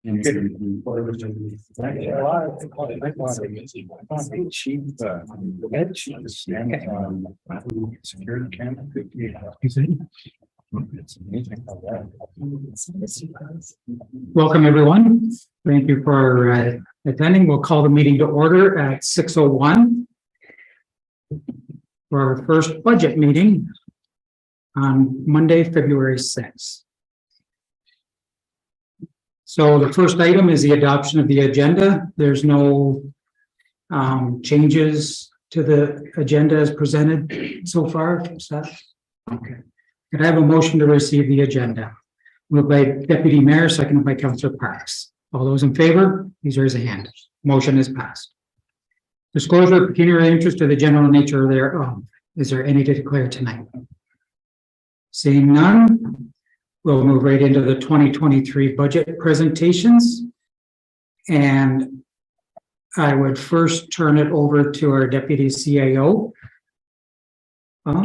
Welcome, everyone. Thank you for attending. We'll call the meeting to order at 6:01 for our first budget meeting on Monday, February 6th. So the first item is the adoption of the agenda. There's no changes to the agenda as presented so far. Okay. Could I have a motion to receive the agenda? Moved by Deputy Mayor, seconded by Councillor Parks. All those in favor, please raise a hand. Motion is passed. Disclosure of pecuniary interest to the general nature thereof. Is there any to declare tonight? Seeing none, we'll move right into the 2023 budget presentations. And I would first turn it over to our Deputy CAO. Oh,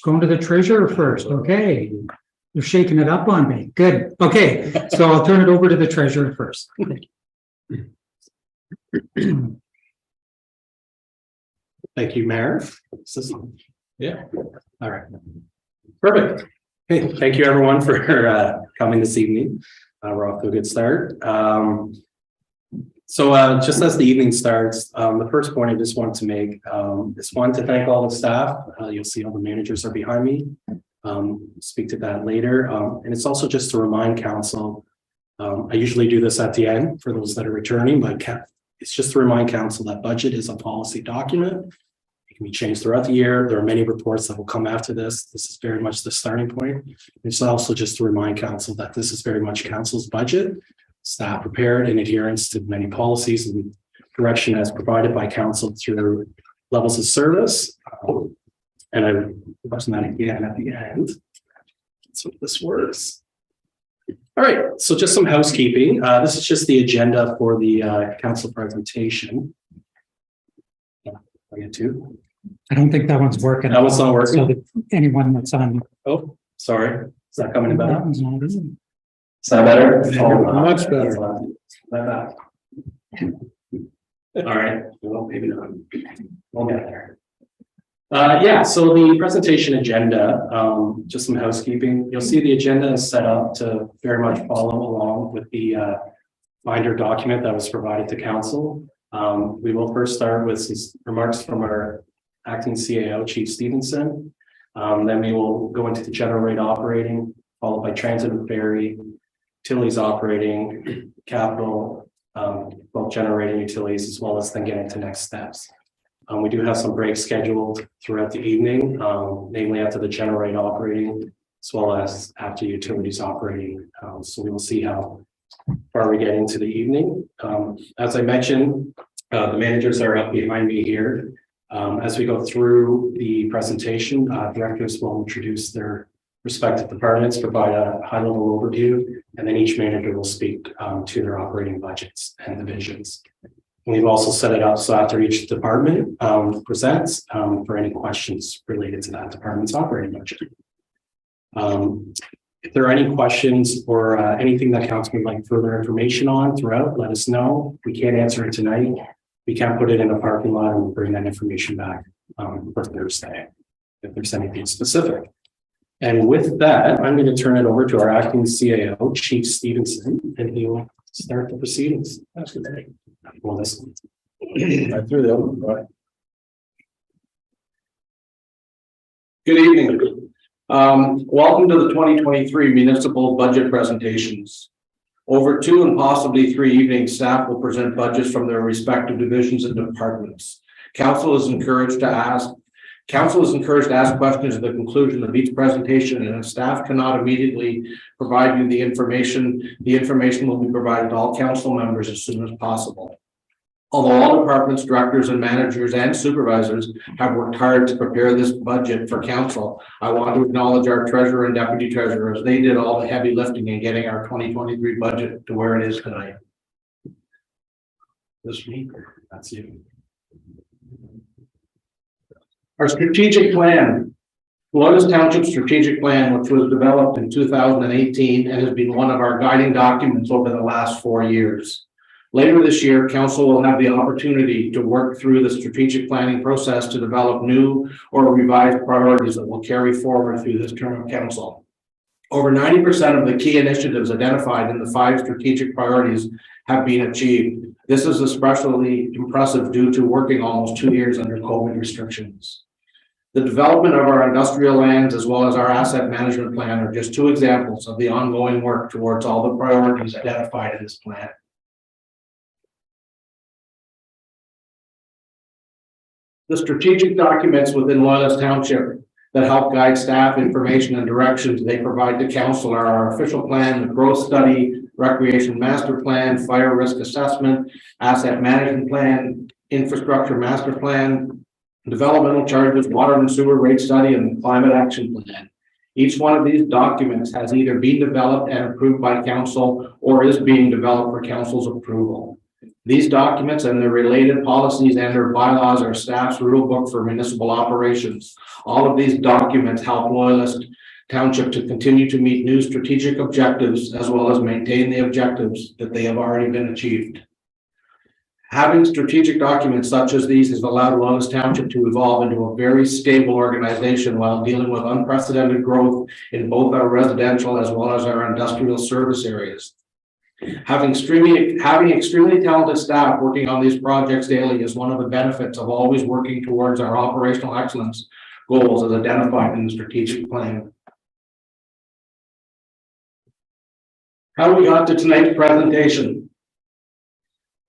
going to the treasurer first. Okay. You're shaking it up on me. Good. Okay. So I'll turn it over to the treasurer first. Thank you, Mayor. Yeah. All right. Perfect. Hey, thank you everyone for coming this evening. We're off to a good start. So just as the evening starts, the first point I just want to make is one to thank all the staff. You'll see all the managers are behind me. Speak to that later. And it's also just to remind council, I usually do this at the end for those that are returning, but it's just to remind council that budget is a policy document. It can be changed throughout the year. There are many reports that will come after this. This is very much the starting point. It's also just to remind council that this is very much council's budget. Staff prepared in adherence to many policies and direction as provided by council through levels of service. And I mentioned that again at the end. So this works. All right, so just some housekeeping. This is just the agenda for the council presentation. I get to. I don't think that one's working. That one's not working. So that anyone that's on. Oh, sorry. Is that coming in better? That one's not, is it? Is that better? Much better. All right. Well, maybe not. We'll get there. Yeah, so the presentation agenda, just some housekeeping. You'll see the agenda is set up to very much follow along with the binder document that was provided to council. We will first start with some remarks from our acting CAO, Chief Stevenson. Then we will go into the general rate operating, followed by transit and ferry, utilities operating, capital, both generating utilities, as well as then getting to next steps. We do have some breaks scheduled throughout the evening, namely after the general rate operating, as well as after utilities operating. So we will see how far we get into the evening. As I mentioned, the managers are up behind me here. As we go through the presentation, directors will introduce their respective departments, provide a high-level overview, and then each manager will speak to their operating budgets and divisions. We've also set it up so after each department presents for any questions related to that department's operating budget. If there are any questions or anything that council would like further information on throughout, let us know. We can't answer it tonight. We can put it in a parking lot and we'll bring that information back for Thursday if there's anything specific. And with that, I'm going to turn it over to our acting CAO, Chief Stevenson, and he will start the proceedings. That's good. Well, this one. I threw the other one, right? Good evening. Welcome to the 2023 municipal budget presentations. Over 2 and possibly 3 evenings, staff will present budgets from their respective divisions and departments. Council is encouraged to ask questions at the conclusion of each presentation, and if staff cannot immediately provide you the information will be provided to all council members as soon as possible. Although all departments, directors, and managers and supervisors have worked hard to prepare this budget for council, I want to acknowledge our treasurer and deputy treasurers. They did all the heavy lifting in getting our 2023 budget to where it is tonight. This week, that's you. Our strategic plan. Loyalist Township strategic plan, which was developed in 2018 and has been one of our guiding documents over the last 4 years. Later this year, council will have the opportunity to work through the strategic planning process to develop new or revised priorities that will carry forward through this term of council. Over 90% of the key initiatives identified in the 5 strategic priorities have been achieved. This is especially impressive due to working almost 2 years under COVID restrictions. The development of our industrial lands as well as our asset management plan are just 2 examples of the ongoing work towards all the priorities identified in this plan. The strategic documents within Loyalist Township that help guide staff information and directions they provide to council are our official plan, the growth study, recreation master plan, fire risk assessment, asset management plan, infrastructure master plan, developmental charges, water and sewer rate study, and the climate action plan. Each one of these documents has either been developed and approved by council or is being developed for council's approval. These documents and their related policies and their bylaws are staff's rule book for municipal operations. All of these documents help Loyalist Township to continue to meet new strategic objectives as well as maintain the objectives that they have already been achieved. Having strategic documents such as these has allowed Loyalist Township to evolve into a very stable organization while dealing with unprecedented growth in both our residential as well as our industrial service areas. Having extremely talented staff working on these projects daily is one of the benefits of always working towards our operational excellence goals as identified in the strategic plan. How we got to tonight's presentation.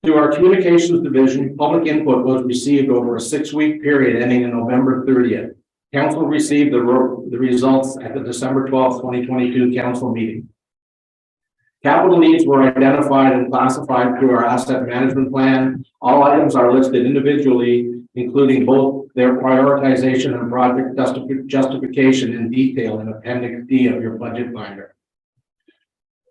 Through our communications division, public input was received over a 6-week period ending in November 30th. Council received the results at the December 12th, 2022 council meeting. Capital needs were identified and classified through our asset management plan. All items are listed individually, including both their prioritization and project justification in detail in Appendix D of your budget binder.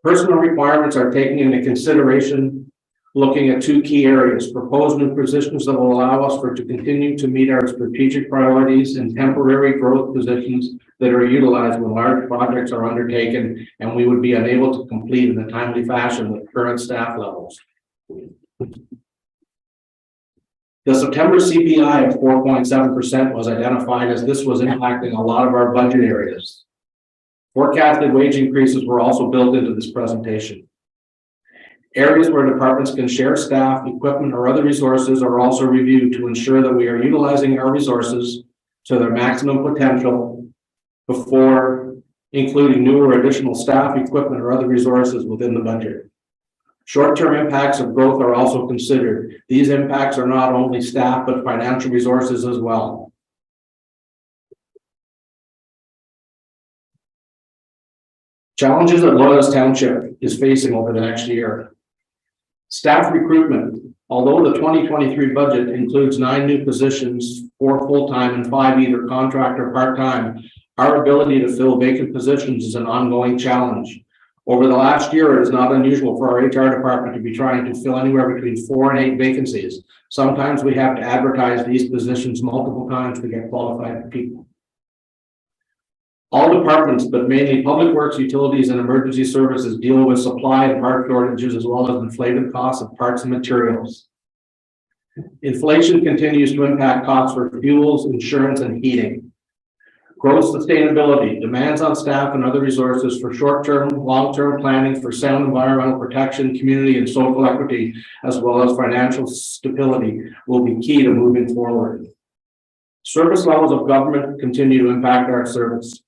Personal requirements are taken into consideration, looking at 2 key areas: proposed new positions that will allow us to continue to meet our strategic priorities, and temporary growth positions that are utilized when large projects are undertaken and we would be unable to complete in a timely fashion with current staff levels. The September CPI of 4.7% was identified as this was impacting a lot of our budget areas. Forecasted wage increases were also built into this presentation. Areas where departments can share staff, equipment, or other resources are also reviewed to ensure that we are utilizing our resources to their maximum potential before including new or additional staff, equipment, or other resources within the budget. Short-term impacts of growth are also considered. These impacts are not only staff, but financial resources as well. Challenges that Loyalist Township is facing over the next year. Staff recruitment. Although the 2023 budget includes 9 new positions, 4 full-time and 5 either contract or part-time, our ability to fill vacant positions is an ongoing challenge. Over the last year, it is not unusual for our HR department to be trying to fill anywhere between 4 and 8 vacancies. Sometimes we have to advertise these positions multiple times to get qualified people. All departments, but mainly public works, utilities, and emergency services, deal with supply and part shortages as well as inflated costs of parts and materials. Inflation continues to impact costs for fuels, insurance, and heating. Growth sustainability, demands on staff and other resources for short-term, long-term planning for sound environmental protection, community and social equity, as well as financial stability will be key to moving forward. Service levels of government continue to impact our service.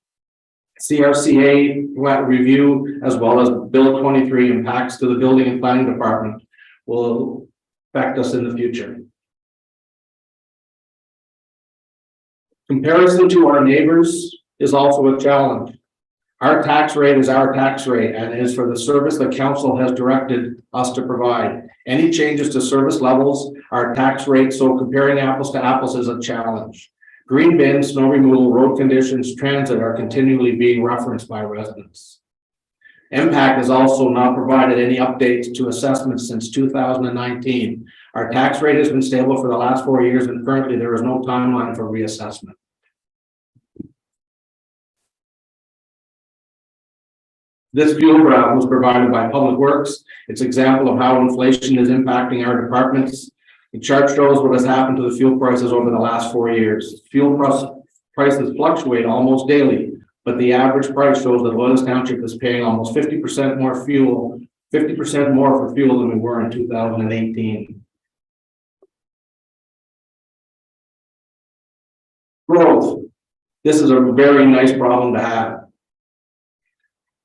CRCA review, as well as Bill 23 impacts to the building and planning department will affect us in the future. Comparison to our neighbors is also a challenge. Our tax rate is our tax rate and is for the service that council has directed us to provide. Any changes to service levels, our tax rate, so comparing apples to apples is a challenge. Green bin, snow removal, road conditions, transit are continually being referenced by residents. MPAC has also not provided any updates to assessments since 2019. Our tax rate has been stable for the last 4 years and currently there is no timeline for reassessment. This fuel graph was provided by Public Works. It's an example of how inflation is impacting our departments. The chart shows what has happened to the fuel prices over the last 4 years. Fuel prices fluctuate almost daily, but the average price shows that Loyalist Township is paying almost 50% more fuel, 50% more for fuel than we were in 2018. Growth. This is a very nice problem to have.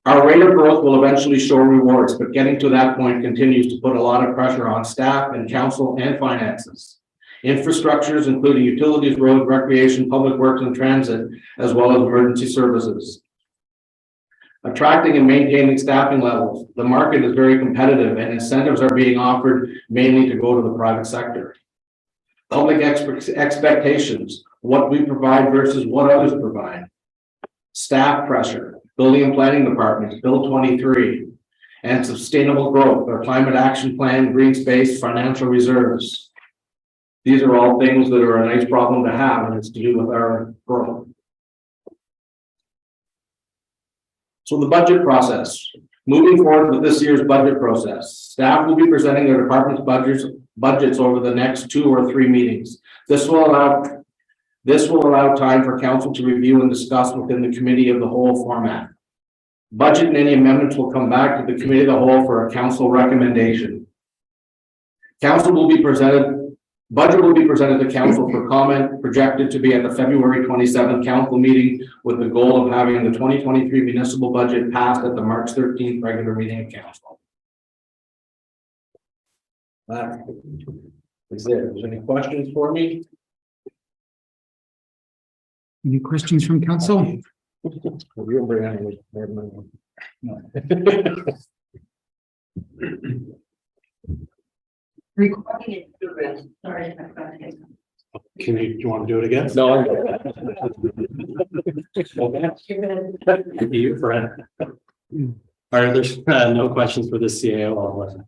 Our rate of growth will eventually show rewards, but getting to that point continues to put a lot of pressure on staff and council and finances. Infrastructures, including utilities, road, recreation, public works, and transit, as well as emergency services. Attracting and maintaining staffing levels. The market is very competitive and incentives are being offered mainly to go to the private sector. Public expectations, what we provide versus what others provide. Staff pressure, building and planning departments, Bill 23, and sustainable growth, our climate action plan, green space, financial reserves. These are all things that are a nice problem to have, and it's to do with our growth. So the budget process. Moving forward with this year's budget process, staff will be presenting their department's budgets over the next 2 or 3 meetings. This will allow time for council to review and discuss within the committee of the whole format. Budget and any amendments will come back to the committee of the whole for a council recommendation. Budget will be presented to council for comment, projected to be at the February 27th council meeting with the goal of having the 2023 municipal budget passed at the March 13th regular meeting of council. That is it. Is there any questions for me? Any questions from council? Recording in progress. Sorry, Do you want to do it again? No, I'm Thank you, Fred. All right, there's no questions for this CAO. I'll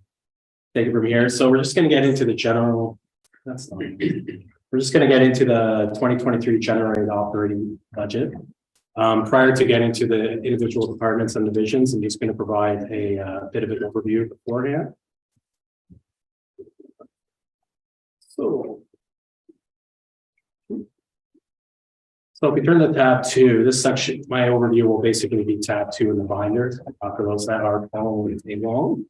take it from here. So we're just going to get into the general. We're just going to get into the 2023 generated operating budget. Prior to getting to the individual departments and divisions, I'm just going to provide a bit of an overview beforehand. So if we turn to tab 2, this section, my overview will basically be tab 2 in the binder for those that are following along.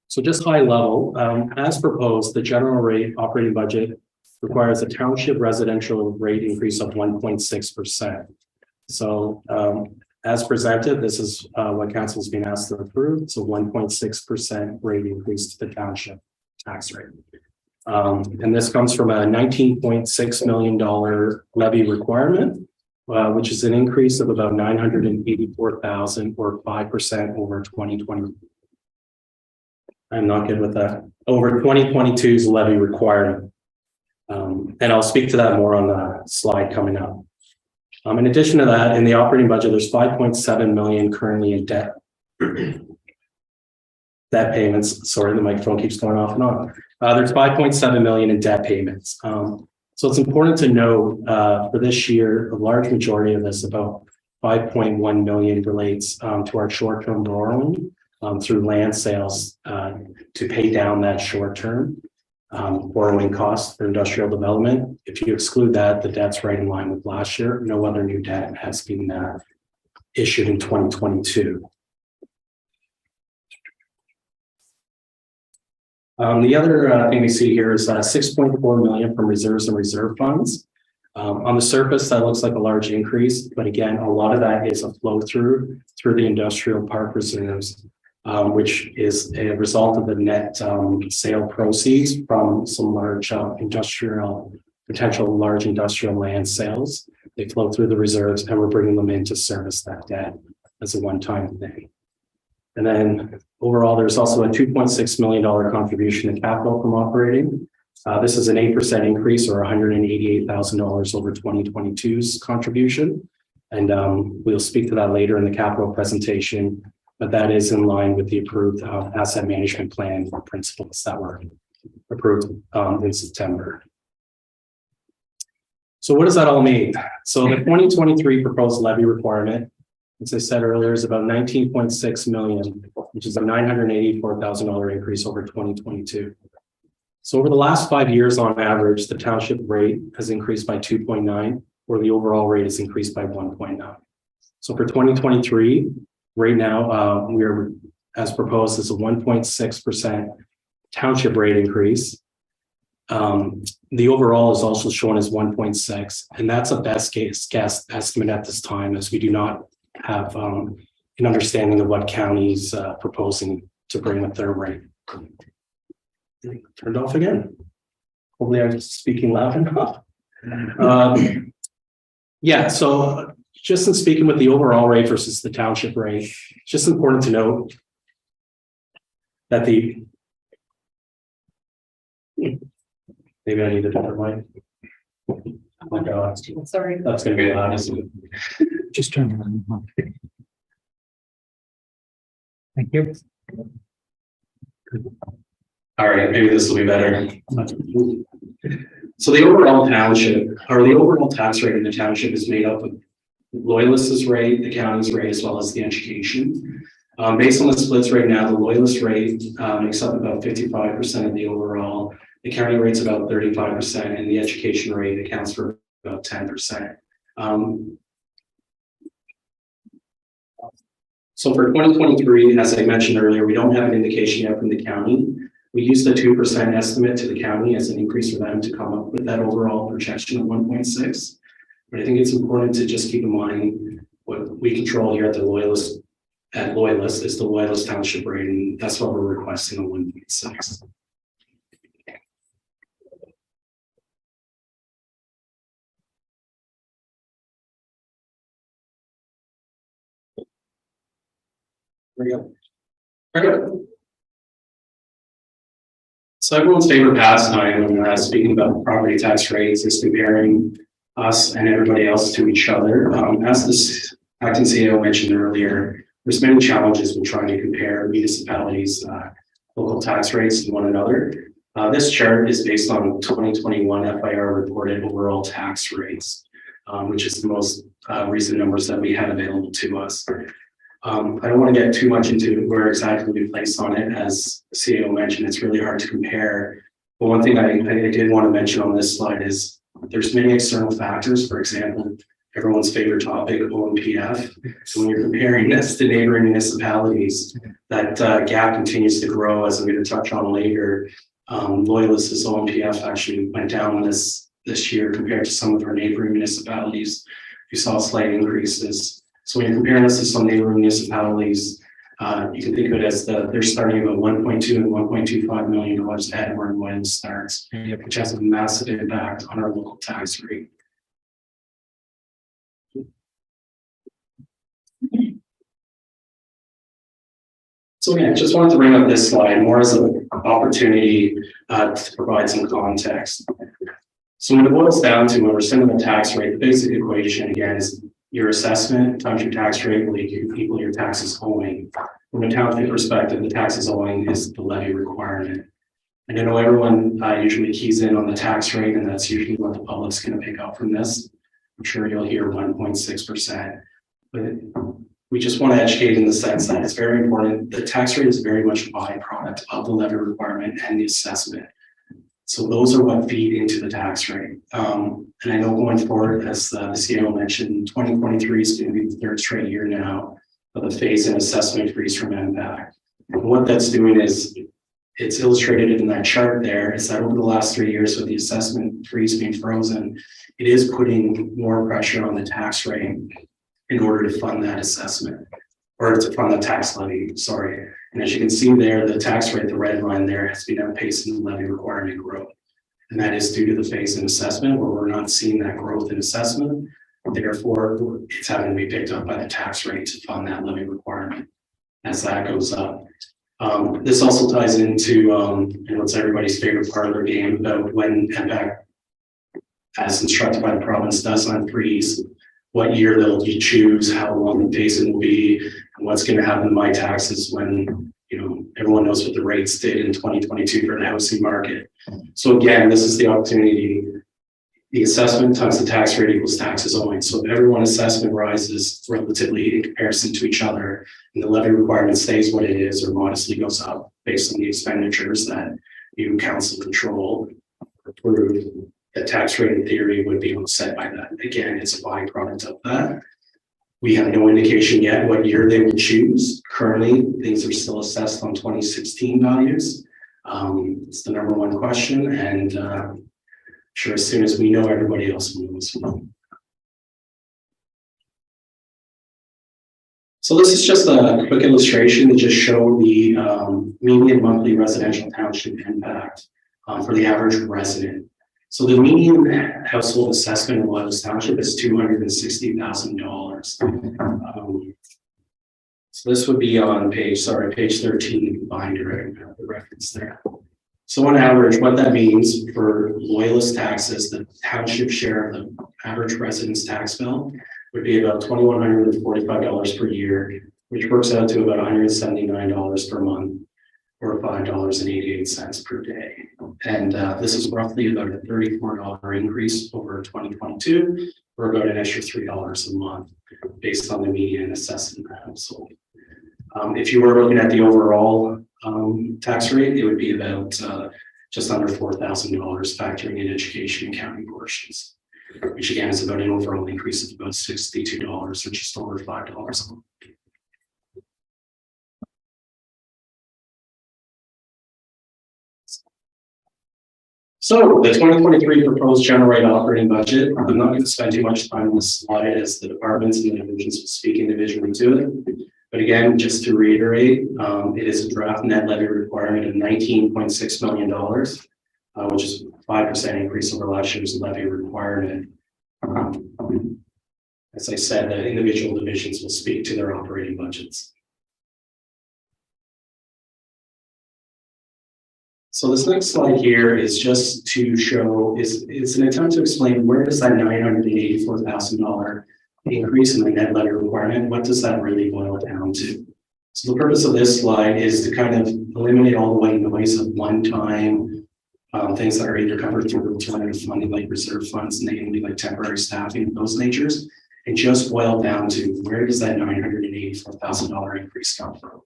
So just high level, as proposed, the general rate operating budget requires a township residential rate increase of 1.6%. So as presented, this is what council has been asked to approve. So 1.6% rate increase to the township tax rate. And this comes from a $19.6 million levy requirement, which is an increase of about $984,000 or 5% over 2020. I'm not good with that. Over 2022's levy requirement. And I'll speak to that more on the slide coming up. In addition to that, in the operating budget, there's $5.7 million currently in debt. Debt payments. Sorry, the microphone keeps going off and on. There's $5.7 million in debt payments. So it's important to know for this year, a large majority of this, about $5.1 million, relates to our short-term borrowing through land sales to pay down that short-term borrowing costs for industrial development. If you exclude that, the debt's right in line with last year. No other new debt has been issued in 2022. The other thing we see here is $6.4 million from reserves and reserve funds. On the surface, that looks like a large increase, but again, a lot of that is a flow through the industrial park reserves, which is a result of the net sale proceeds from some large potential large industrial land sales. They flow through the reserves, and we're bringing them in to service that debt as a one-time thing. And then overall, there's also a $2.6 million contribution to capital from operating. This is an 8% increase, or $188,000 over 2022's contribution. And we'll speak to that later in the capital presentation, but that is in line with the approved asset management plan principles that were approved in September. So what does that all mean? So the 2023 proposed levy requirement as I said earlier, is about 19.6 million, which is a $984,000 increase over 2022. So over the last 5 years, on average, the township rate has increased by 2.9, or the overall rate has increased by 1.9. So for 2023, right now, we are, as proposed, is a 1.6% township rate increase. The overall is also shown as 1.6, and that's a best case guess estimate at this time, as we do not have an understanding of what counties proposing to bring with their rate. Turned off again. Hopefully, I was speaking loud enough. Yeah, so just in speaking with the overall rate versus the township rate, it's just important to note that the maybe I need a different mic. Oh my God. Sorry. That's going to be loud, isn't it? Just turn it on. Thank you. All right, maybe this will be better. So the overall township, or the overall tax rate in the township, is made up of Loyalist's rate, the county's rate, as well as the education. Based on the splits right now, the Loyalist rate makes up about 55% of the overall. The county rate's about 35%, and the education rate accounts for about 10%. So for 2023, as I mentioned earlier, we don't have an indication yet from the county. We used the 2% estimate to the county as an increase for them to come up with that overall projection of 1.6. But I think it's important to just keep in mind what we control here at the Loyalist is the Loyalist township rate, and that's what we're requesting on 1.6. There we go. Okay. So everyone's favorite pastime when speaking about property tax rates is comparing us and everybody else to each other. As this acting CEO mentioned earlier, there's many challenges when trying to compare municipalities' local tax rates to one another. This chart is based on 2021 FIR reported overall tax rates, which is the most recent numbers that we had available to us. I don't want to get too much into where exactly we place on it. As the CEO mentioned, it's really hard to compare. But one thing I did want to mention on this slide is there's many external factors. For example, everyone's favorite topic, OMPF. So when you're comparing this to neighboring municipalities, that gap continues to grow, as I'm going to touch on later. Loyalist's OMPF actually went down this year compared to some of our neighboring municipalities. We saw slight increases. So when you're comparing this to some neighboring municipalities, you can think of it as they're starting about 1.2 and 1.25 million dollars ahead of where Loyalist starts, which has a massive impact on our local tax rate. So again, just wanted to bring up this slide more as an opportunity to provide some context. So when it boils down to when we're sending the tax rate, the basic equation again is your assessment times your tax rate will equal your taxes owing. From a township perspective, the taxes owing is the levy requirement. And I know everyone usually keys in on the tax rate, and that's usually what the public's going to pick up from this. I'm sure you'll hear 1.6%, but we just want to educate in the sense that it's very important. The tax rate is very much a byproduct of the levy requirement and the assessment. So those are what feed into the tax rate. And I know going forward, as the CEO mentioned, 2023 is going to be the third straight year now of the phase-in assessment freeze from MPAC. And what that's doing is, it's illustrated in that chart there, is that over the last 3 years with the assessment freeze being frozen, it is putting more pressure on the tax rate in order to fund that assessment, or to fund the tax levy, sorry. And as you can see there, the tax rate, the red line there, has been outpacing the levy requirement growth. And that is due to the phase-in assessment, where we're not seeing that growth in assessment. Therefore, it's having to be picked up by the tax rate to fund that levy requirement as that goes up. This also ties into and what's everybody's favorite part of their game about when MPAC, as instructed by the province, does not freeze, what year they'll choose, how long the phase-in will be, and what's going to happen to my taxes when, you know, everyone knows what the rates did in 2022 for the housing market. So again, this is the opportunity. the assessment times the tax rate equals taxes owing. So if everyone assessment rises relatively in comparison to each other, and the levy requirement stays what it is or modestly goes up based on the expenditures that you council control approve, the tax rate in theory would be offset by that. Again, it's a byproduct of that. We have no indication yet what year they will choose. Currently, things are still assessed on 2016 values. It's the number one question, and sure, as soon as we know, everybody else will know as well. So this is just a quick illustration to just show the median monthly residential township impact for the average resident. So the median household assessment in Loyalist Township is $260,000. So this would be on page 13 of the binder, the reference there. So on average, what that means for Loyalist taxes, the township share of the average resident's tax bill would be about $2,145 per year, which works out to about $179 per month, or $5.88 per day. And this is roughly about a $34 increase over 2022, or about an extra $3 a month based on the median assessment household. If you were looking at the overall tax rate, it would be about just under $4,000 factoring in education and county portions, which again is about an overall increase of about $62 or just over $5 a month. So the 2023 proposed general rate operating budget, I'm not going to spend too much time on this slide as the departments and the divisions will speak individually to it. But again, just to reiterate, it is a draft net levy requirement of $19.6 million, which is a 5% increase over last year's levy requirement. As I said, the individual divisions will speak to their operating budgets. So this next slide here is just to show, it's an attempt to explain where does that $984,000 increase in the net levy requirement, what does that really boil down to? So the purpose of this slide is to kind of eliminate all the white noise of one-time things that are either covered through alternative funding like reserve funds, namely like temporary staffing and those natures, and just boil down to where does that $984,000 increase come from?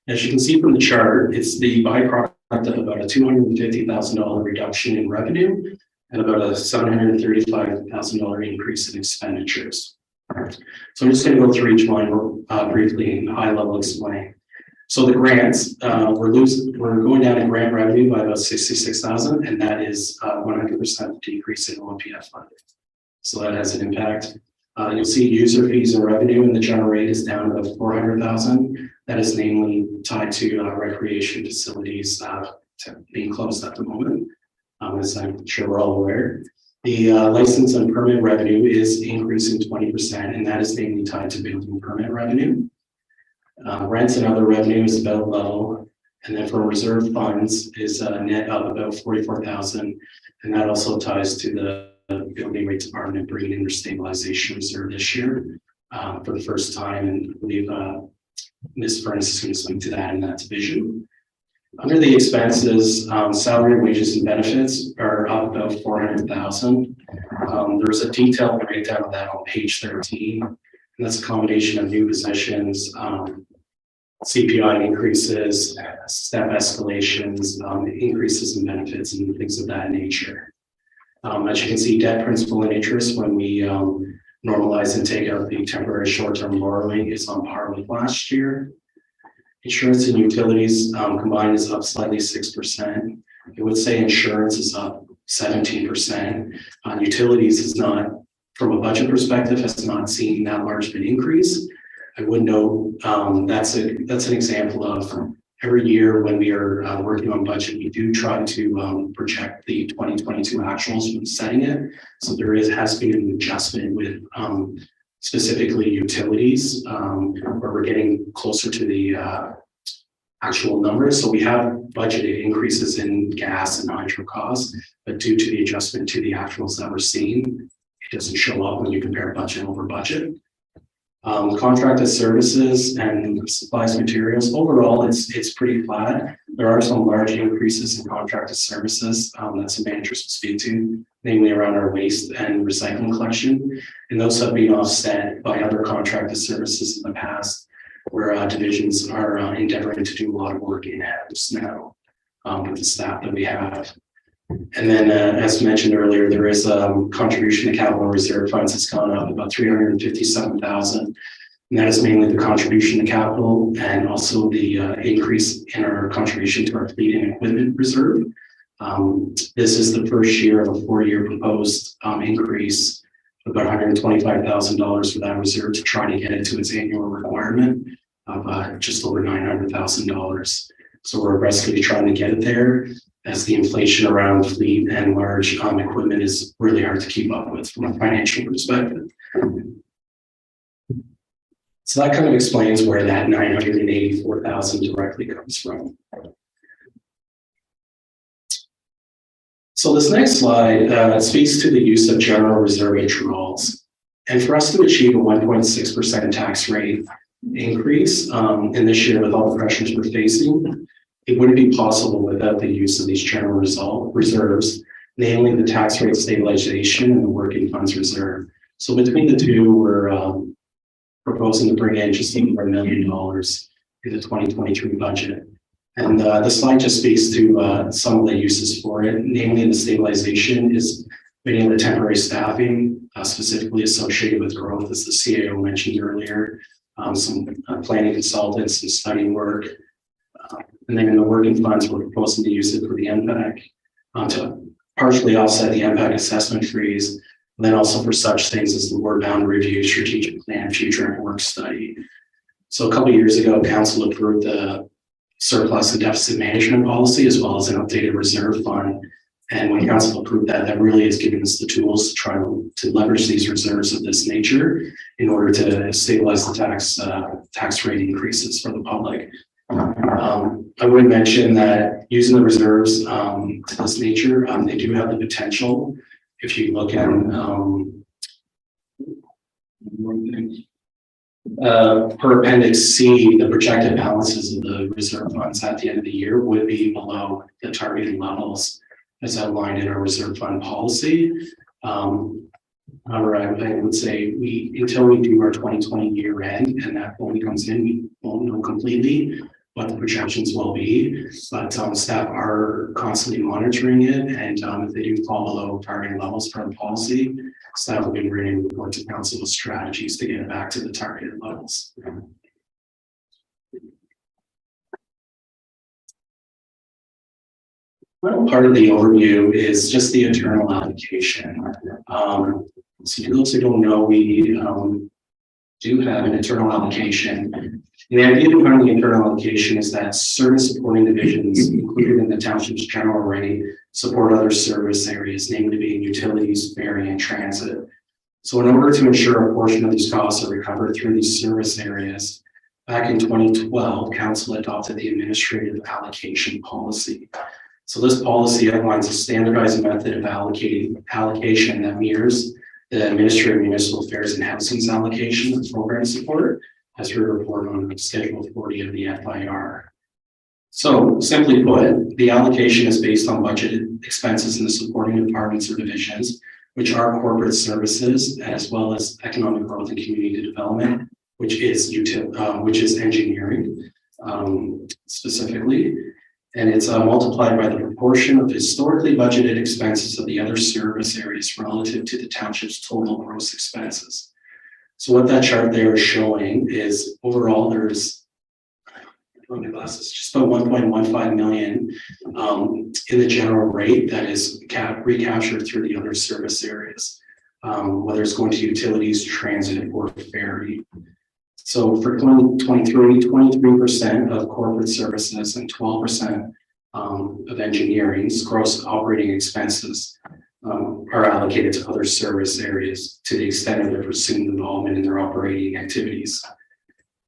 As you can see from the chart, it's the byproduct of about a $250,000 reduction in revenue and about a $735,000 increase in expenditures. So I'm just going to go through each one briefly in high level explain. So the grants, we're going down in grant revenue by about $66,000, and that is 100% decrease in OMPF funding. So that has an impact. You'll see user fees and revenue in the general rate is down about $400,000. That is namely tied to recreation facilities being closed at the moment, as I'm sure we're all aware. The license and permit revenue is increasing 20%, and that is namely tied to building permit revenue. Rents and other revenue is about level, and then for reserve funds is net up about $44,000, and that also ties to the building rate department bringing in their stabilization reserve this year for the first time, and I believe Ms. Furnace is going to speak to that in that division. Under the expenses, salary, wages, and benefits are up about $400,000. There's a detailed breakdown of that on page 13, and that's a combination of new positions, CPI increases, step escalations, increases in benefits, and things of that nature. As you can see, debt, principal, and interest, when we normalize and take out the temporary short-term borrowing, is on par with last year. Insurance and utilities combined is up slightly 6%. I would say insurance is up 17%. Utilities is not, from a budget perspective, has not seen that large of an increase. I would note that's an example of every year when we are working on budget, we do try to project the 2022 actuals when setting it. So there has been an adjustment with specifically utilities where we're getting closer to the actual numbers. So we have budgeted increases in gas and hydro costs, but due to the adjustment to the actuals that we're seeing, it doesn't show up when you compare budget over budget. Contracted services and supplies materials, overall, it's pretty flat. There are some large increases in contracted services that some managers will speak to, namely around our waste and recycling collection. And those have been offset by other contracted services in the past, where divisions are endeavoring to do a lot of work in-house now with the staff that we have. And then, as mentioned earlier, there is contribution to capital reserve funds that's gone up about 357,000. And that is mainly the contribution to capital and also the increase in our contribution to our fleet and equipment reserve. This is the first year of a 4-year proposed increase of about $125,000 for that reserve to try to get it to its annual requirement of just over $900,000. So we're aggressively trying to get it there, as the inflation around fleet and large equipment is really hard to keep up with from a financial perspective. So that kind of explains where that 984,000 directly comes from. So this next slide speaks to the use of general reserve withdrawals. And for us to achieve a 1.6% tax rate increase in this year with all the pressures we're facing, it wouldn't be possible without the use of these general reserves, namely the tax rate stabilization and the working funds reserve. So between the two, we're proposing to bring in just over $1 million in the 2023 budget. And the slide just speaks to some of the uses for it, namely the stabilization is many of the temporary staffing, specifically associated with growth, as the CAO mentioned earlier, some planning consultants and study work. And then in the working funds, we're proposing to use it for the MPAC to partially offset the MPAC assessment freeze, and then also for such things as the ward bound review, strategic plan, future and work study. So a couple of years ago, council approved the surplus and deficit management policy, as well as an updated reserve fund. And when council approved that, that really has given us the tools to try to leverage these reserves of this nature in order to stabilize the tax rate increases for the public. I would mention that using the reserves to this nature, they do have the potential. If you look at per Appendix C, the projected balances of the reserve funds at the end of the year would be below the targeted levels as outlined in our reserve fund policy. However, I would say until we do our 2020 year end and that only comes in, we won't know completely what the projections will be, but staff are constantly monitoring it, and if they do fall below target levels for the policy, staff will be bringing a report to council with strategies to get it back to the targeted levels. One part of the overview is just the internal allocation. So for those who don't know, we do have an internal allocation. And the idea behind the internal allocation is that certain supporting divisions included in the township's general rate support other service areas, namely being utilities, ferry, and transit. So in order to ensure a portion of these costs are recovered through these service areas, back in 2012, council adopted the administrative allocation policy. So this policy outlines a standardized method of allocation that mirrors the Administrative Municipal Affairs and Housing's allocation of program support, as we report on Schedule 40 of the FIR. So simply put, the allocation is based on budgeted expenses in the supporting departments or divisions, which are corporate services, as well as economic growth and community development, which is engineering specifically. And it's multiplied by the proportion of historically budgeted expenses of the other service areas relative to the township's total gross expenses. So what that chart there is showing is overall there's just about 1.15 million in the general rate that is recaptured through the other service areas, whether it's going to utilities, transit, or ferry. So for 2023, 23% of corporate services and 12% of engineering's gross operating expenses are allocated to other service areas to the extent of their pursuing involvement in their operating activities.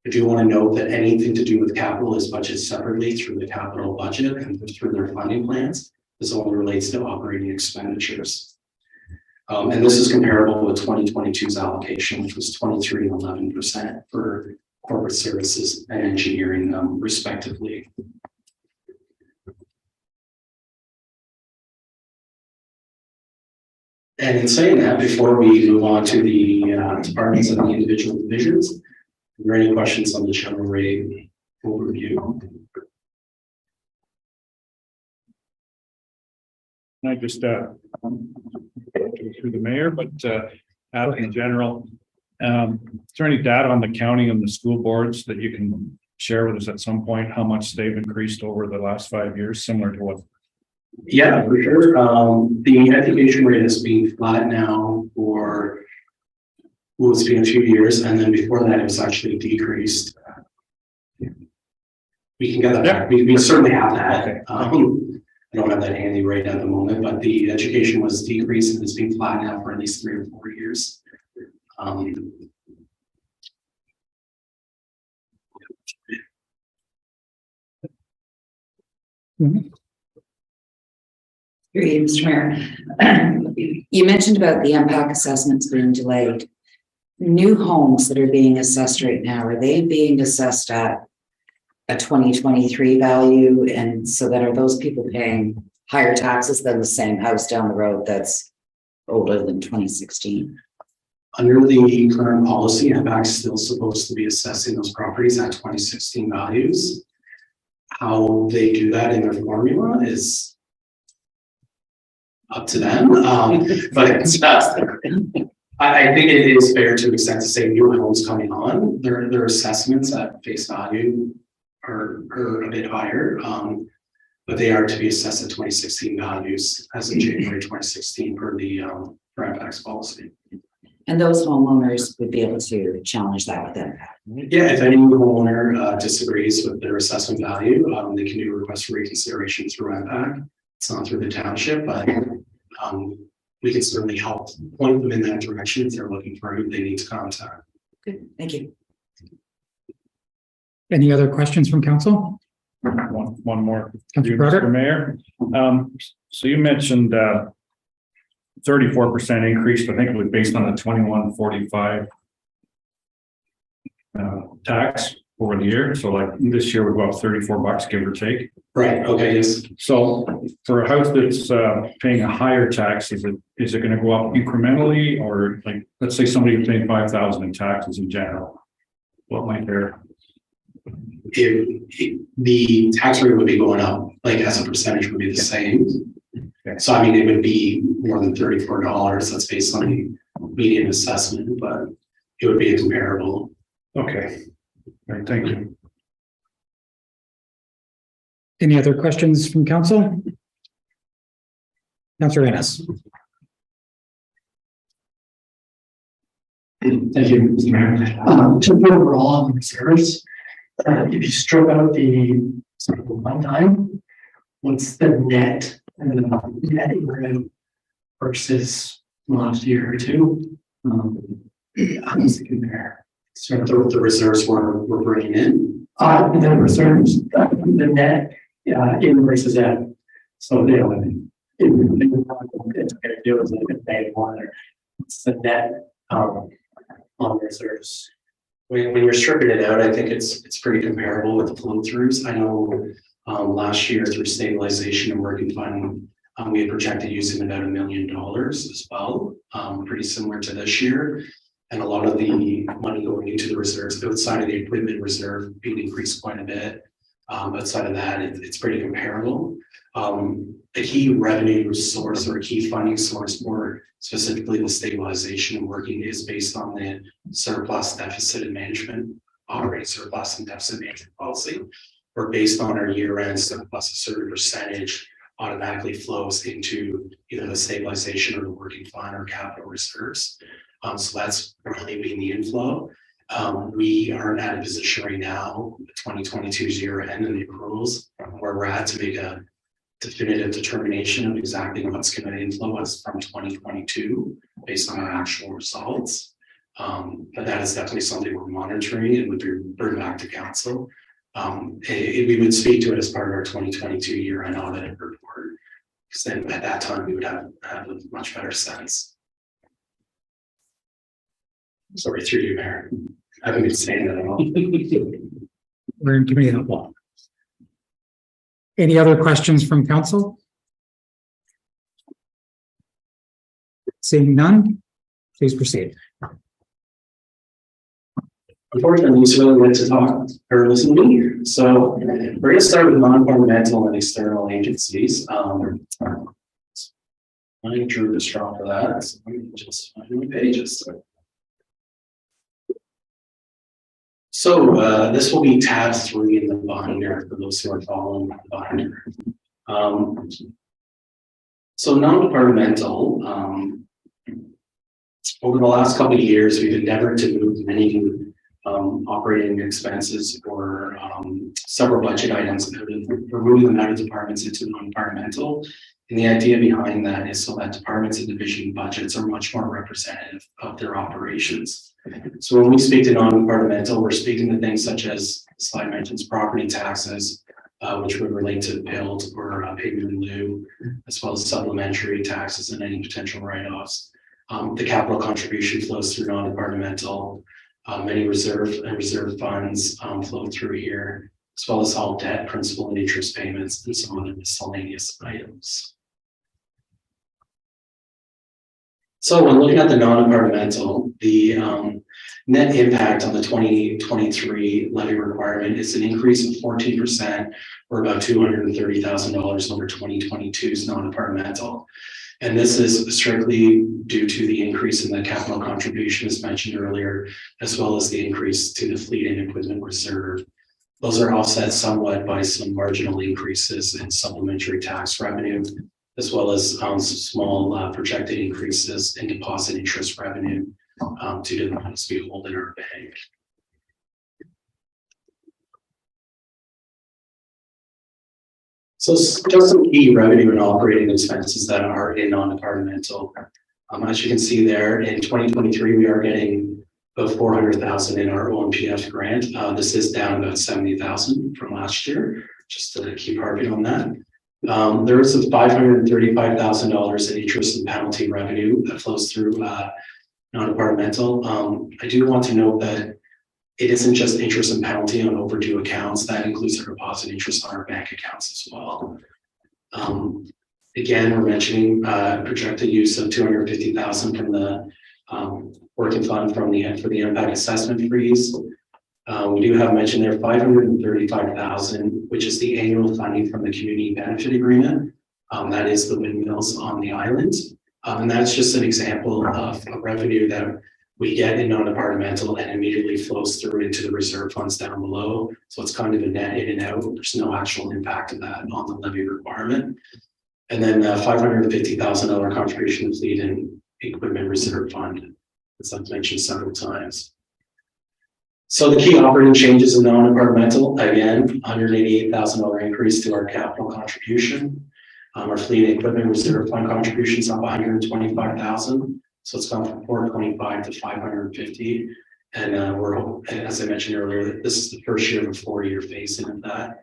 I do want to note that anything to do with capital is budgeted separately through the capital budget and through their funding plans. This only relates to operating expenditures. And this is comparable with 2022's allocation, which was 23 and 11% for corporate services and engineering, respectively. And in saying that, before we move on to the departments and the individual divisions, are there any questions on the general rate overview? I just through the mayor, but out in general, is there any data on the county and the school boards that you can share with us at some point, how much they've increased over the last 5 years, similar to what? Yeah, for sure. The education rate has been flat now for it's been a few years, and then before that it was actually decreased. We can get that back. We certainly have that. Okay. I don't have that handy right at the moment, but the education was decreased and it's been flat now for at least 3 or 4 years. Through you, Mr. Mayor. You mentioned about the impact assessments being delayed. New homes that are being assessed right now, are they being assessed at a 2023 value? And so that are those people paying higher taxes than the same house down the road that's older than 2016? Under the current policy, impact is still supposed to be assessing those properties at 2016 values. How they do that in their formula is up to them. But it's I think it is fair to extent to say new homes coming on, their assessments at face value are a bit higher. But they are to be assessed at 2016 values as of January 2016 per the for impacts policy. And those homeowners would be able to challenge that with impact. Yeah, if any homeowner disagrees with their assessment value, they can do a request for reconsideration through impact. It's not through the township, but we can certainly help point them in that direction if they're looking for who they need to contact. Good, thank you. Any other questions from council? One more. Councilor Carter? Mr. Mayor. So you mentioned 34% increase, I think it was based on the 2145 tax over the year. So like this year would go up $34, give or take. Right. Okay. Yes. So for a house that's paying a higher tax, is it going to go up incrementally, or like let's say somebody paying $5,000 in taxes in general? What might their the tax rate would be going up, like as a percentage would be the same. Okay. So I mean, it would be more than $34. That's based on the median assessment, but it would be a comparable. Okay. All right, thank you. Any other questions from council? Councilor Ennis. Thank you, Mr. Mayor. To be overall on the reserves, if you strip out the sort of one time, what's the net revenue versus last year or two? How does it compare? Sort of the reserves we're bringing in. The reserves, the net in versus out. So you know, it's going to do is like a bad one, or it's the net on reserves. When you're stripping it out, I think it's pretty comparable with the flow throughs. I know last year through stabilization and working fund, we had projected using about $1 million as well, pretty similar to this year. And a lot of the money going into the reserves outside of the equipment reserve being increased quite a bit. Outside of that, it's pretty comparable. A key revenue source or a key funding source, more specifically the stabilization and working, is based on the surplus deficit and management, operating surplus and deficit management policy, or based on our year-end surplus, a certain percentage automatically flows into either the stabilization or the working fund or capital reserves. So that's currently being the inflow. We aren't at a position right now, 2022's year end and the accruals, where we're at to make a definitive determination of exactly what's going to inflow us from 2022 based on our actual results. But that is definitely something we're monitoring and would be bring back to council. We would speak to it as part of our 2022 year end audit report, because then at that time we would have a much better sense. Sorry, through you, Mayor. I haven't been saying that at all. We're in committee of the whole. Any other questions from council? Seeing none, please proceed. Unfortunately, we really went to talk or listen to me. So we're going to start with non-governmental and external agencies. I drew the straw for that. So let me just find my pages. So this will be tab 3 in the binder for those who are following the binder. So non-departmental. Over the last couple of years, we've endeavored to move many operating expenses or several budget items, removing them out of departments into non-departmental. And the idea behind that is so that departments and division budgets are much more representative of their operations. So when we speak to non-departmental, we're speaking to things such as the slide mentions property taxes, which would relate to billed or payment in lieu, as well as supplementary taxes and any potential write-offs. The capital contribution flows through non-departmental. Many reserve funds flow through here, as well as all debt, principal, and interest payments, and some other miscellaneous items. So when looking at the non-departmental, the net impact on the 2023 levy requirement is an increase of 14%, or about $230,000 over 2022's non-departmental. And this is strictly due to the increase in the capital contribution as mentioned earlier, as well as the increase to the fleet and equipment reserve. Those are offset somewhat by some marginal increases in supplementary tax revenue, as well as some small projected increases in deposit interest revenue due to the funds we hold in our bank. So just some key revenue and operating expenses that are in non-departmental. As you can see there, in 2023, we are getting about $400,000 in our OMPF grant. This is down about $70,000 from last year, just to keep harping on that. There is a $535,000 in interest and penalty revenue that flows through non-departmental. I do want to note that it isn't just interest and penalty on overdue accounts. That includes our deposit interest on our bank accounts as well. Again, we're mentioning projected use of $250,000 from the working fund for the impact assessment freeze. We do have mentioned there $535,000, which is the annual funding from the community benefit agreement. That is the windmills on the island. And that's just an example of a revenue that we get in non-departmental and immediately flows through into the reserve funds down below. So it's kind of a net in and out. There's no actual impact of that on the levy requirement. And then $550,000 contribution to fleet and equipment reserve fund, as I've mentioned several times. So the key operating changes in non-departmental, again, $188,000 increase to our capital contribution. Our fleet and equipment reserve fund contributions up $125,000. So it's gone from 425 to 550. And we're, as I mentioned earlier, this is the first year of a 4-year phase-in of that.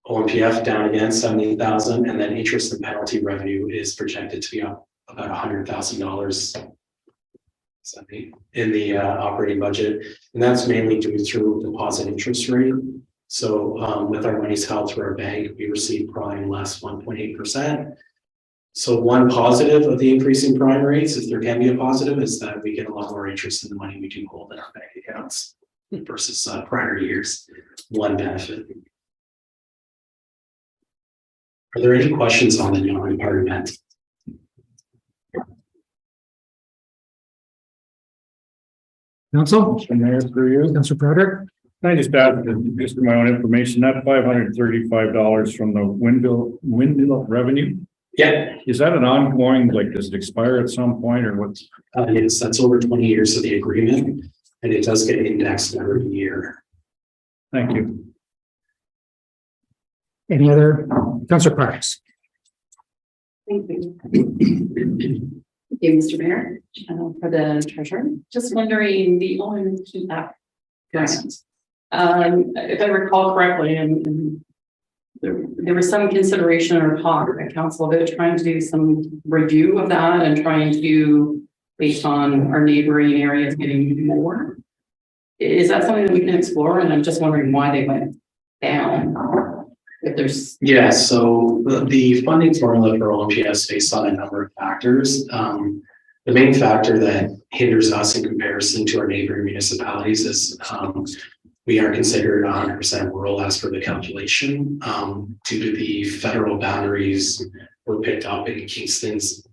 OMPF down again, 70,000. And then interest and penalty revenue is projected to be up about $100,000 in the operating budget. And that's mainly due through deposit interest rate. So with our monies held through our bank, we receive prime less 1.8%. So one positive of the increasing prime rates, if there can be a positive, is that we get a lot more interest in the money we do hold in our bank accounts versus prior years. One benefit. Are there any questions on the non-departmental? Council? Mr. Mayor, through you. Councilor Broderick? Can I just add, just for my own information, that $535 from the windmill revenue, Yeah, is that an ongoing, like, does it expire at some point or what's? yes, that's over 20 years of the agreement, and it does get indexed every year. Thank you. Any other? Councilor Parks? Thank you. Thank you, Mr. Mayor, for the treasurer. Just wondering the OMPF grant. If I recall correctly, and there was some consideration or talk at council about trying to do some review of that and trying to based on our neighboring areas getting more. Is that something that we can explore? And I'm just wondering why they went down. If there's, Yeah, so the funding formula for OMPS is based on a number of factors. The main factor that hinders us in comparison to our neighboring municipalities is we are considered 100% rural as per the calculation. Due to the federal boundaries were picked up in Kingston's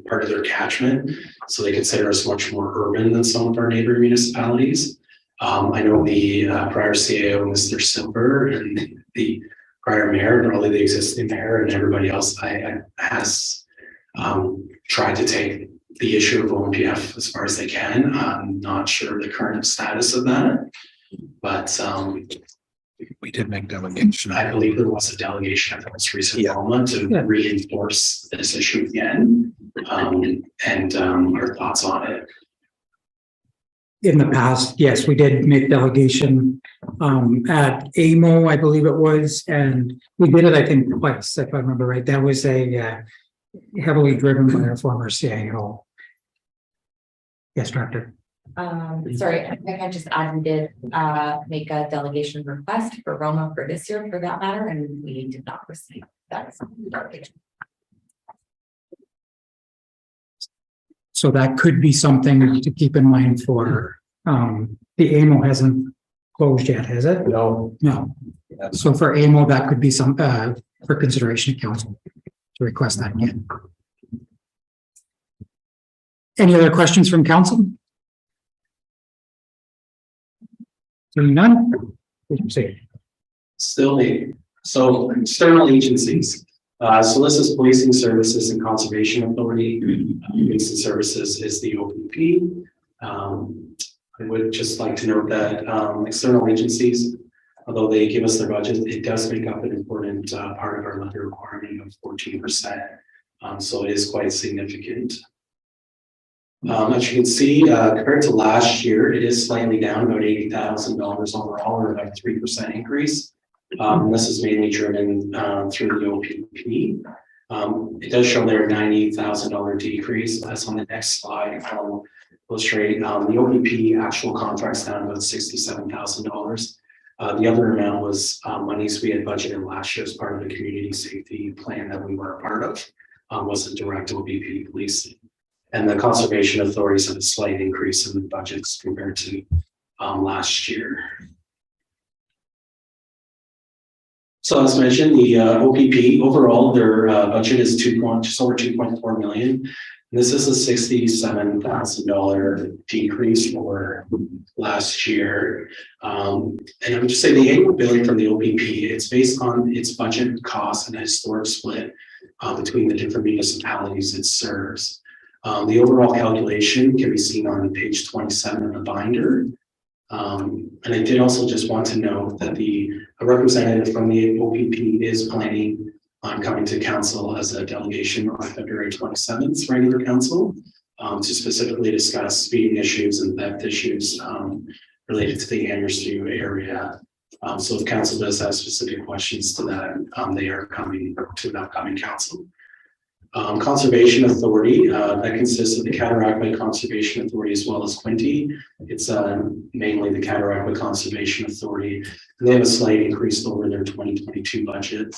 part of their catchment. So they consider us much more urban than some of our neighboring municipalities. I know the prior CAO, Mr. Silver, and the prior mayor, probably the existing mayor, and everybody else has tried to take the issue of OMPF as far as they can. I'm not sure the current status of that, but We did make delegation. I believe there was a delegation at the most recent moment to reinforce this issue again, and our thoughts on it. In the past, yes, we did make delegation at AMO, I believe it was, and we did it, I think, twice, if I remember right. That was a heavily driven by our former CIO. Yes, Director. Sorry, I think I just added, did make a delegation request for Roma for this year for that matter, and we did not receive that delegation. So that could be something to keep in mind for the AMO hasn't closed yet, has it? No. No. So for AMO, that could be some for consideration of council to request that again. Any other questions from council? Seeing none? We can see. Still need, so external agencies. So this is Policing Services and Conservation Authority. Policing Services is the OPP. I would just like to note that external agencies, although they give us their budget, it does make up an important part of our levy requirement of 14%. So it is quite significant. As you can see, compared to last year, it is slightly down about $80,000 overall, or about a 3% increase. This is mainly driven through the OPP. It does show there a $90,000 decrease. That's on the next slide. I'll illustrate the OPP actual contracts down about $67,000. The other amount was monies we had budgeted last year as part of the community safety plan that we were a part of. Was a direct OPP policing. And the conservation authorities had a slight increase in the budgets compared to last year. So as mentioned, the OPP overall, their budget is just over 2.4 million. This is a $67,000 decrease over last year. And I would just say the annual billing from the OPP, it's based on its budget costs and a historic split between the different municipalities it serves. The overall calculation can be seen on page 27 of the binder. And I did also just want to note that a representative from the OPP is planning on coming to council as a delegation on February 27th, regular council, to specifically discuss speeding issues and theft issues related to the Anderson area. So if council does have specific questions to that, they are coming to an upcoming council. Conservation Authority, that consists of the Cataraqui Conservation Authority as well as Quinte. It's mainly the Cataraqui Conservation Authority. And they have a slight increase over their 2022 budget.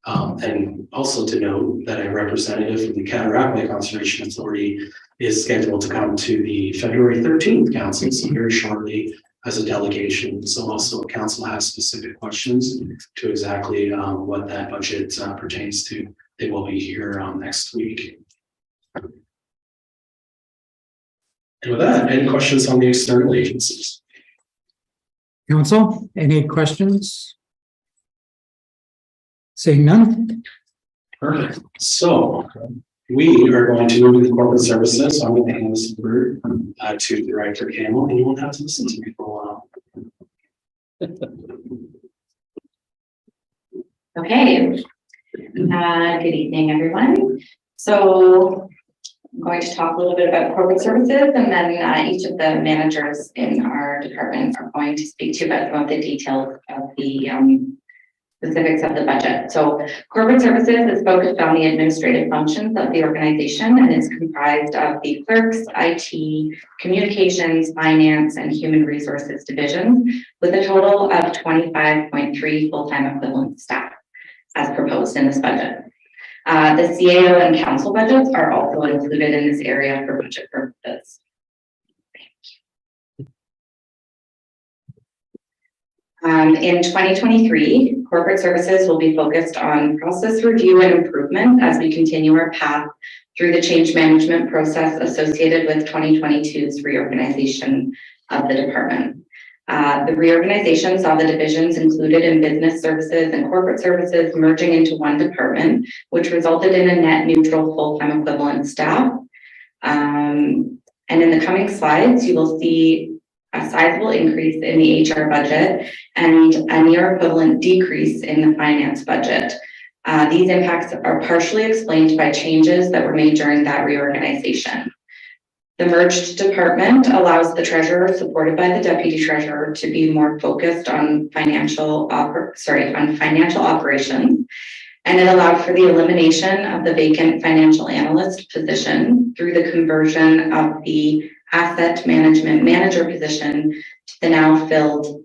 And also to note that a representative from the Cataraqui Conservation Authority is scheduled to come to the February 13th council, so very shortly as a delegation. So also council has specific questions to exactly what that budget pertains to. They will be here next week. And with that, any questions on the external agencies? Council, any questions? Seeing none? Perfect. So we are going to move to the corporate services. So I'm going to hand this over to Director Campbell, and you won't have to listen to me for a while. Okay. Good evening, everyone. So I'm going to talk a little bit about corporate services, and then each of the managers in our department are going to speak to you about some of the details of the specifics of the budget. So corporate services is focused on the administrative functions of the organization and is comprised of the clerks, IT, communications, finance, and human resources divisions with a total of 25.3 full-time equivalent staff as proposed in this budget. The CAO and council budgets are also included in this area for budget purposes. In 2023, corporate services will be focused on process review and improvement as we continue our path through the change management process associated with 2022's reorganization of the department. The reorganization saw the divisions included in business services and corporate services merging into one department, which resulted in a net neutral full-time equivalent staff. And in the coming slides, you will see a sizable increase in the HR budget and a near equivalent decrease in the finance budget. These impacts are partially explained by changes that were made during that reorganization. The merged department allows the treasurer, supported by the deputy treasurer, to be more focused on financial operations, and it allowed for the elimination of the vacant financial analyst position through the conversion of the asset management manager position to the now filled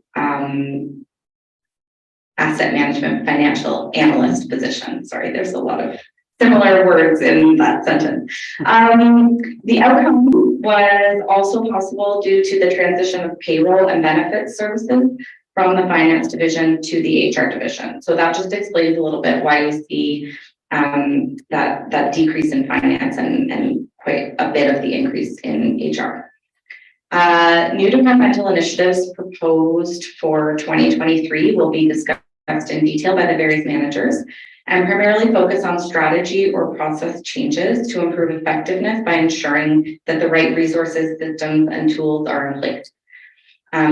asset management financial analyst position. Sorry, there's a lot of similar words in that sentence. The outcome was also possible due to the transition of payroll and benefits services from the finance division to the HR division. So that just explains a little bit why you see that decrease in finance and quite a bit of the increase in HR. New departmental initiatives proposed for 2023 will be discussed in detail by the various managers and primarily focus on strategy or process changes to improve effectiveness by ensuring that the right resources, systems, and tools are in place.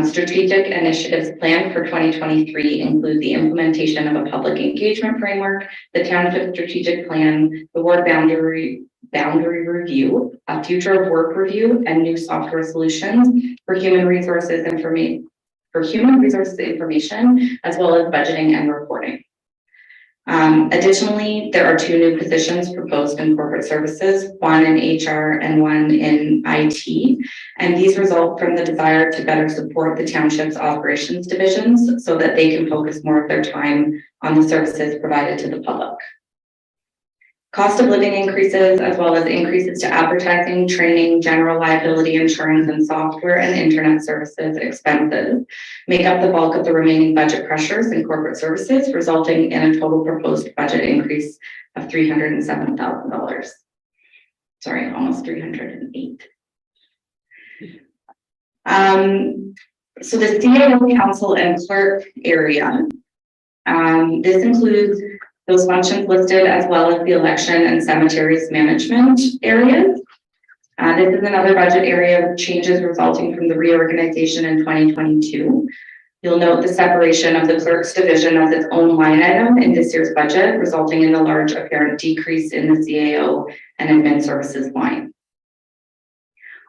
Strategic initiatives planned for 2023 include the implementation of a public engagement framework, the Township strategic plan, the ward boundary review, a future of work review, and new software solutions for human resources information, as well as budgeting and reporting. Additionally, there are 2 new positions proposed in corporate services, one in HR and one in IT, and these result from the desire to better support the Township's operations divisions so that they can focus more of their time on the services provided to the public. Cost of living increases, as well as increases to advertising, training, general liability insurance, and software and internet services expenses, make up the bulk of the remaining budget pressures in corporate services, resulting in a total proposed budget increase of $307,000. Sorry, almost 308. So the CAO, council, and clerk area, this includes those functions listed, as well as the election and cemeteries management areas. This is another budget area of changes resulting from the reorganization in 2022. You'll note the separation of the clerk's division as its own line item in this year's budget, resulting in a large apparent decrease in the CAO and admin services line.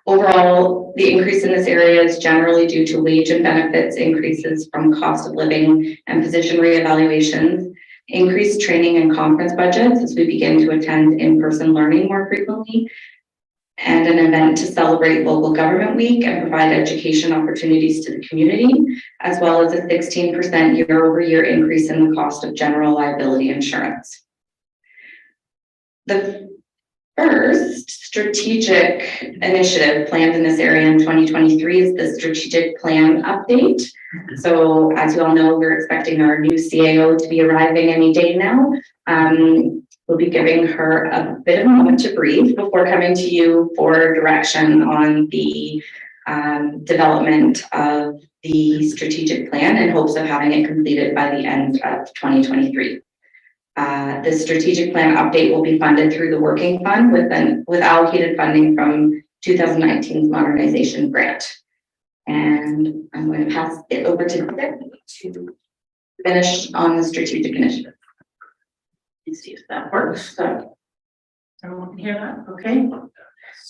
Overall, the increase in this area is generally due to wage and benefits increases from cost of living and position reevaluations, increased training and conference budgets as we begin to attend in-person learning more frequently, and an event to celebrate Local Government Week and provide education opportunities to the community, as well as a 16% year-over-year increase in the cost of general liability insurance. The first strategic initiative planned in this area in 2023 is the strategic plan update. So as you all know, we're expecting our new CAO to be arriving any day now. We'll be giving her a bit of a moment to breathe before coming to you for direction on the development of the strategic plan in hopes of having it completed by the end of 2023. The strategic plan update will be funded through the working fund with allocated funding from 2019's modernization grant. And I'm going to pass it over to Dick to finish on the strategic initiative. Let's see if that works. So everyone can hear that? Okay.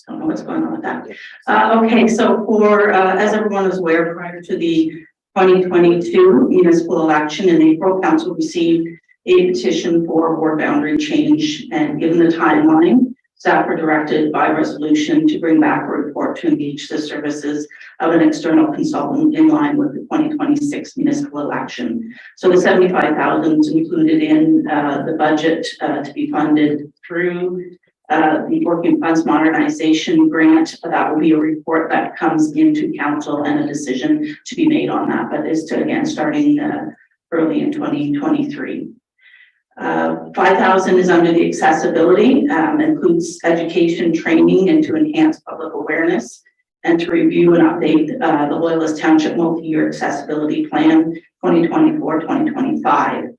Don't know what's going on with that. Okay, so for as everyone is aware, prior to the 2022 municipal election in April, council received a petition for ward boundary change, and given the timeline, staff were directed by resolution to bring back a report to engage the services of an external consultant in line with the 2026 municipal election. So the 75,000 is included in the budget to be funded through the Working Funds Modernization Grant. That will be a report that comes into council and a decision to be made on that, but is to again starting early in 2023. 5,000 is under the accessibility, includes education training and to enhance public awareness and to review and update the Loyalist Township multi-year accessibility plan 2024-2025.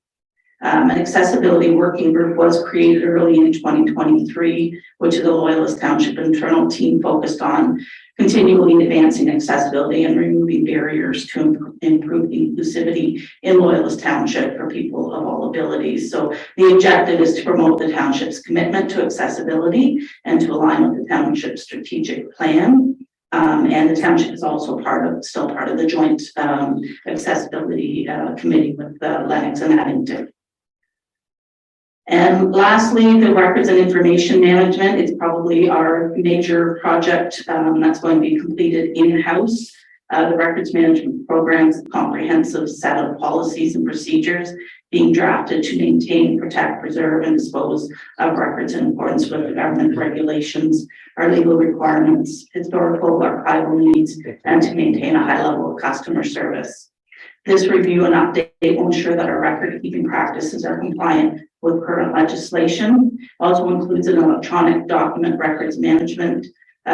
An accessibility working group was created early in 2023, which is a Loyalist Township internal team focused on continually advancing accessibility and removing barriers to improve inclusivity in Loyalist Township for people of all abilities. So the objective is to promote the township's commitment to accessibility and to align with the township's strategic plan. And the township is also still part of the joint accessibility committee with Lennox and Addington. And lastly, the records and information management is probably our major project that's going to be completed in-house. The records management program is a comprehensive set of policies and procedures being drafted to maintain, protect, preserve, and dispose of records in accordance with the government regulations, our legal requirements, historical archival needs, and to maintain a high level of customer service. This review and update will ensure that our record-keeping practices are compliant with current legislation. Also includes an electronic document records management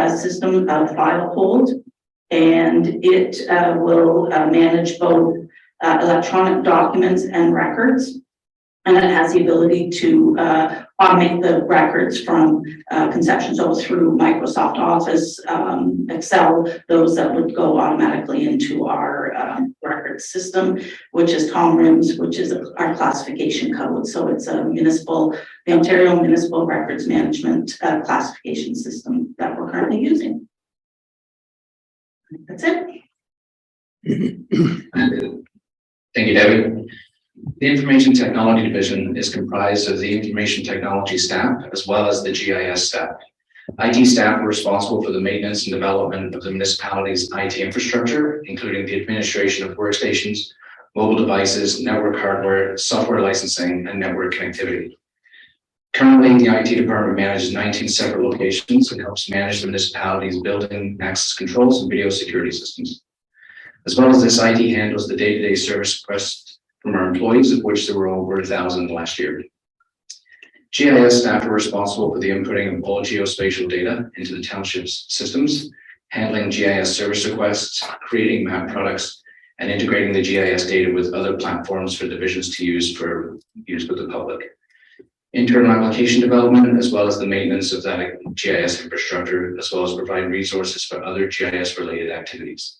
system of FileHold, and it will manage both electronic documents and records, and it has the ability to automate the records from conception, so through Microsoft Office, Excel, those that would go automatically into our record system, which is TOMRIMS, which is our classification code. So it's a the Ontario Municipal Records Management classification system that we're currently using. That's it. Thank you, Debbie. The Information Technology Division is comprised of the information technology staff as well as the GIS staff. IT staff are responsible for the maintenance and development of the municipality's IT infrastructure, including the administration of workstations, mobile devices, network hardware, software licensing, and network connectivity. Currently, the IT department manages 19 separate locations and helps manage the municipality's building access controls and video security systems. As well as this, IT handles the day-to-day service requests from our employees, of which there were over 1,000 last year. GIS staff are responsible for the inputting of all geospatial data into the township's systems, handling GIS service requests, creating map products, and integrating the GIS data with other platforms for divisions to use with the public. Internal application development, as well as the maintenance of that GIS infrastructure, as well as provide resources for other GIS related activities.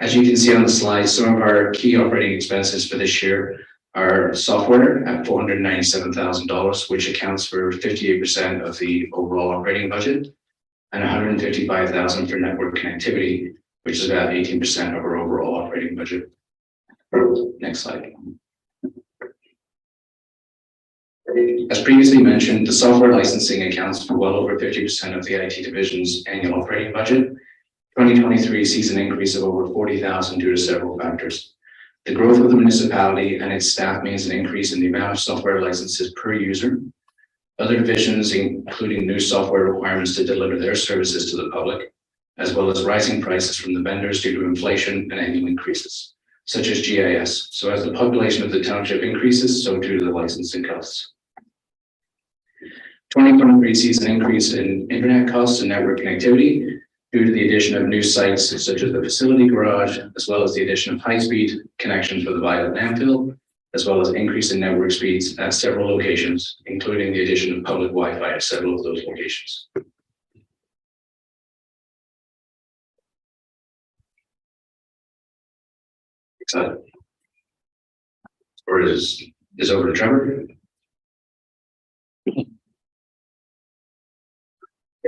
As you can see on the slide, some of our key operating expenses for this year are software at $497,000, which accounts for 58% of the overall operating budget, and $155,000 for network connectivity, which is about 18% of our overall operating budget. Next slide. As previously mentioned, the software licensing accounts for well over 50% of the IT division's annual operating budget. 2023 sees an increase of over 40,000 due to several factors. The growth of the municipality and its staff means an increase in the amount of software licenses per user. Other divisions, including new software requirements to deliver their services to the public, as well as rising prices from the vendors due to inflation and annual increases, such as GIS. So as the population of the township increases, so do the licensing costs. 2023 sees an increase in internet costs and network connectivity due to the addition of new sites such as the facility garage, as well as the addition of high-speed connections for the Violet landfill, as well as increase in network speeds at several locations, including the addition of public Wi-Fi at several of those locations. Excited. Or is over to Trevor?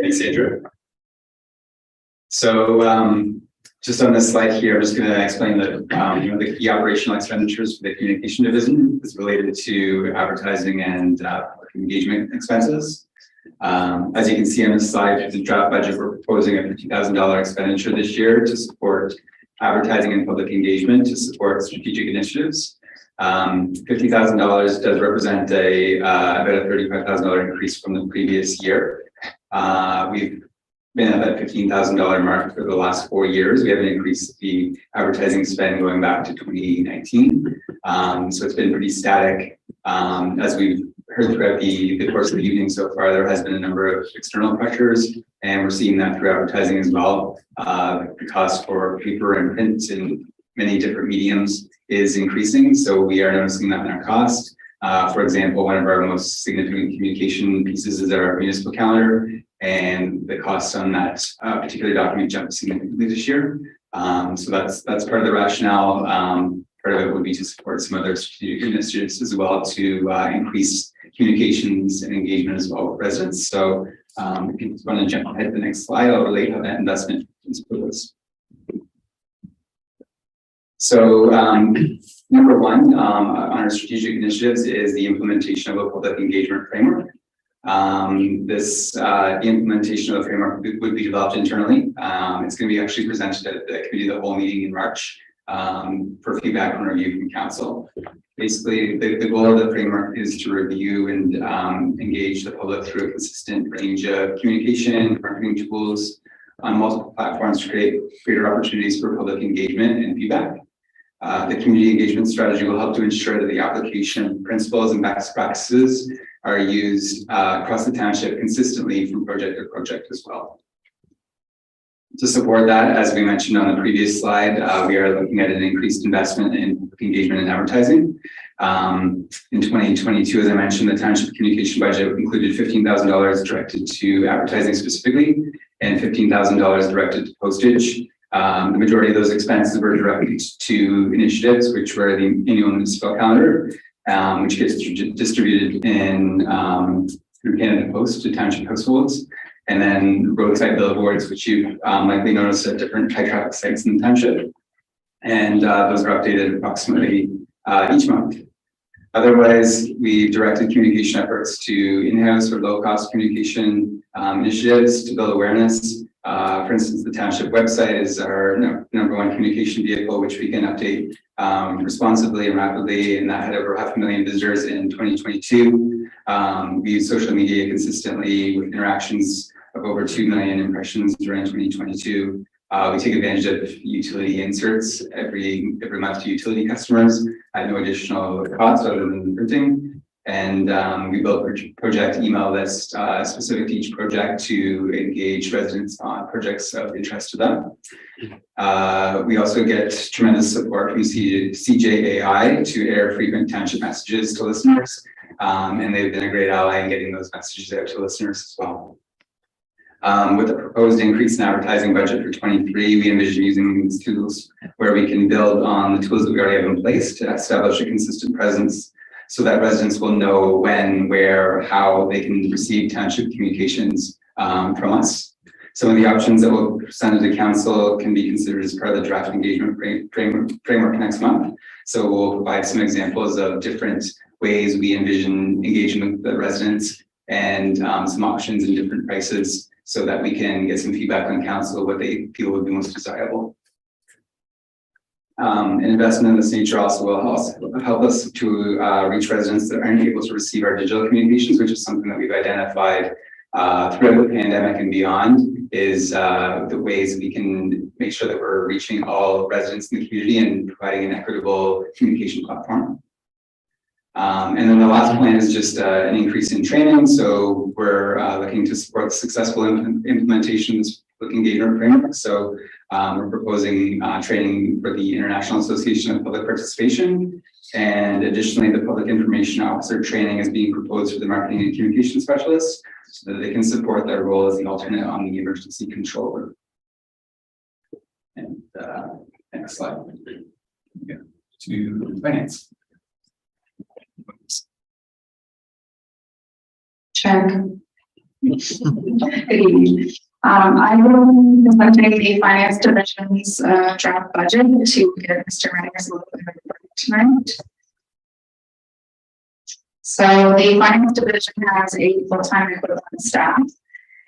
Thanks, Andrew. So Just on this slide here, I'm just going to explain that, the key operational expenditures for the communication division is related to advertising and engagement expenses. As you can see on this slide, the draft budget, we're proposing a $50,000 expenditure this year to support advertising and public engagement to support strategic initiatives. $50,000 does represent about a $35,000 increase from the previous year. We've been at that $15,000 mark for the last 4 years. We haven't increased the advertising spend going back to 2019. So it's been pretty static. As we've heard throughout the course of the evening so far, there has been a number of external pressures, and we're seeing that through advertising as well. The cost for paper and print in many different mediums is increasing, so we are noticing that in our cost. For example, one of our most significant communication pieces is our municipal calendar, and the cost on that particular document jumped significantly this year. So that's part of the rationale. Part of it would be to support some other strategic initiatives as well to increase communications and engagement as well with residents. So if you want to jump ahead to the next slide, I'll relate how that investment is proposed. So number one on our strategic initiatives is the implementation of a public engagement framework. The implementation of the framework would be developed internally. It's going to be actually presented at the committee of the whole meeting in March for feedback and review from council. Basically, the goal of the framework is to review and engage the public through a consistent range of communication, marketing tools on multiple platforms to create greater opportunities for public engagement and feedback. The community engagement strategy will help to ensure that the application of principles and best practices are used across the township consistently from project to project as well. To support that, as we mentioned on the previous slide, we are looking at an increased investment in engagement and advertising. In 2022, as I mentioned, the township communication budget included $15,000 directed to advertising specifically and $15,000 directed to postage. The majority of those expenses were directed to initiatives, which were the annual municipal calendar, which gets distributed in through Canada Post to township households, and then roadside billboards, which you've likely noticed at different high traffic sites in the township. And those are updated approximately each month. Otherwise, we directed communication efforts to in-house or low-cost communication initiatives to build awareness. For instance, the township website is our number one communication vehicle, which we can update responsibly and rapidly, and that had over 500,000 visitors in 2022. We use social media consistently with interactions of over 2 million impressions during 2022. We take advantage of utility inserts every month to utility customers at no additional cost other than printing. And we built project email lists specific to each project to engage residents on projects of interest to them. We also get tremendous support from CJAI to air frequent township messages to listeners. And they've been a great ally in getting those messages out to listeners as well. With the proposed increase in advertising budget for 23, we envision using these tools where we can build on the tools that we already have in place to establish a consistent presence so that residents will know when, where, how they can receive township communications from us. Some of the options that we'll present to council can be considered as part of the draft engagement framework next month. So we'll provide some examples of different ways we envision engaging with the residents and some options and different prices so that we can get some feedback on council what they feel would be most desirable. An investment of this nature also will help us to reach residents that aren't able to receive our digital communications, which is something that we've identified throughout the pandemic and beyond, is the ways we can make sure that we're reaching all residents in the community and providing an equitable communication platform. And then the last plan is just an increase in training. So we're looking to support the successful implementation of this public engagement framework. So we're proposing training for the International Association of Public Participation. And additionally, the public information officer training is being proposed for the marketing and communication specialists so that they can support their role as the alternate on the emergency control room. And next slide. Yeah, to finance. Check. Good evening. I will be presenting the finance division's draft budget to give Mr. Myers a little bit of a break tonight. So the finance division has a full-time equivalent staff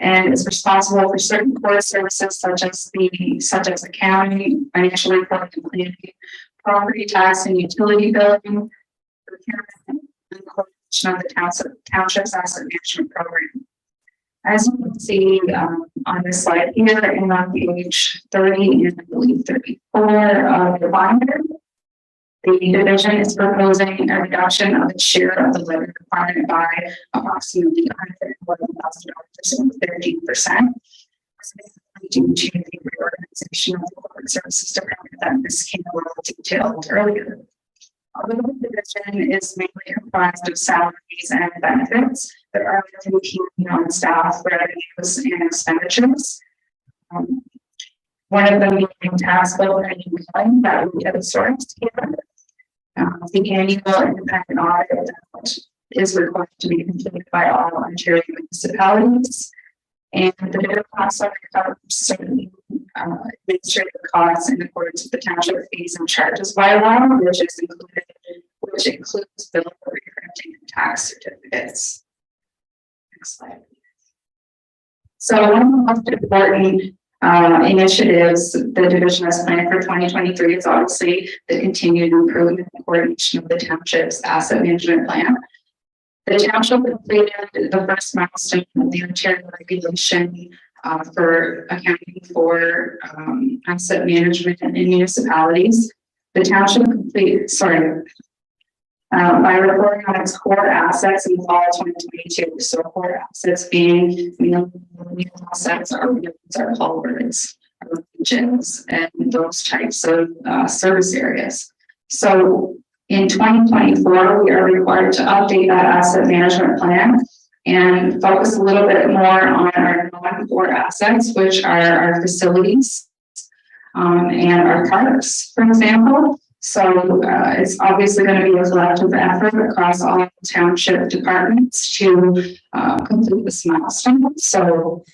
and is responsible for certain core services such as accounting, financial reporting and planning, property tax and utility billing, procurement, and coordination of the township's asset management program. As you can see on this slide here and on page 30 and I believe 34 of the binder, the division is proposing a reduction of its share of the levy requirement by approximately $111,000, 13%, due to the reorganization of the corporate services department that Ms. Campbell detailed earlier. Although the division is mainly comprised of salaries and benefits, there are non-staff revenues and expenditures. One of them being tax bill and income that we have sourced here. The annual independent audit is required to be completed by all Ontario municipalities. And the bidder also covers certain administrative costs in accordance with the township fees and charges bylaw, which includes bill for reprinting and tax certificates. Next slide. So one of the most important initiatives the division has planned for 2023 is obviously the continued improvement and coordination of the township's asset management plan. The township completed the first milestone of the Ontario regulation for accounting for asset management in municipalities. The township by reporting on its core assets in the fall of 2022. So core assets being assets are culverts, gyms, and those types of service areas. So in 2024, we are required to update that asset management plan and focus a little bit more on our non-core assets, which are our facilities and our parks, for example. So it's obviously going to be a collective effort across all township departments to complete this milestone. So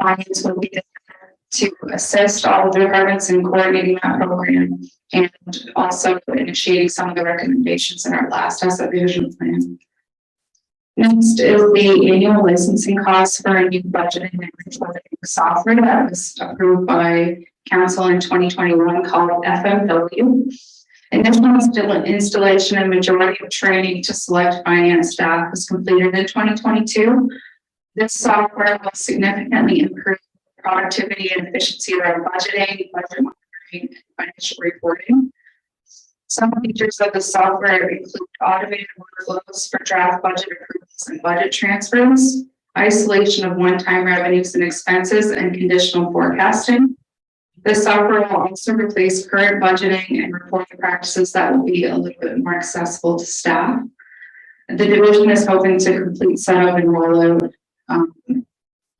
finance will be there to assist all of the departments in coordinating that program and also initiating some of the recommendations in our last asset management plan. Next is the annual licensing costs for a new budgeting and reporting software that was approved by Council in 2021 called FMW. Initial installation and majority of training to select finance staff was completed in 2022. This software will significantly improve productivity and efficiency of our budgeting, budget monitoring, and financial reporting. Some features of the software include automated workflows for draft budget approvals and budget transfers, isolation of one-time revenues and expenses, and conditional forecasting. This software will also replace current budgeting and reporting practices that will be a little bit more accessible to staff. The division is hoping to complete setup and rollout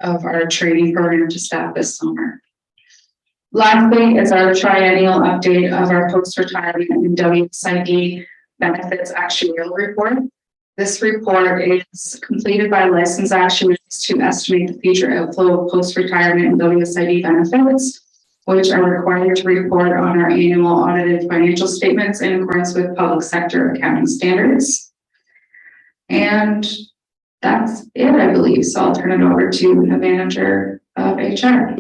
of our training program to staff this summer. Lastly is our triennial update of our post-retirement and WSIB benefits actuarial report. This report is completed by licensed actuaries to estimate the future outflow of post-retirement and WSIB benefits, which are required to report on our annual audited financial statements in accordance with public sector accounting standards. And that's it, I believe. So I'll turn it over to the manager of HR.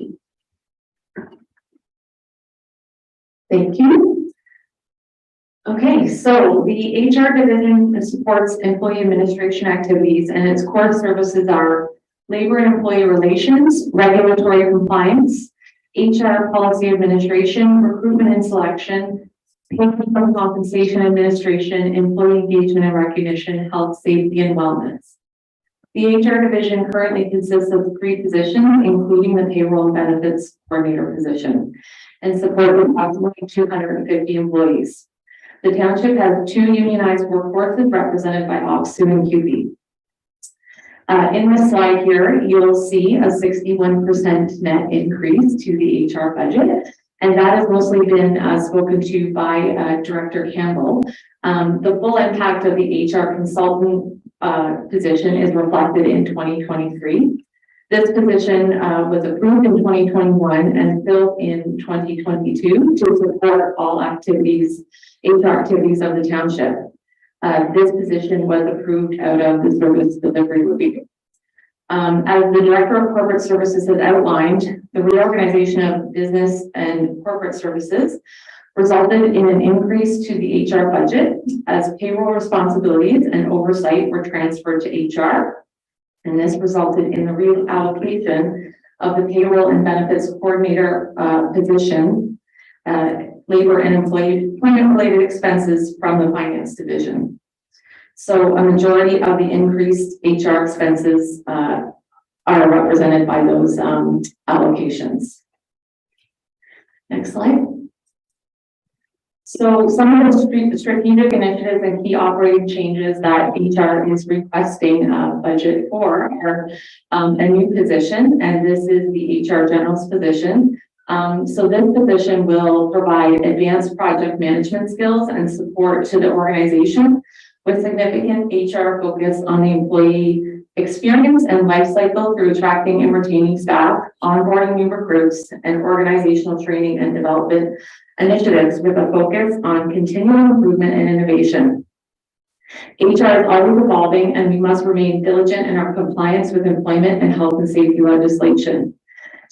Thank you. Okay, so the HR division supports employee administration activities, and its core services are labor and employee relations, regulatory compliance, HR policy administration, recruitment and selection, payment and compensation administration, employee engagement and recognition, health, safety, and wellness. The HR division currently consists of 3 positions, including the payroll and benefits coordinator position, and supports approximately 250 employees. The township has 2 unionized workforces represented by OPSU and QB. In this slide here, you'll see a 61% net increase to the HR budget, and that has mostly been spoken to by Director Campbell. The full impact of the HR consultant position is reflected in 2023. This position was approved in 2021 and filled in 2022 to support all activities, HR activities of the township. This position was approved out of the service delivery review. As the Director of Corporate Services has outlined, the reorganization of business and corporate services resulted in an increase to the HR budget as payroll responsibilities and oversight were transferred to HR. And this resulted in the reallocation of the payroll and benefits coordinator position, labor and employment-related expenses from the finance division. So a majority of the increased HR expenses are represented by those allocations. Next slide. So some of the strategic initiatives and key operating changes that HR is requesting budget for are a new position, and this is the HR generalist position. So this position will provide advanced project management skills and support to the organization with significant HR focus on the employee experience and life cycle through attracting and retaining staff, onboarding new recruits, and organizational training and development initiatives with a focus on continual improvement and innovation. HR is always evolving, and we must remain diligent in our compliance with employment and health and safety legislation.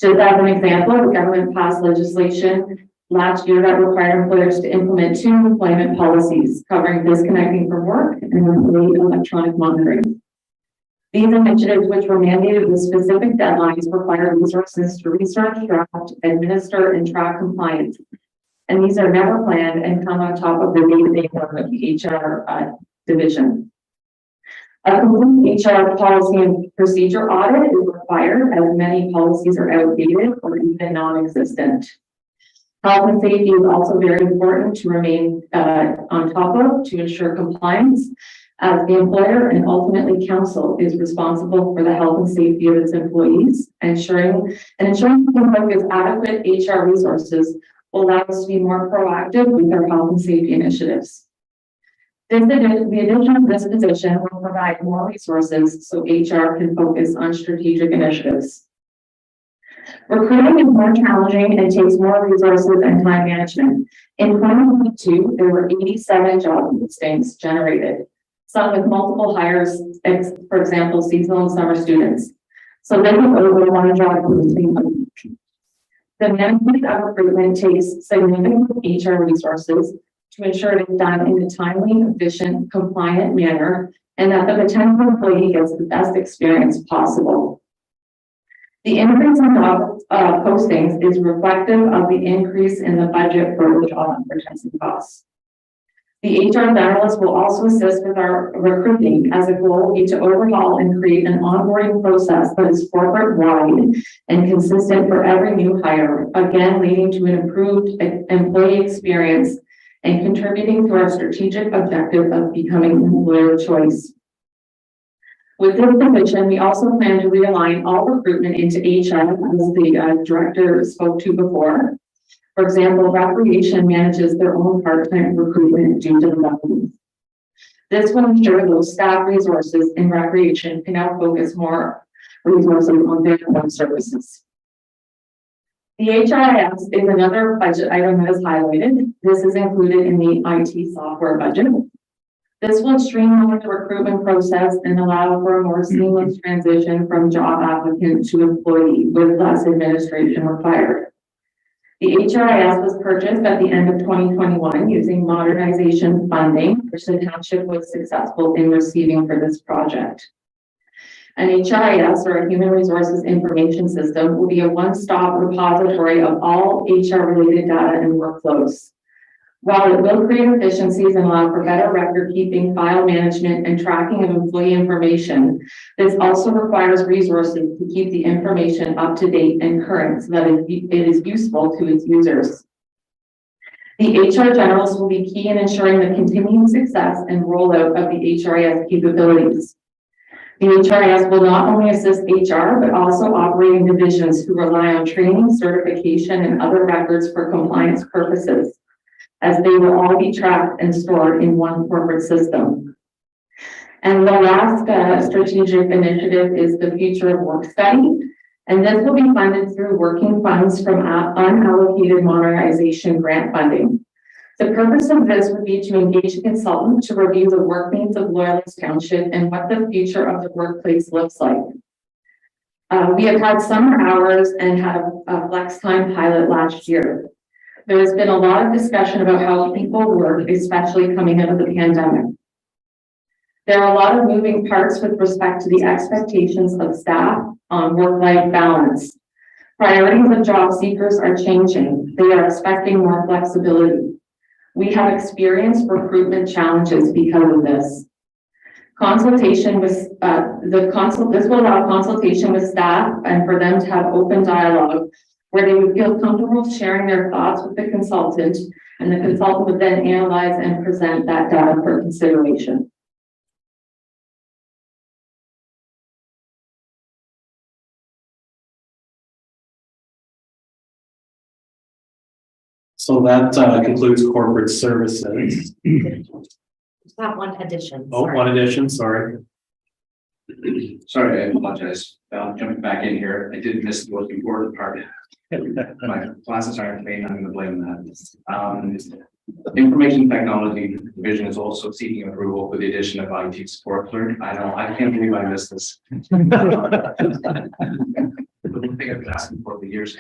Just as an example, the government passed legislation last year that required employers to implement 2 employment policies covering disconnecting from work and employee electronic monitoring. These initiatives, which were mandated with specific deadlines, require resources to research, draft, administer, and track compliance. And these are never planned and come on top of the day-to-day work of the HR division. A complete HR policy and procedure audit is required, as many policies are outdated or even non-existent. Health and safety is also very important to remain on top of to ensure compliance, as the employer and ultimately council is responsible for the health and safety of its employees. Ensuring we can focus adequate HR resources will allow us to be more proactive with our health and safety initiatives. The addition of this position will provide more resources so HR can focus on strategic initiatives. Recruiting is more challenging and takes more resources and time management. In 2022, there were 87 job listings generated, some with multiple hires, for example, seasonal and summer students. So this is over 1 job posting a week. The management of recruitment takes significant HR resources to ensure it is done in a timely, efficient, compliant manner, and that the potential employee gets the best experience possible. The increase in job postings is reflective of the increase in the budget for job advertising costs. The HR generalist will also assist with our recruiting, as a goal be to overhaul and create an onboarding process that is corporate-wide and consistent for every new hire, again leading to an improved employee experience and contributing to our strategic objective of becoming an employer of choice. With this position, we also plan to realign all recruitment into HR, as the director spoke to before. For example, recreation manages their own part-time recruitment due to the government. This will ensure those staff resources in recreation can now focus more resources on their own services. The HRIS is another budget item that is highlighted. This is included in the IT software budget. This will streamline the recruitment process and allow for a more seamless transition from job applicant to employee with less administration required. The HRIS was purchased at the end of 2021 using modernization funding, which the township was successful in receiving for this project. An HRIS, or a Human Resources Information System, will be a one-stop repository of all HR-related data and workflows. While it will create efficiencies and allow for better record keeping, file management, and tracking of employee information, this also requires resources to keep the information up to date and current so that it is useful to its users. The HR generalist will be key in ensuring the continued success and rollout of the HRIS capabilities. The HRIS will not only assist HR, but also operating divisions who rely on training, certification, and other records for compliance purposes, as they will all be tracked and stored in one corporate system. And the last strategic initiative is the Future of Work Study. And this will be funded through working funds from unallocated modernization grant funding. The purpose of this would be to engage a consultant to review the work needs of Loyalist Township and what the future of the workplace looks like. We have had summer hours and had a flex time pilot last year. There has been a lot of discussion about how people work, especially coming out of the pandemic. There are a lot of moving parts with respect to the expectations of staff on work-life balance. Priorities of job seekers are changing. They are expecting more flexibility. We have experienced recruitment challenges because of this. Consultation with this will allow consultation with staff and for them to have open dialogue where they would feel comfortable sharing their thoughts with the consultant, and the consultant would then analyze and present that data for consideration. So that concludes corporate services. Not one addition. Oh, one addition, sorry. Sorry, I apologize. Jumping back in here, I did miss the most important part. My glasses aren't clean, I'm gonna blame that. Information Technology Division is also seeking approval for the addition of IT support clerk. I know, I can't believe I missed this. I think I've been asking for the years.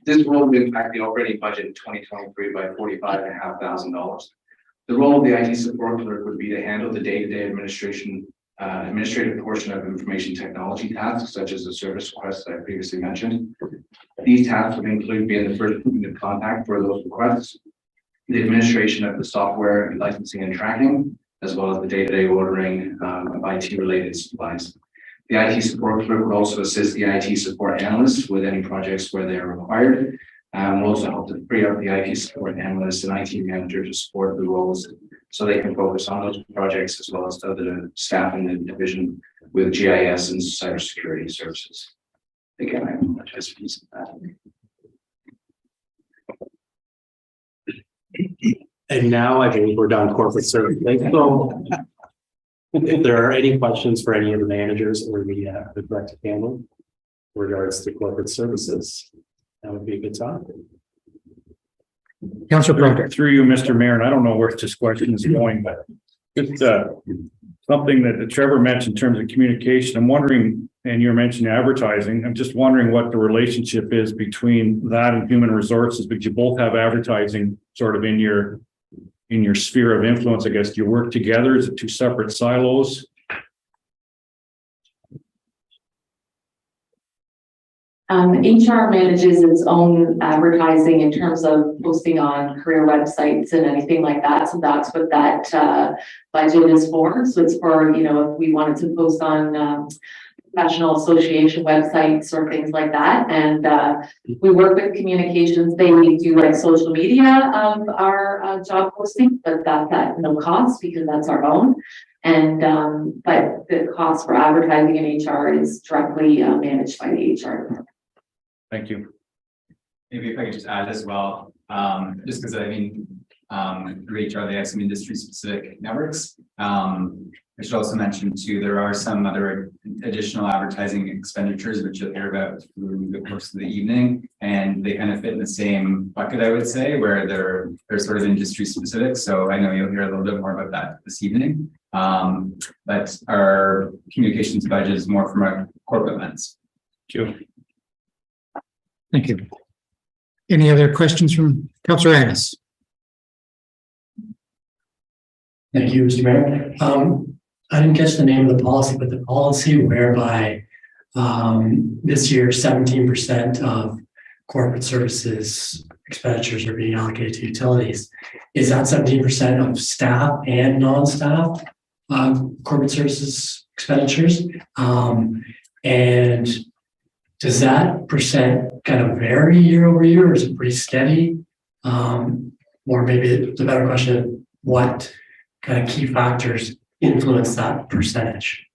This role will impact the operating budget in 2023 by $45,500. The role of the IT support clerk would be to handle the day-to-day administrative portion of information technology tasks, such as the service requests that I previously mentioned. These tasks would include being the first point of contact for those requests, the administration of the software, licensing and tracking, as well as the day-to-day ordering of IT-related supplies. The IT support clerk will also assist the IT support analysts with any projects where they are required. We'll also help to free up the IT support analysts and IT manager to support the roles so they can focus on those projects as well as other staff in the division with GIS and cybersecurity services. Again, I apologize for using that. And now I think we're done corporate services. So if there are any questions for any of the managers or the director panel in regards to corporate services, that would be a good time. Councillor Proctor. Through you, Mr. Mayor, and I don't know where this question is going, but it's something that Trevor mentioned in terms of communication. I'm wondering, and you're mentioning advertising, I'm just wondering what the relationship is between that and human resources, because you both have advertising sort of in your sphere of influence, I guess. Do you work together? Is it two separate silos? HR manages its own advertising in terms of posting on career websites and anything like that. So that's what that budget is for. So it's for, you know, if we wanted to post on professional association websites or things like that. And we work with communications. They do like social media of our job posting, but that's at no cost because that's our own. And but the cost for advertising in HR is directly managed by the HR department. Thank you. Maybe if I could just add as well, just because I mean, through HR, they have some industry specific networks. I should also mention too, there are some other additional advertising expenditures which you'll hear about through the course of the evening, and they kind of fit in the same bucket, I would say, where they're sort of industry specific. So I know you'll hear a little bit more about that this evening. But our communications budget is more from a corporate lens. Thank you. Thank you. Any other questions from Councillor Annis? Thank you, Mr. Mayor. I didn't catch the name of the policy, but the policy whereby this year 17% of corporate services expenditures are being allocated to utilities. Is that 17% of staff and non-staff corporate services expenditures? And does that percent kind of vary year over year, or is it pretty steady? Or maybe the better question, what kind of key factors influence that percentage?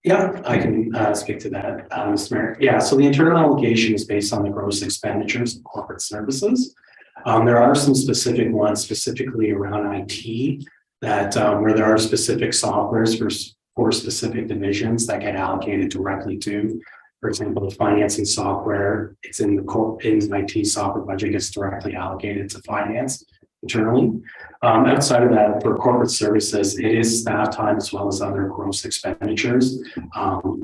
Yeah, I can speak to that, Mr. Mayor. Yeah, so the internal allocation is based on the gross expenditures of corporate services. There are some specific ones specifically around IT that where there are specific softwares for specific divisions that get allocated directly to, for example, the financing software, it's in the IT software budget gets directly allocated to finance internally. Outside of that, for corporate services, it is staff time as well as other gross expenditures.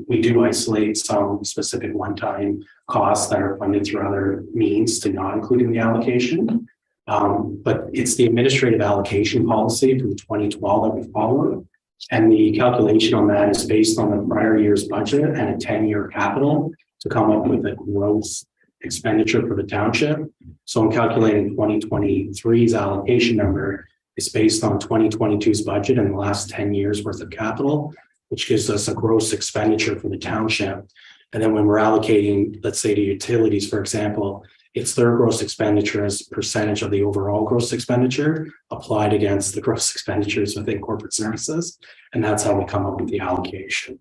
We do isolate some specific one-time costs that are funded through other means to not include in the allocation. But it's the administrative allocation policy from 2012 that we follow. And the calculation on that is based on the prior year's budget and a 10-year capital to come up with a gross expenditure for the township. So I'm calculating 2023's allocation number is based on 2022's budget and the last 10 years worth of capital, which gives us a gross expenditure for the township. And then when we're allocating, let's say to utilities, for example, it's their gross expenditure as a percentage of the overall gross expenditure applied against the gross expenditures within corporate services. And that's how we come up with the allocation.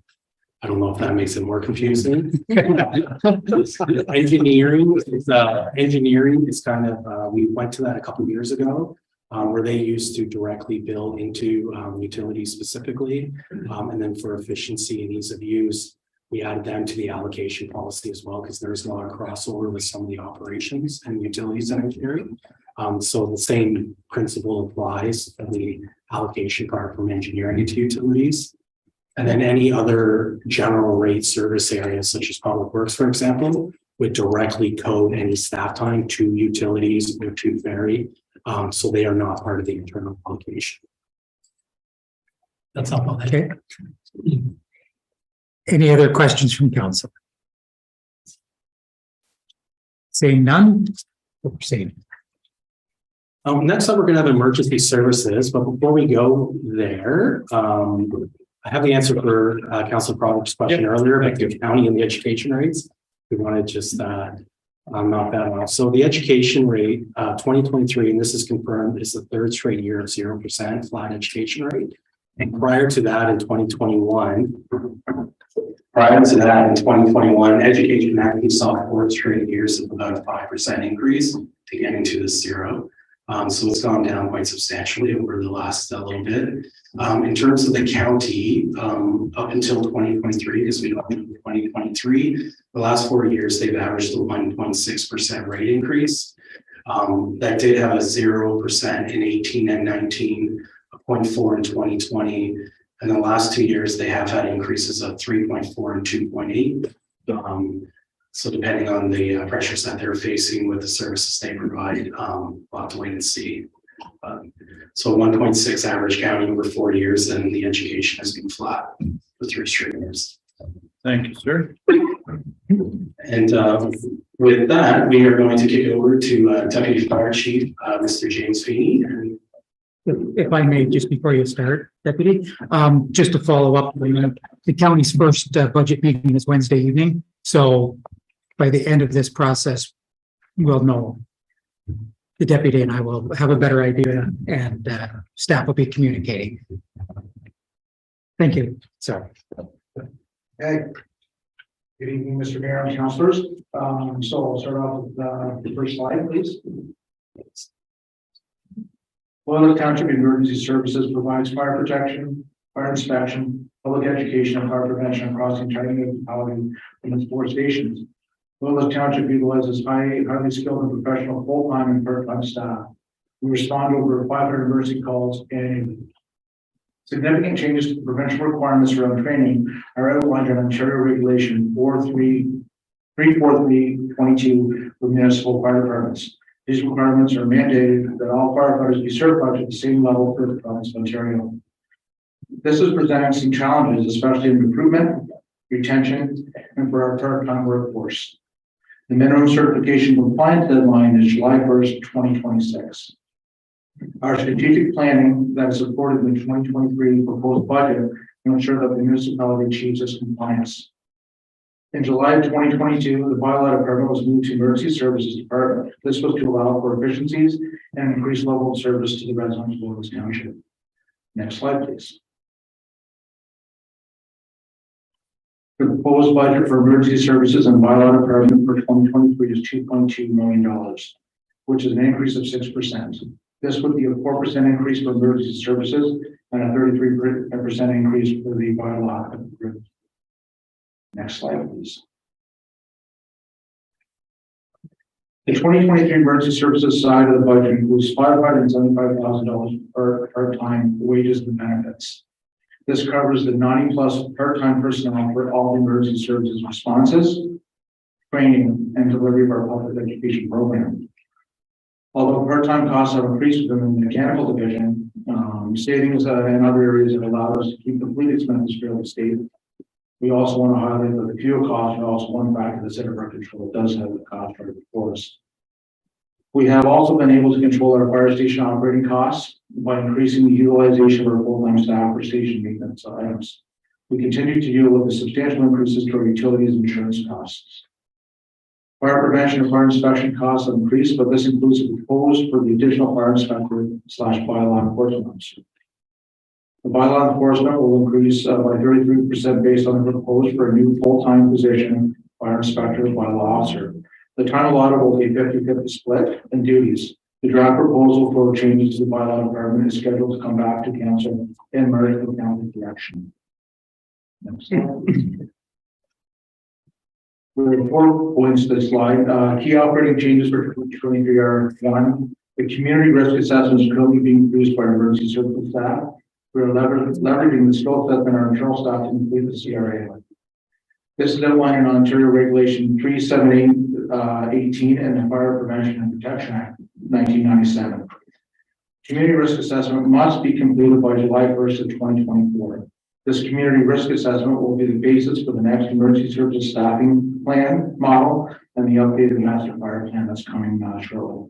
I don't know if that makes it more confusing. Engineering is kind of, we went to that a couple of years ago, where they used to directly bill into utilities specifically. And then for efficiency and ease of use, we added them to the allocation policy as well, because there's a lot of crossover with some of the operations and utilities and engineering. So the same principle applies for the allocation part from engineering into utilities. And then any other general rate service areas, such as public works, for example, would directly code any staff time to utilities or to ferry. So they are not part of the internal allocation. That's all. Okay. Any other questions from council? Saying none, we'll proceed. Next up, we're going to have emergency services, but before we go there, I have the answer for Councilor Proverb's question earlier about the county and the education rates. We want to just knock that off. So the education rate, 2023, and this is confirmed, is the third straight year of 0% flat education rate. And prior to that, in 2021, education actually saw 4 straight years of about a 5% increase to get into the zero. So it's gone down quite substantially over the last little bit. In terms of the county, up until 2023, because we don't know 2023, the last 4 years, they've averaged a 1.6% rate increase. That did have a 0% in 18 and 19, a 0.4 in 2020. And the last 2 years, they have had increases of 3.4 and 2.8. So depending on the pressures that they're facing with the services they provide, we'll have to wait and see. So 1.6 average county over 4 years, and the education has been flat for 3 straight years. Thank you, sir. And with that, we are going to kick it over to Deputy Fire Chief, Mr. James Feeney. If I may, just before you start, Deputy, just to follow up, the county's first budget meeting is Wednesday evening. So by the end of this process, we'll know. The deputy and I will have a better idea, and staff will be communicating. Thank you. Sorry. Okay. Good evening, Mr. Mayor and councilors. So I'll start off with the first slide, please. Loyalist Township Emergency Services provides fire protection, fire inspection, public education, and fire prevention across the entire municipality and its 4 stations. Loyalist Township utilizes highly skilled and professional full-time and part-time staff. We respond to over 500 emergency calls annually. Significant changes to prevention requirements around training are outlined in Ontario Regulation 34322 for municipal fire departments. These requirements are mandated that all firefighters be certified at the same level for the province of Ontario. This is presenting some challenges, especially in recruitment, retention, and for our part-time workforce. The minimum certification compliance deadline is July 1st, 2026. Our strategic planning that is supported in the 2023 proposed budget will ensure that the municipality achieves this compliance. In July of 2022, the bylaw department was moved to Emergency Services Department. This was to allow for efficiencies and increased level of service to the residents of Loyalist Township. Next slide, please. The proposed budget for emergency services and bylaw department for 2023 is $2.2 million, which is an increase of 6%. This would be a 4% increase for emergency services and a 33% increase for the bylaw group. Next slide, please. The 2023 emergency services side of the budget includes $575,000 for part-time wages and benefits. This covers the 90+ part-time personnel for all emergency services responses, training, and delivery of our public education program. Although part-time costs have increased within the mechanical division, savings in other areas have allowed us to keep the fleet expenses fairly stable. We also want to highlight that the fuel costs are also one factor that's out of our control. It does have the cost right before us. We have also been able to control our fire station operating costs by increasing the utilization of our full-time staff for station maintenance items. We continue to deal with the substantial increases to our utilities and insurance costs. Fire prevention and fire inspection costs have increased, but this includes a proposed for the additional fire inspector / bylaw enforcement officer. The bylaw enforcement will increase by 33% based on the proposed for a new full-time position, fire inspector / bylaw officer. The time allotted will be 50-50 split in duties. The draft proposal for changes to the bylaw department is scheduled to come back to council in March for council direction. Next slide. There are 4 points to this slide. Key operating changes for 2023 are: 1, the community risk assessment is currently being produced by our emergency services staff. We are leveraging the skill set in our internal staff to complete the CRA. This is outlined in Ontario Regulation 378-18 and the Fire Prevention and Protection Act 1997. Community risk assessment must be completed by July 1st of 2024. This community risk assessment will be the basis for the next emergency services staffing plan model and the updated master fire plan that's coming shortly.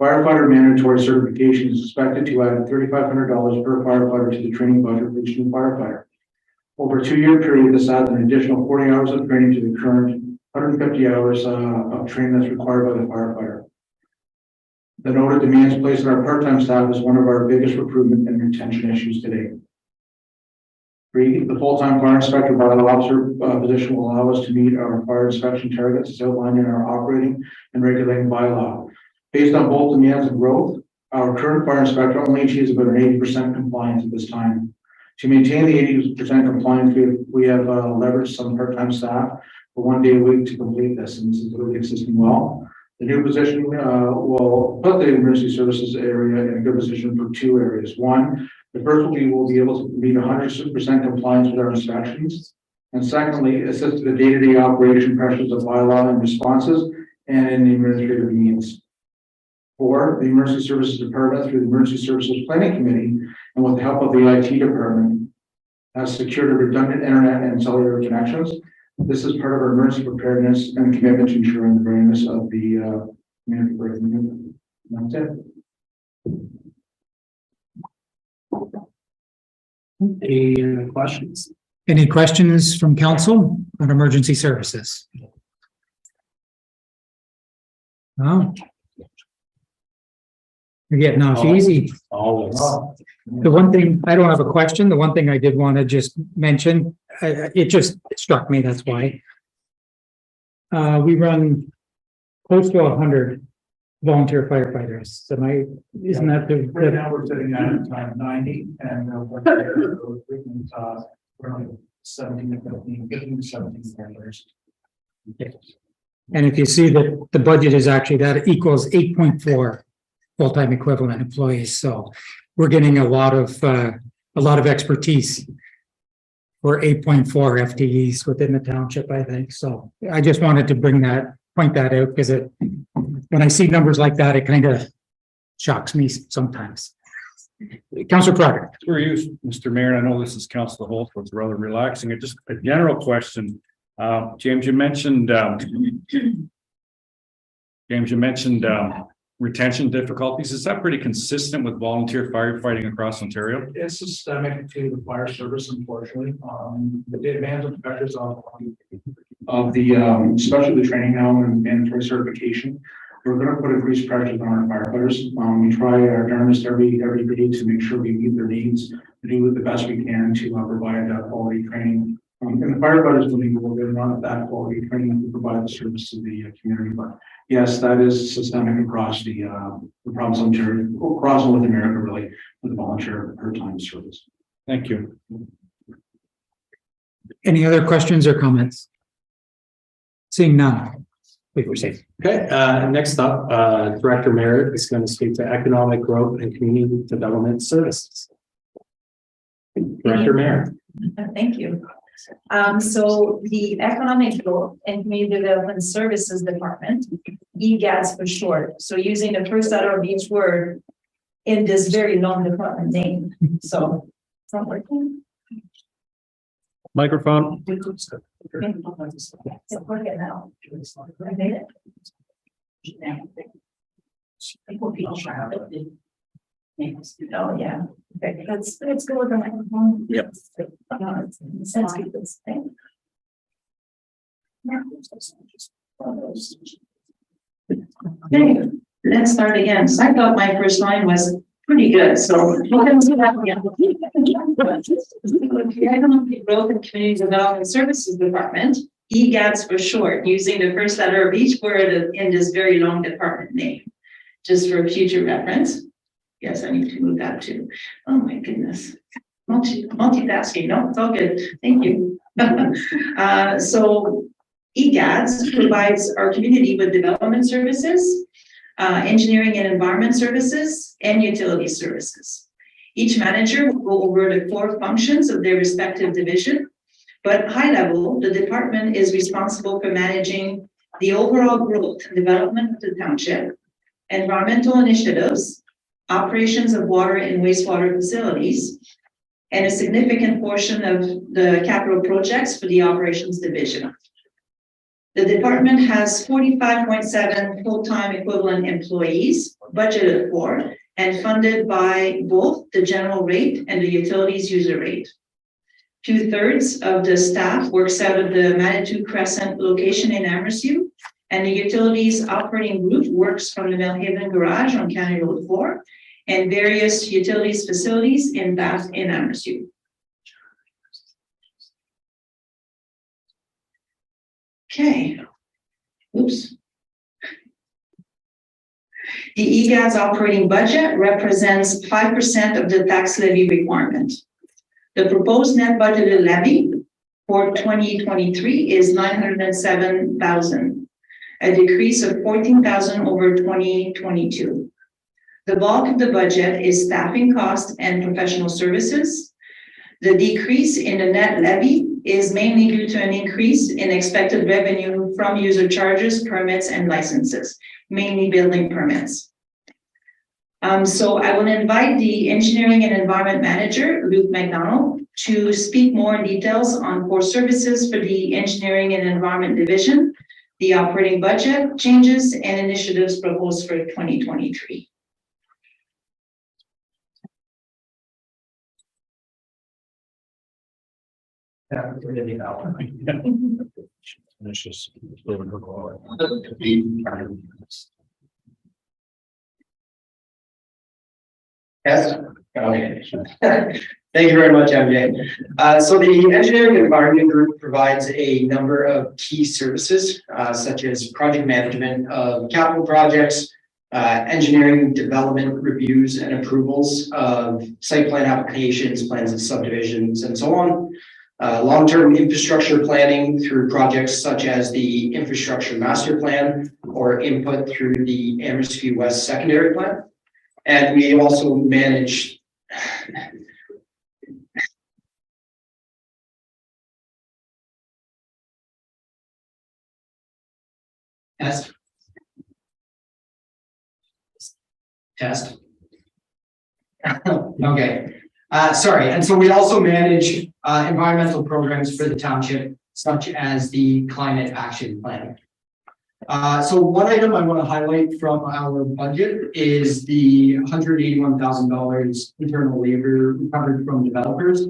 Firefighter mandatory certification is expected to add $3,500 per firefighter to the training budget for each new firefighter. Over a 2-year period, this adds an additional 40 hours of training to the current 150 hours of training that's required by the firefighter. The noted demands placed on our part-time staff is one of our biggest recruitment and retention issues today. 3, the full-time fire inspector bylaw officer position will allow us to meet our fire inspection targets as outlined in our operating and regulating bylaw. Based on both demands and growth, our current fire inspector only achieves about an 80% compliance at this time. To maintain the 80% compliance, we have leveraged some part-time staff for 1 day a week to complete this, and this is really assisting well. The new position will put the emergency services area in a good position for 2 areas. 1, the first will be able to meet 100% compliance with our inspections. And secondly, assist the day-to-day operation pressures of bylaw and responses and in the administrative needs. 4, the emergency services department through the emergency services planning committee and with the help of the IT department has secured a redundant internet and cellular connections. This is part of our emergency preparedness and commitment to ensuring the readiness of the community. That's it. Any questions? Any questions from council on emergency services? No. You're getting off easy. Always. The one thing, I don't have a question. The one thing I did want to just mention, it just struck me, that's why. We run close to 100 volunteer firefighters. Isn't that the? Right now, we're sitting at 90 and we're 17 to 15, 17 firefighters. And if you see that the budget is actually, that equals 8.4 full-time equivalent employees. So we're getting a lot of expertise for 8.4 FTEs within the township, I think. So I just wanted to point that out because when I see numbers like that, it kind of shocks me sometimes. Councillor Prater. For you, Mr. Mayor, I know this is council of the whole, so it's rather relaxing. Just a general question. James, you mentioned retention difficulties. Is that pretty consistent with volunteer firefighting across Ontario? It's systemic to the fire service, unfortunately. The demands and pressures of the especially the training now and mandatory certification. We're going to put increased pressure on our firefighters. We try our darndest every day to make sure we meet their needs, to do the best we can to provide quality training And the firefighters will need a little bit of that quality training to provide the service to the community, but yes, that is systemic across the province of Ontario, across North America, really, with the volunteer part-time service. Thank you. Any other questions or comments? Seeing none. Please proceed. Okay, next up, Director Merritt is going to speak to economic growth and community development services. Director Merritt. Thank you. So the Economic Growth and Community Development Services Department, EGADS for short. So using the first letter of each word in this very long department name. So it's not working. Microphone. It's working now. I made it. Oh, yeah. Okay, let's go with the microphone. Yep. Let's keep this thing. Okay, let's start again. So I thought my first line was pretty good, so. The Economic Growth and Community Development Services Department, EGADS for short, using the first letter of each word in this very long department name, just for future reference. Yes, I need to move that too. Oh my goodness. Multitasking, no, it's all good. Thank you. So EGADS provides our community with development services, engineering and environment services, and utility services. Each manager will go over the core functions of their respective division, but high level, the department is responsible for managing the overall growth and development of the township, environmental initiatives, operations of water and wastewater facilities, and a significant portion of the capital projects for the operations division. The department has 45.7 full-time equivalent employees budgeted for and funded by both the general rate and the utilities user rate. 2/3 of the staff works out of the Manitou Crescent location in Amherst, and the utilities operating group works from the Millhaven Garage on County Road 4 and various utilities facilities in Bath and Amherst. Okay. Oops. The EGADS operating budget represents 5% of the tax levy requirement. The proposed net budgeted levy for 2023 is $907,000, a decrease of $14,000 over 2022. The bulk of the budget is staffing costs and professional services. The decrease in the net levy is mainly due to an increase in expected revenue from user charges, permits, and licenses, mainly building permits. So I will invite the Engineering and Environment Manager, Luke McDonald, to speak more in details on core services for the Engineering and Environment Division, the operating budget changes and initiatives proposed for 2023. It's just. Yes. Okay. Thank you very much, MJ. So the Engineering and Environment Group provides a number of key services, such as project management of capital projects, engineering development reviews and approvals of site plan applications, plans of subdivisions, and so on. Long-term infrastructure planning through projects such as the Infrastructure Master Plan or input through the Amherst West Secondary Plan. And we also manage Test. Okay. Sorry. And so we also manage environmental programs for the township, such as the Climate Action Plan. So one item I want to highlight from our budget is the $181,000 internal labor recovered from developers.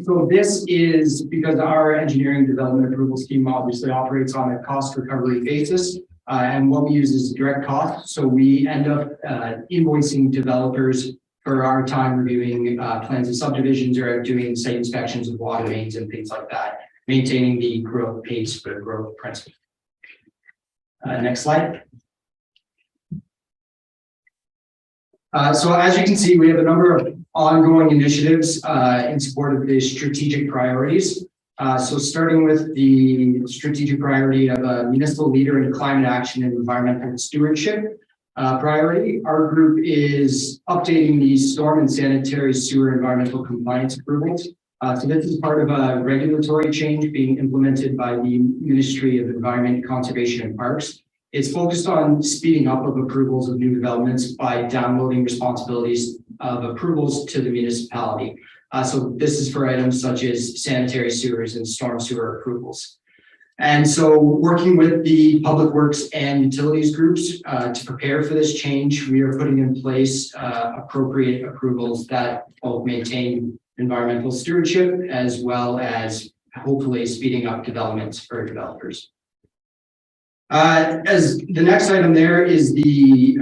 So this is because our engineering development approvals team obviously operates on a cost recovery basis. And what we use is direct cost. So we end up invoicing developers for our time reviewing plans of subdivisions or doing site inspections of water mains and things like that, maintaining the growth pace for growth principle. Next slide. So as you can see, we have a number of ongoing initiatives in support of the strategic priorities. So starting with the strategic priority of a municipal leader in climate action and environmental stewardship priority, our group is updating the storm and sanitary sewer environmental compliance approvals. So this is part of a regulatory change being implemented by the Ministry of Environment, Conservation and Parks. It's focused on speeding up of approvals of new developments by downloading responsibilities of approvals to the municipality. So this is for items such as sanitary sewers and storm sewer approvals. And so working with the public works and utilities groups to prepare for this change, we are putting in place appropriate approvals that both maintain environmental stewardship as well as hopefully speeding up developments for developers. As the next item there is the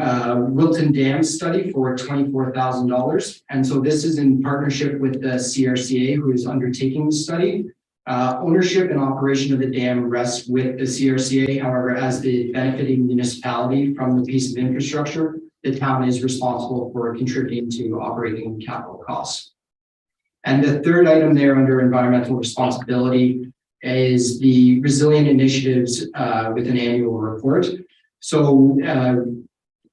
Wilton Dam study for $24,000. And so this is in partnership with the CRCA, who is undertaking the study. Ownership and operation of the dam rests with the CRCA. However, as the benefiting municipality from the piece of infrastructure, the town is responsible for contributing to operating capital costs. And the third item there under environmental responsibility is the resilient initiatives with an annual report. So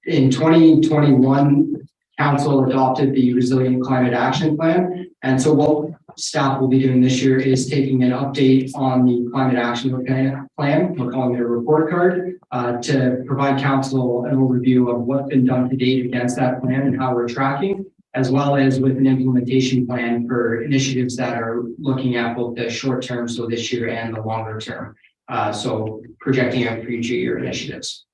in 2021, Council adopted the Resilient Climate Action Plan. And so what staff will be doing this year is taking an update on the Climate Action Plan, we're calling it a report card, to provide Council an overview of what's been done to date against that plan and how we're tracking, as well as with an implementation plan for initiatives that are looking at both the short term, so this year, and the longer term. So projecting out future year initiatives.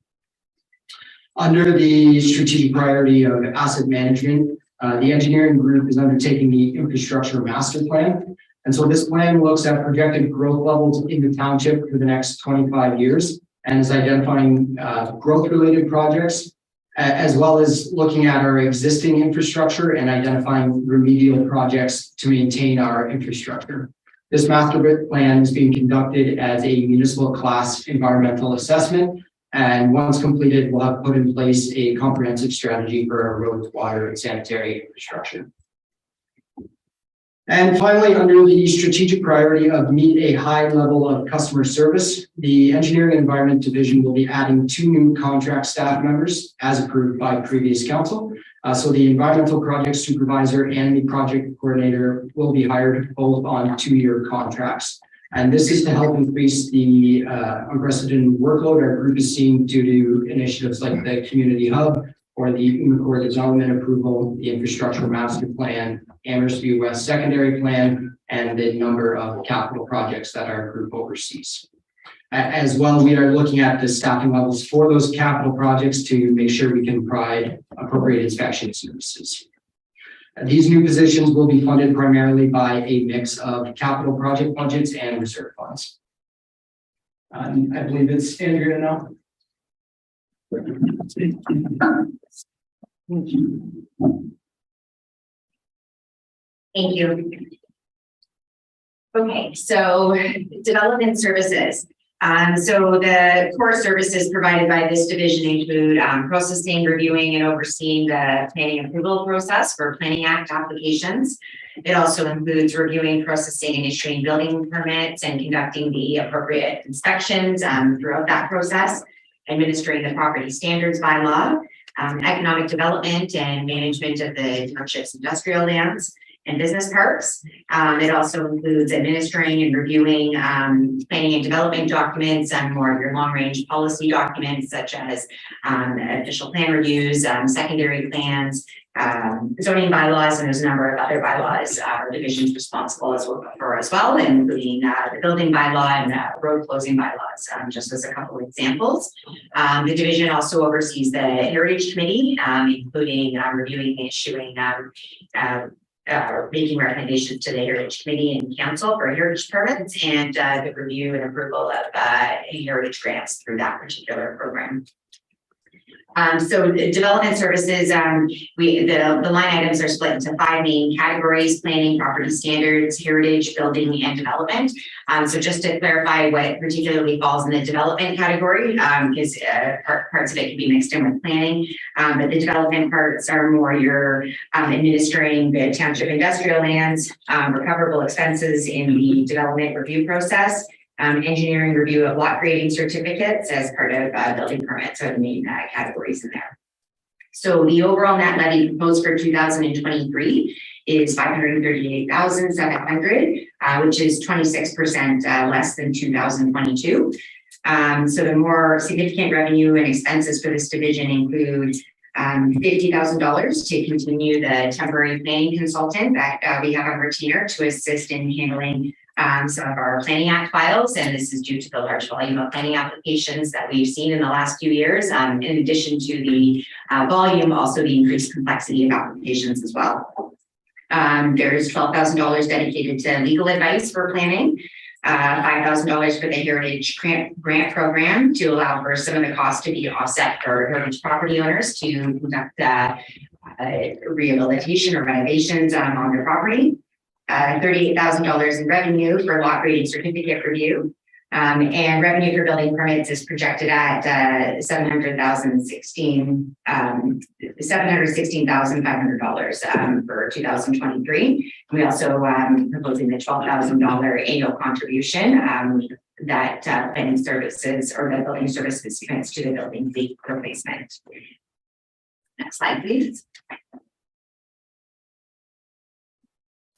Under the strategic priority of asset management, the engineering group is undertaking the infrastructure master plan. And so this plan looks at projected growth levels in the township for the next 25 years and is identifying growth related projects, as well as looking at our existing infrastructure and identifying remedial projects to maintain our infrastructure. This master plan is being conducted as a municipal class environmental assessment. And once completed, we'll have put in place a comprehensive strategy for our roads, water, and sanitary infrastructure. And finally, under the strategic priority of meet a high level of customer service, the Engineering and Environment Division will be adding 2 new contract staff members as approved by previous council. So the environmental project supervisor and the project coordinator will be hired both on 2-year contracts. And this is to help increase the unprecedented workload our group is seeing due to initiatives like the community hub or the Umacore development approval, the infrastructure master plan, Amherst View West secondary plan, and the number of capital projects that our group oversees. As well, we are looking at the staffing levels for those capital projects to make sure we can provide appropriate inspection services. These new positions will be funded primarily by a mix of capital project budgets and reserve funds. I believe it's Andrea now. Thank you. Okay, so development services. So the core services provided by this division include processing, reviewing, and overseeing the planning approval process for Planning Act applications. It also includes reviewing, processing, and issuing building permits and conducting the appropriate inspections throughout that process, administering the property standards bylaw, economic development and management of the township's industrial lands and business parks. It also includes administering and reviewing planning and development documents and more of your long-range policy documents, such as official plan reviews, secondary plans, zoning bylaws, and there's a number of other bylaws our division's responsible for as well, including the building bylaw and road closing bylaws, just as a couple of examples. The division also oversees the Heritage Committee, including reviewing and issuing making recommendations to the Heritage Committee and Council for heritage permits and the review and approval of heritage grants through that particular program. So the development services, the line items are split into 5 main categories: planning, property standards, heritage, building, and development. So just to clarify what particularly falls in the development category, because parts of it can be mixed in with planning, but the development parts are more your administering the township industrial lands, recoverable expenses in the development review process, engineering review of lot grading certificates as part of building permits are the main categories in there. So the overall net levy proposed for 2023 is $538,700, which is 26% less than 2022. So the more significant revenue and expenses for this division include $50,000 to continue the temporary planning consultant that we have on retainer to assist in handling some of our Planning Act files, and this is due to the large volume of planning applications that we've seen in the last few years. In addition to the volume, also the increased complexity of applications as well. There's $12,000 dedicated to legal advice for planning, $5,000 for the Heritage Grant Program to allow for some of the costs to be offset for heritage property owners to conduct rehabilitation or renovations on their property. $38,000 in revenue for lot grading certificate review, and revenue for building permits is projected at $716,500 for 2023. We also proposing the $12,000 annual contribution that planning services or the building services commits to the building fee replacement. Next slide, please.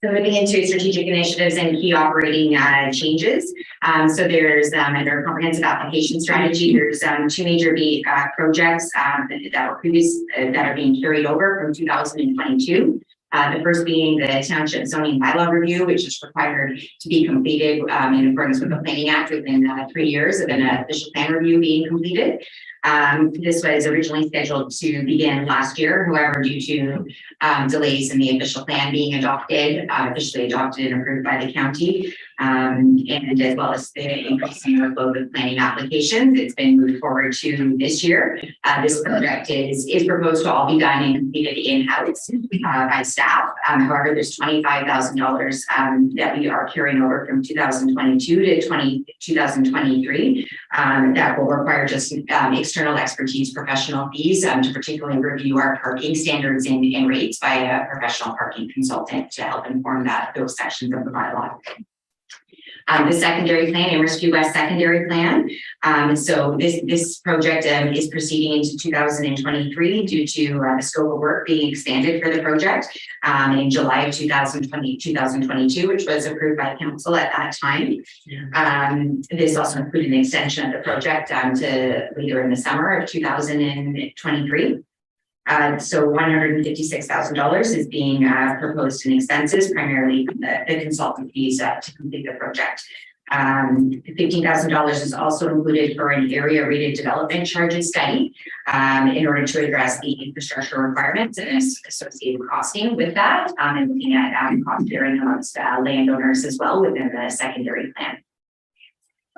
So moving into strategic initiatives and key operating changes. So there's under comprehensive application strategy, there's 2 major projects that are being carried over from 2022. The first being the Township zoning bylaw review, which is required to be completed in accordance with the Planning Act within 3 years of an official plan review being completed. This was originally scheduled to begin last year. However, due to delays in the official plan being officially adopted and approved by the county, and as well as the increasing workload of planning applications, it's been moved forward to this year. This project is proposed to all be done and completed in-house by staff. However, there's $25,000 that we are carrying over from 2022 to 2023 that will require just external expertise professional fees to particularly review our parking standards and rates by a professional parking consultant to help inform those sections of the bylaw. The secondary plan, Amherst View West secondary plan. So this project is proceeding into 2023 due to the scope of work being expanded for the project in July of 2022, which was approved by council at that time. This also included an extension of the project to later in the summer of 2023. So $156,000 is being proposed in expenses, primarily the consultant fees to complete the project. $15,000 is also included for an area rated development charges study in order to address the infrastructure requirements and associated costing with that, and looking at cost sharing amongst landowners as well within the secondary plan.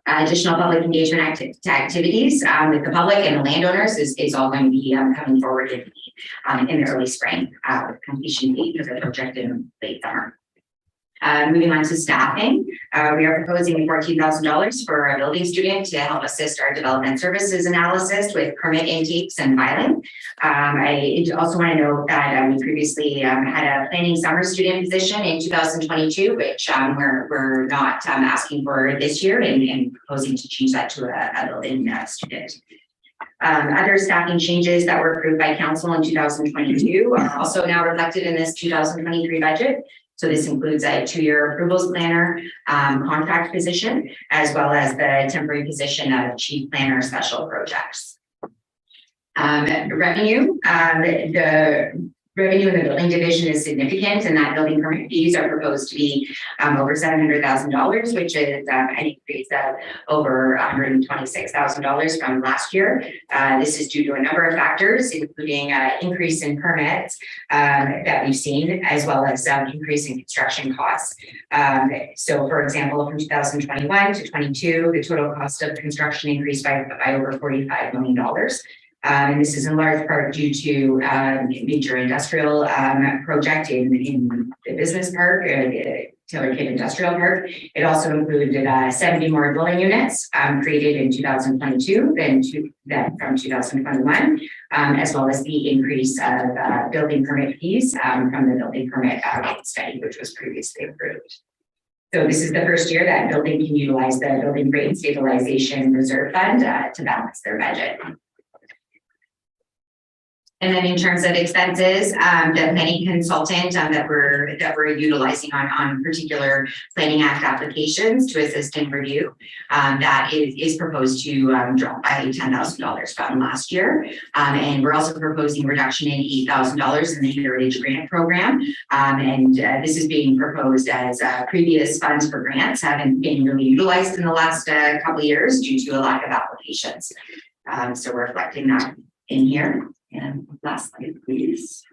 Additional public engagement activities with the public and the landowners is all going to be coming forward in the early spring with completion date of the project in late summer. Moving on to staffing, we are proposing $14,000 for a building student to help assist our development services analysis with permit intakes and filing. I also want to note that we previously had a planning summer student position in 2022, which we're not asking for this year and proposing to change that to a building student. Other staffing changes that were approved by council in 2022 are also now reflected in this 2023 budget. So this includes a 2-year approvals planner contract position, as well as the temporary position of chief planner special projects. Revenue, the revenue in the building division is significant, and that building permit fees are proposed to be over $700,000, which is an increase of over $126,000 from last year. This is due to a number of factors, including increase in permits that we've seen, as well as increase in construction costs. So, for example, from 2021 to 22, the total cost of construction increased by over $45 million. And this is in large part due to a major industrial project in the business park, Taylor Kid Industrial Park. It also included 70 more dwelling units created in 2022 than from 2021, as well as the increase of building permit fees from the building permit rate study, which was previously approved. So this is the first year that building can utilize the building rate stabilization reserve fund to balance their budget. And then in terms of expenses, the planning consultant that we're utilizing on particular Planning Act applications to assist in review, that is proposed to drop by $10,000 from last year. And we're also proposing a reduction in $8,000 in the Heritage Grant Program. This is being proposed as previous funds for grants haven't been really utilized in the last couple of years due to a lack of applications. So we're reflecting that in here. And last slide, please.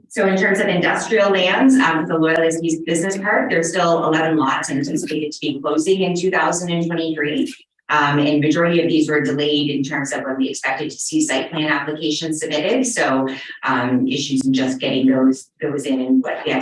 So in terms of industrial lands, the Loyalist East Business Park, there's still 11 lots anticipated to be closing in 2023. And majority of these were delayed in terms of when we expected to see site plan applications submitted. So issues in just getting those in and what the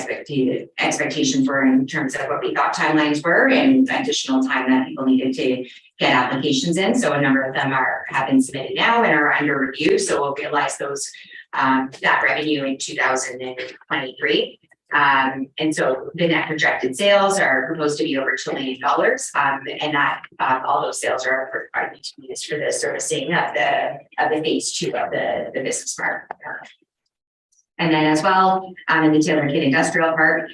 expectations were in terms of what we thought timelines were and additional time that people needed to get applications in. So a number of them have been submitted now and are under review. So we'll realize those that revenue in 2023. And so the net projected sales are proposed to be over $2 million, and that all those sales are used for the servicing of the phase 2 of the business park. And then as well, in the Taylor Kid Industrial Park,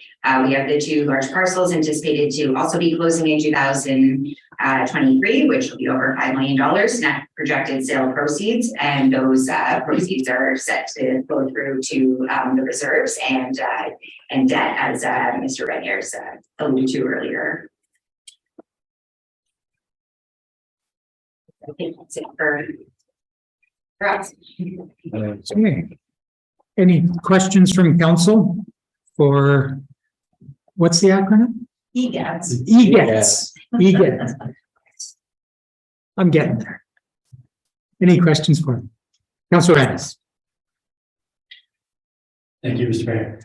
we have the 2 large parcels anticipated to also be closing in 2023, which will be over $5 million net projected sale proceeds. And those proceeds are set to flow through to the reserves and debt, as Mr. Renier's alluded to earlier. I think that's it for us. Okay. Any questions from council for, what's the acronym? EGATS. EGATS. EGATS. I'm getting there. Any questions for Councilor Ennis? Thank you, Mr. Mayor.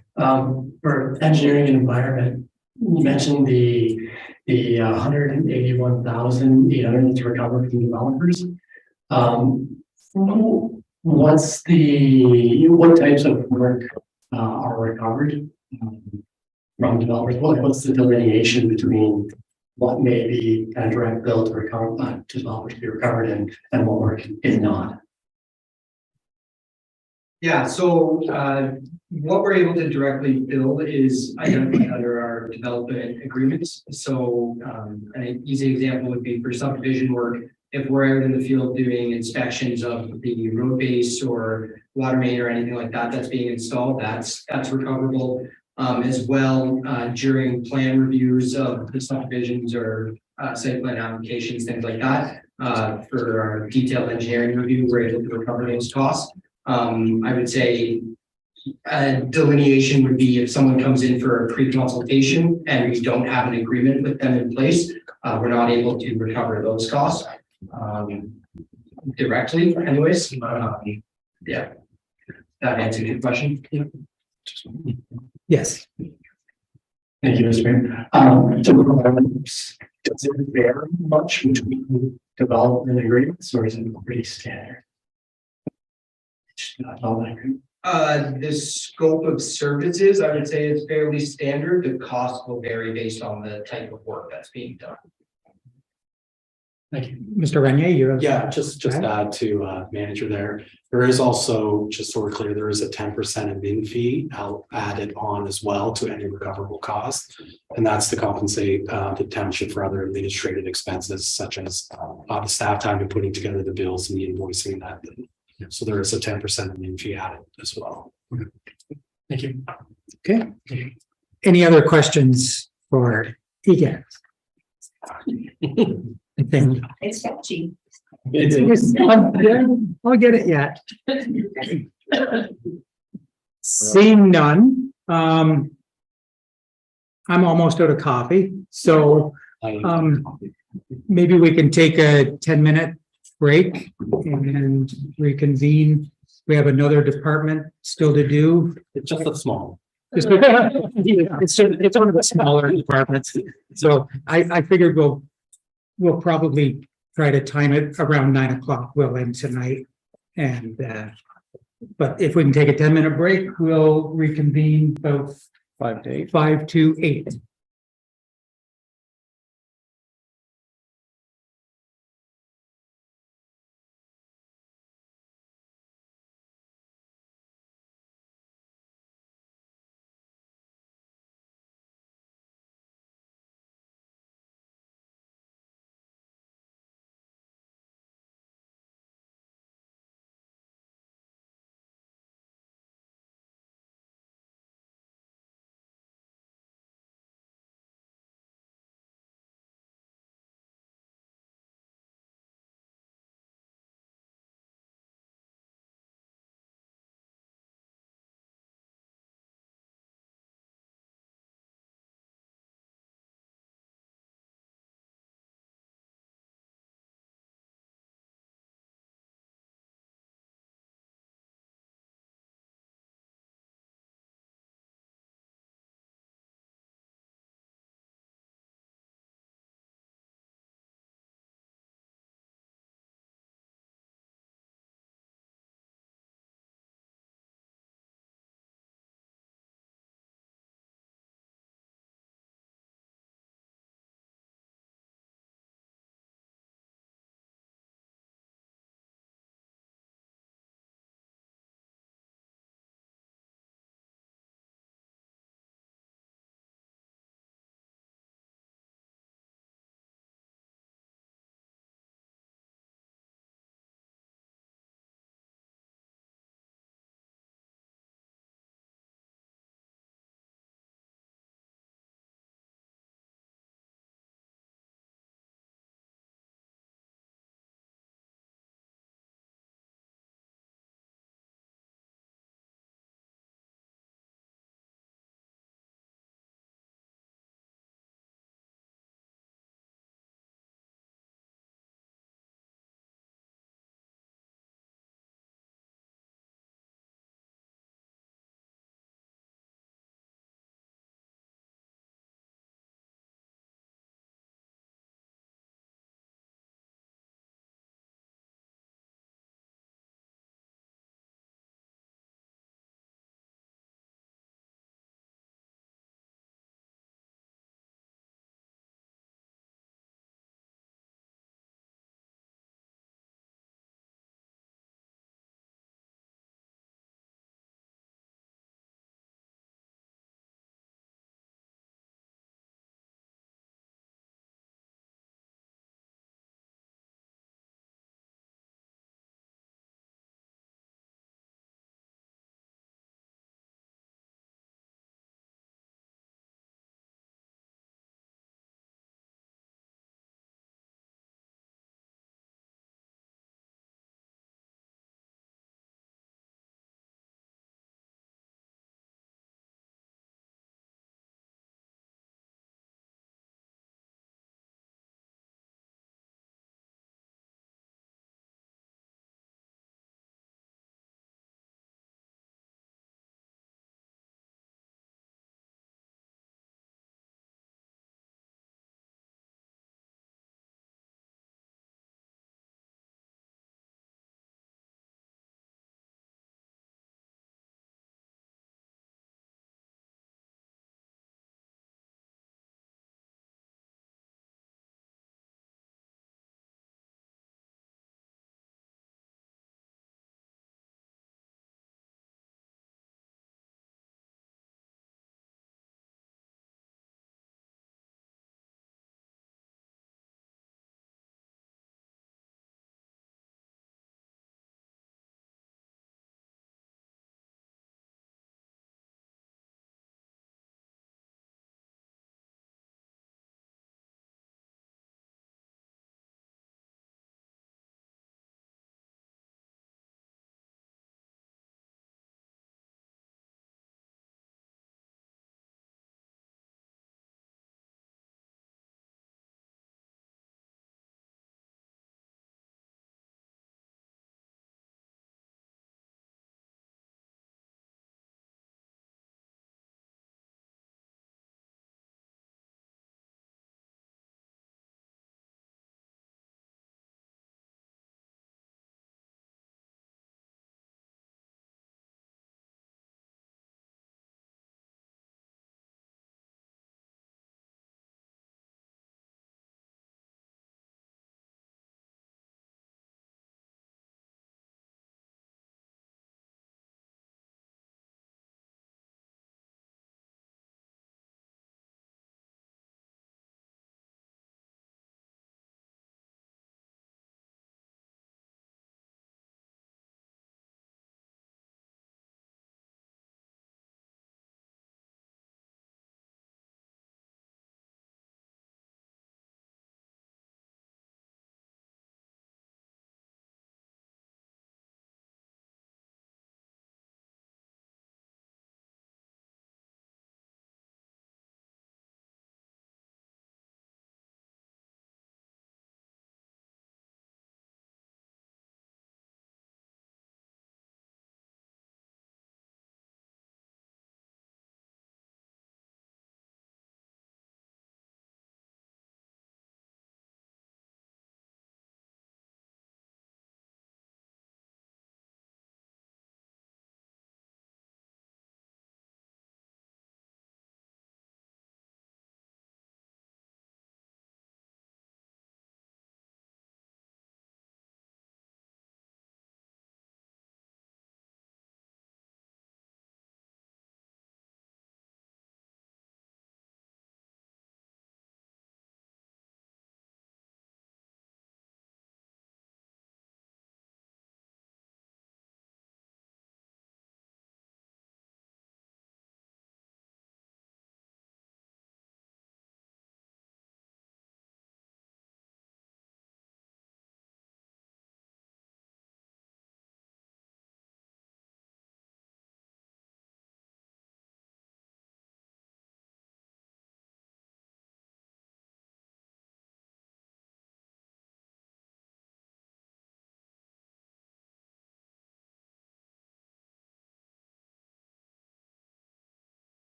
For engineering and environment, you mentioned the 181,800 to recover from developers. What types of work are recovered from developers? What's the delineation between what may be kind of direct bill to recover to developers to be recovered and what work is not? Yeah, so what we're able to directly bill is identified under our development agreements. So an easy example would be for subdivision work. If we're out in the field doing inspections of the road base or water main or anything like that that's being installed, that's recoverable. As well, during plan reviews of the subdivisions or site plan applications, things like that. For our detailed engineering review, we're able to recover those costs. I would say a delineation would be if someone comes in for a pre-consultation and we don't have an agreement with them in place, we're not able to recover those costs directly anyways. Yeah, that answered your question. Yeah. Yes. Thank you, Mr. Mayor. Does it vary much between development agreements or is it pretty standard? The scope of services, I would say, is fairly standard. The cost will vary based on the type of work that's being done. Thank you. Mr. Renier, you're. Yeah, just add to manager there. There is also, just so we're clear, there is a 10% admin fee added on as well to any recoverable cost. And that's to compensate the township for other administrative expenses, such as the staff time in putting together the bills and the invoicing and that. So there is a 10% admin fee added as well. Thank you. Okay. Any other questions for EGAT? It's catchy. I'll get it yet. Seeing none, I'm almost out of coffee, so maybe we can take a 10-minute break and reconvene. We have another department still to do. It's just a small. It's one of the smaller departments. So I figured we'll probably try to time it around 9 o'clock. We'll end tonight. And but if we can take a 10-minute break, we'll reconvene about 5 to 8.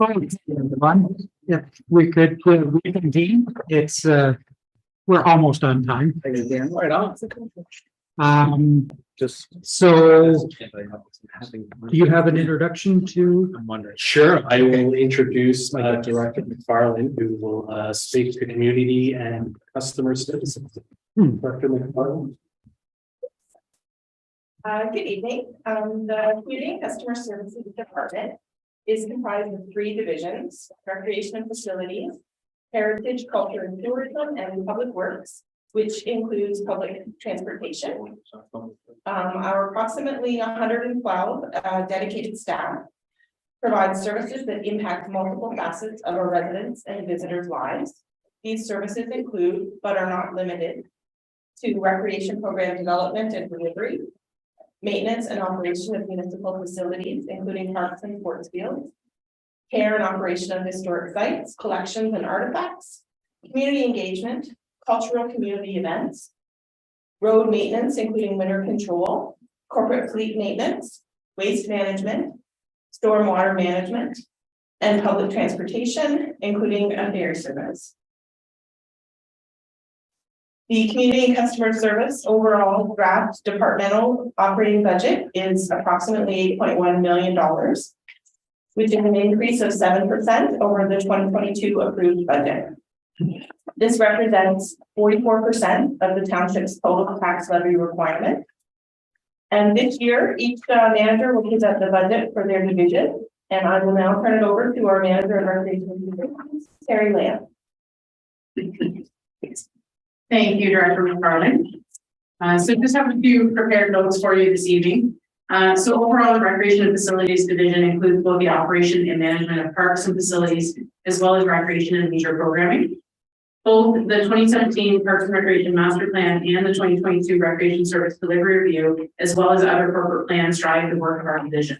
Everyone, if we could reconvene, it's, we're almost on time. Right on. Just. So do you have an introduction to? I'm wondering. Sure, I will introduce Director McFarland, who will speak to community and customer citizens. Director McFarland. Good evening. The Community and Customer Services Department is comprised of 3 divisions: Recreation and Facilities, Heritage, Culture and Tourism, and Public Works, which includes public transportation. Our approximately 112 dedicated staff provide services that impact multiple facets of our residents' and visitors' lives. These services include, but are not limited to, recreation program development and delivery, maintenance and operation of municipal facilities, including parks and sports fields, care and operation of historic sites, collections and artifacts, community engagement, cultural community events, road maintenance, including winter control, corporate fleet maintenance, waste management, stormwater management, and public transportation, including a ferry service. The community and customer service overall draft departmental operating budget is approximately $8.1 million, which is an increase of 7% over the 2022 approved budget. This represents 44% of the township's total tax levy requirement. And this year, each manager will present the budget for their division. And I will now turn it over to our manager of recreation, Terry Lamb. Thank you, Director McFarland. So just have a few prepared notes for you this evening. So overall, the Recreation and Facilities Division includes both the operation and management of parks and facilities, as well as recreation and leisure programming. Both the 2017 Parks and Recreation Master Plan and the 2022 Recreation Service Delivery Review, as well as other corporate plans, drive the work of our division.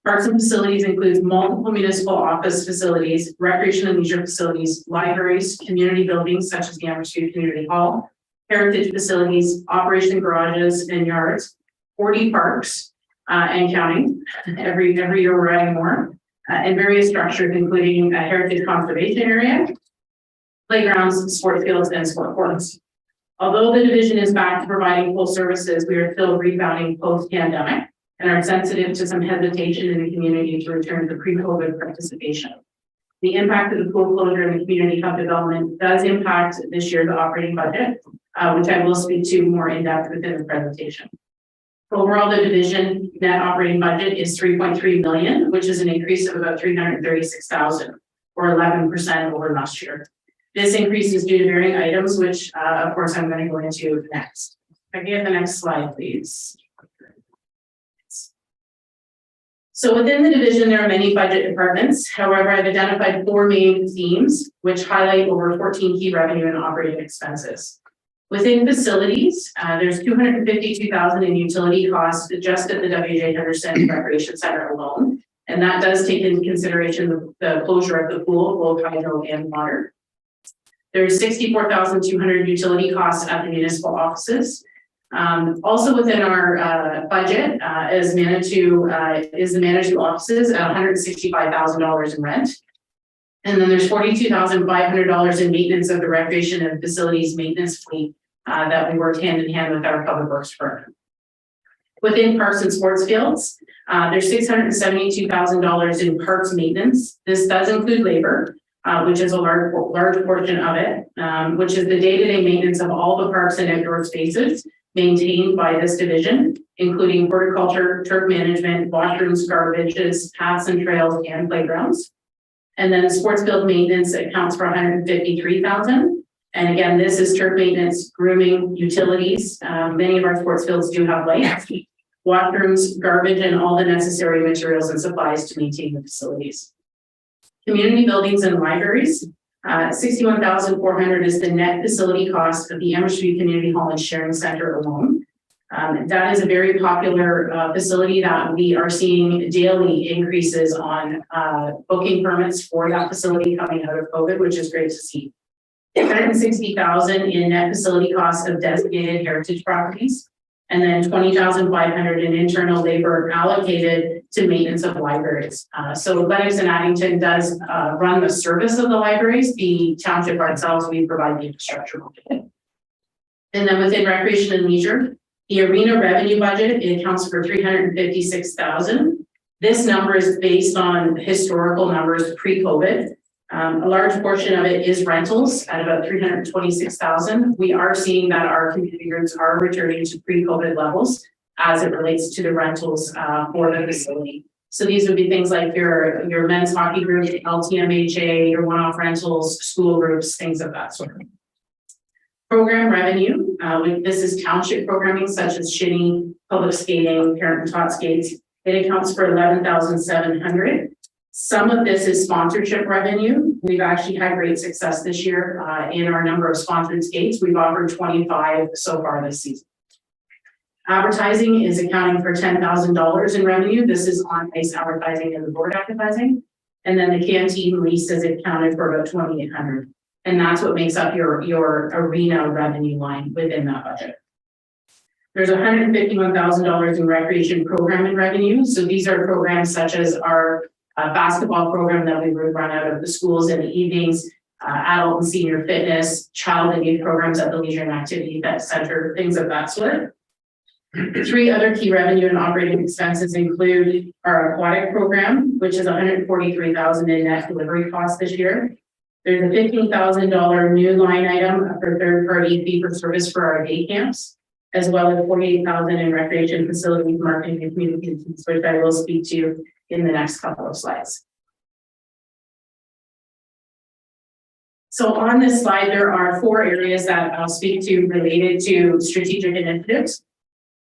Parks and facilities includes multiple municipal office facilities, recreation and leisure facilities, libraries, community buildings such as the Amherst Community Hall, heritage facilities, operation garages and yards, 40 parks and counting. Every year we're adding more, and various structures including a heritage conservation area, playgrounds, sports fields, and sport courts. Although the division is back to providing full services, we are still rebounding post-pandemic and are sensitive to some hesitation in the community to return to pre-COVID participation. The impact of the pool closure and the community hub development does impact this year's operating budget, which I will speak to more in depth within the presentation. Overall, the division net operating budget is $3.3 million, which is an increase of about $336,000 or 11% over last year. This increase is due to varying items, which of course I'm going to go into next. If I can get the next slide, please. So within the division, there are many budget departments. However, I've identified 4 main themes, which highlight over 14 key revenue and operating expenses. Within facilities, there's $252,000 in utility costs just at the W.J. Henderson Recreation Center alone. And that does take into consideration the closure of the pool, both hydro and water. There's $64,200 utility costs at the municipal offices. Also within our budget is the management offices at $165,000 in rent. And then there's $42,500 in maintenance of the recreation and facilities maintenance fleet that we work hand in hand with our public works firm. Within parks and sports fields, there's $672,000 in parks maintenance. This does include labor, which is a large portion of it, which is the day-to-day maintenance of all the parks and outdoor spaces maintained by this division, including horticulture, turf management, washrooms, garbages, paths and trails, and playgrounds. And then sports field maintenance accounts for $153,000. And again, this is turf maintenance, grooming, utilities. Many of our sports fields do have lights, washrooms, garbage, and all the necessary materials and supplies to maintain the facilities. Community buildings and libraries. $61,400 is the net facility cost of the Amherst Community Hall and Sharing Center alone. That is a very popular facility that we are seeing daily increases on booking permits for that facility coming out of COVID, which is great to see. $160,000 in net facility costs of designated heritage properties. and then 20,500 in internal labor allocated to maintenance of libraries. So Lennox and Addington does run the service of the libraries. The township ourselves, we provide the infrastructure. And then within recreation and leisure, the arena revenue budget, it accounts for 356,000. This number is based on historical numbers pre-COVID. A large portion of it is rentals at about 326,000. We are seeing that our community groups are returning to pre-COVID levels as it relates to the rentals for the facility. So these would be things like your men's hockey group, LTMHA, your one-off rentals, school groups, things of that sort. Program revenue, this is township programming such as shinny, public skating, parent and taught skates. It accounts for 11,700. Some of this is sponsorship revenue. We've actually had great success this year in our number of sponsored skates. We've offered 25 so far this season. Advertising is accounting for $10,000 in revenue. This is on-ice advertising and the board advertising. And then the canteen lease is accounted for about 2,800. And that's what makes up your arena revenue line within that budget. There's $151,000 in recreation programming revenue. So these are programs such as our basketball program that we would run out of the schools in the evenings, adult and senior fitness, child and youth programs at the Leisure and Activity Center, things of that sort. Three other key revenue and operating expenses include our aquatic program, which is $143,000 in net delivery costs this year. There's a $15,000 new line item for third-party fee-for-service for our day camps, as well as $48,000 in recreation facilities, marketing, and communications, which I will speak to in the next couple of slides. So on this slide, there are 4 areas that I'll speak to related to strategic initiatives.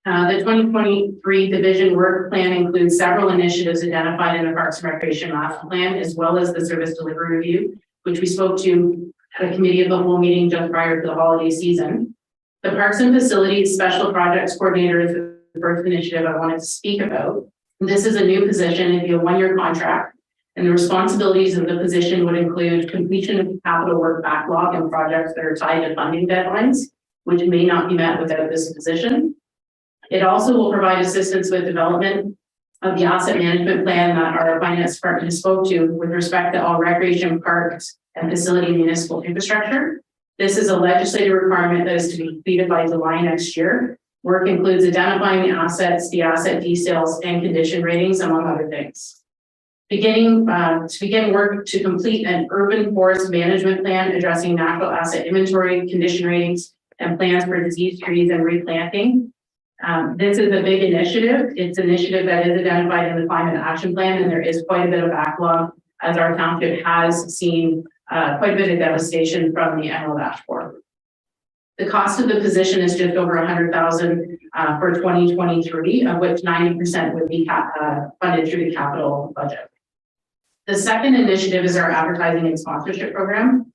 The 2023 division work plan includes several initiatives identified in the Parks and Recreation Master Plan, as well as the service delivery review, which we spoke to at a committee of the whole meeting just prior to the holiday season. The Parks and Facilities Special Projects Coordinator is the first initiative I wanted to speak about. This is a new position. It'd be a 1-year contract, and the responsibilities of the position would include completion of capital work backlog and projects that are tied to funding deadlines, which may not be met without this position. It also will provide assistance with development of the asset management plan that our finance department spoke to with respect to all recreation parks and facility municipal infrastructure. This is a legislative requirement that is to be completed by July next year. Work includes identifying the assets, the asset details, and condition ratings, among other things. To begin work to complete an urban forest management plan addressing natural asset inventory, condition ratings, and plans for disease trees and replanting. This is a big initiative. It's an initiative that is identified in the climate action plan, and there is quite a bit of backlog as our township has seen quite a bit of devastation from the emerald ash borer. The cost of the position is just over $100,000 for 2023, of which 90% would be funded through the capital budget. The second initiative is our advertising and sponsorship program.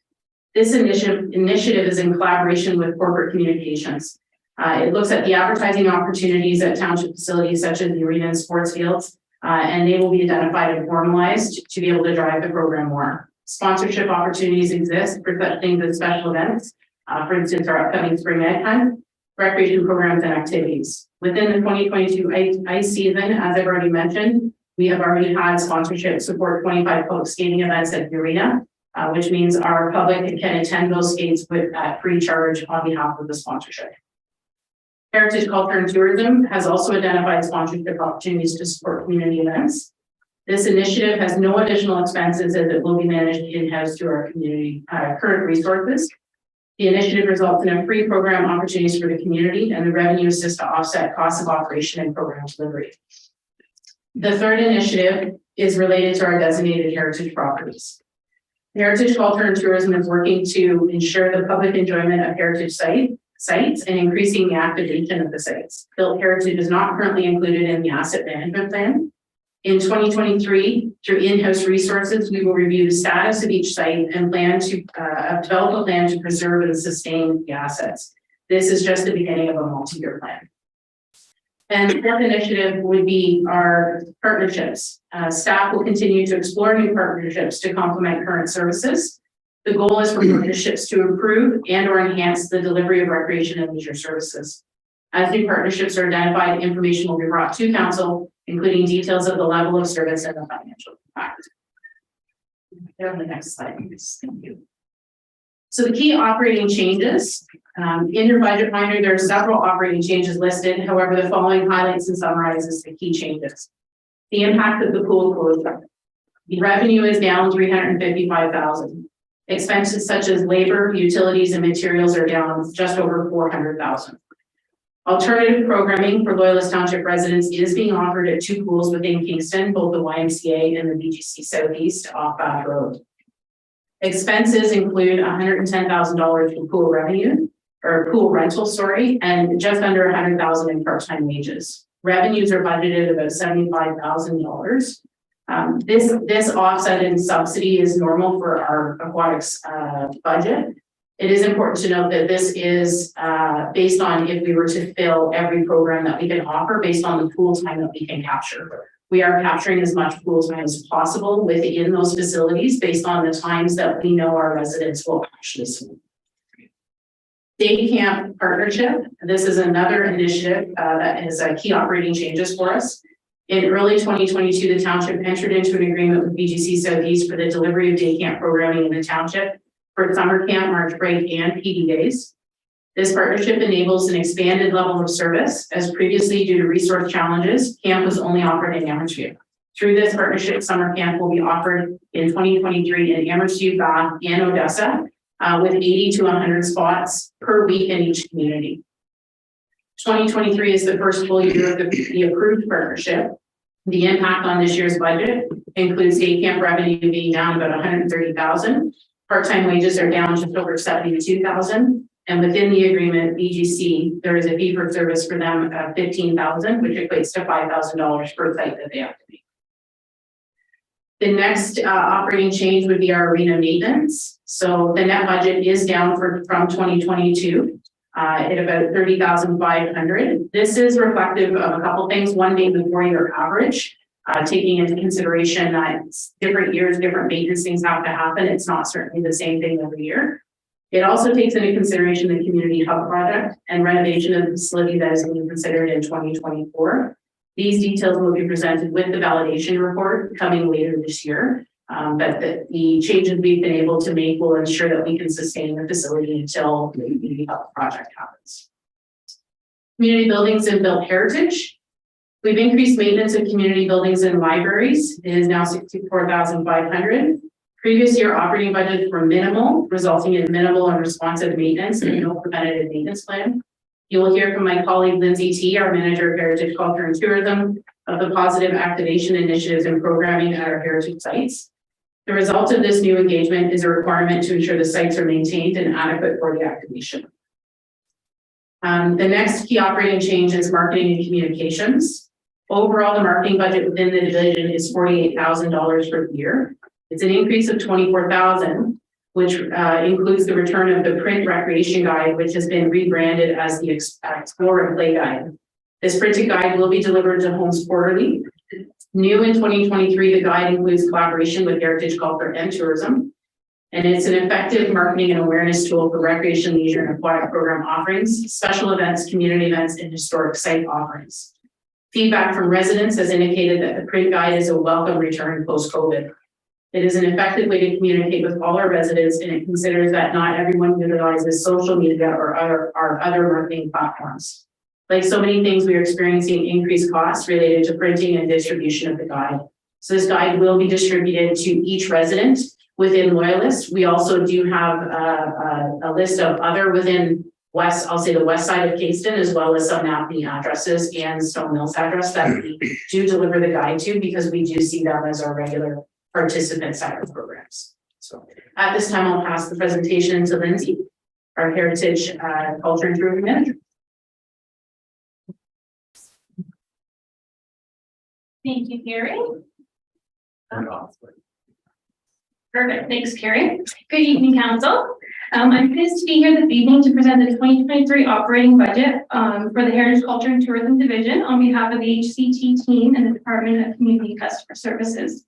This initiative is in collaboration with corporate communications. It looks at the advertising opportunities at township facilities such as the arena and sports fields, and they will be identified and formalized to be able to drive the program more. Sponsorship opportunities exist for such things as special events, for instance, our upcoming spring ed hunt, recreation programs and activities. Within the 2022 ice season, as I've already mentioned, we have already had sponsorship support 25 public skating events at the arena, which means our public can attend those skates with free charge on behalf of the sponsorship. Heritage, Culture, and Tourism has also identified sponsorship opportunities to support community events. This initiative has no additional expenses as it will be managed in-house through our community current resources. The initiative results in a free program opportunities for the community, and the revenue assists to offset costs of operation and program delivery. The third initiative is related to our designated heritage properties. Heritage, Culture, and Tourism is working to ensure the public enjoyment of heritage sites and increasing the activation of the sites. Built heritage is not currently included in the asset management plan. In 2023, through in-house resources, we will review the status of each site and plan to develop a plan to preserve and sustain the assets. This is just the beginning of a multi-year plan. And the fourth initiative would be our partnerships. Staff will continue to explore new partnerships to complement current services. The goal is for partnerships to improve and or enhance the delivery of recreation and leisure services. As new partnerships are identified, information will be brought to council, including details of the level of service and the financial impact. On the next slide, please. Thank you. So the key operating changes, in your budget binder, there are several operating changes listed. However, the following highlights and summarizes the key changes. The impact of the pool closure. The revenue is down $355,000. Expenses such as labor, utilities, and materials are down just over $400,000. Alternative programming for Loyalist Township residents is being offered at 2 pools within Kingston, both the YMCA and the BGC Southeast off Bath Road. Expenses include $110,000 for pool revenue, or pool rental, and just under $100,000 in part-time wages. Revenues are budgeted about $75,000. This offset in subsidy is normal for our aquatics budget. It is important to note that this is based on if we were to fill every program that we can offer based on the pool time that we can capture. We are capturing as much pool time as possible within those facilities based on the times that we know our residents will actually swim. Day camp partnership. This is another initiative that is key operating changes for us. In early 2022, the township entered into an agreement with BGC Southeast for the delivery of day camp programming in the township for summer camp, March break, and PD days. This partnership enables an expanded level of service, as previously due to resource challenges, camp was only offered in Amherst. Through this partnership, summer camp will be offered in 2023 in Amherst, Bath, and Odessa, with 80 to 100 spots per week in each community. 2023 is the first full year of the approved partnership. The impact on this year's budget includes day camp revenue being down about $130,000. Part-time wages are down just over $72,000. And within the agreement, BGC, there is a fee for service for them of $15,000, which equates to $5,000 per site that they activate. The next operating change would be our arena maintenance. So the net budget is down from 2022 at about $30,500. This is reflective of a couple things. One being the 4-year average, taking into consideration that different years, different maintenance things have to happen. It's not certainly the same thing every year. It also takes into consideration the community hub project and renovation of the facility that is being considered in 2024. These details will be presented with the validation report coming later this year. But the changes we've been able to make will ensure that we can sustain the facility until the community hub project happens. Community buildings and built heritage. We've increased maintenance of community buildings and libraries. It is now $64,500. Previous year operating budgets were minimal, resulting in minimal and responsive maintenance and no preventative maintenance plan. You will hear from my colleague Lindsay T, our manager of Heritage Culture and Tourism, of the positive activation initiatives and programming at our heritage sites. The result of this new engagement is a requirement to ensure the sites are maintained and adequate for the activation. The next key operating change is marketing and communications. Overall, the marketing budget within the division is $48,000 for the year. It's an increase of $24,000, which includes the return of the print recreation guide, which has been rebranded as the Explore and Play Guide. This printed guide will be delivered to homes quarterly. New in 2023, the guide includes collaboration with Heritage Culture and Tourism, and it's an effective marketing and awareness tool for recreation, leisure, and aquatic program offerings, special events, community events, and historic site offerings. Feedback from residents has indicated that the print guide is a welcome return post-COVID. It is an effective way to communicate with all our residents, and it considers that not everyone utilizes social media or other marketing platforms. Like so many things, we are experiencing increased costs related to printing and distribution of the guide. So this guide will be distributed to each resident within Loyalist. We also do have a list of other within I'll say the west side of Kingston, as well as some Napanee addresses and Stone Mills address that we do deliver the guide to, because we do see them as our regular participants at our programs. So at this time, I'll pass the presentation to Lindsay, our Heritage Culture and Tourism Manager. Thank you, Carrie. Perfect. Thanks, Carrie. Good evening, Council. I'm pleased to be here this evening to present the 2023 operating budget for the Heritage Culture and Tourism Division on behalf of the HCT team and the Department of Community Customer Services.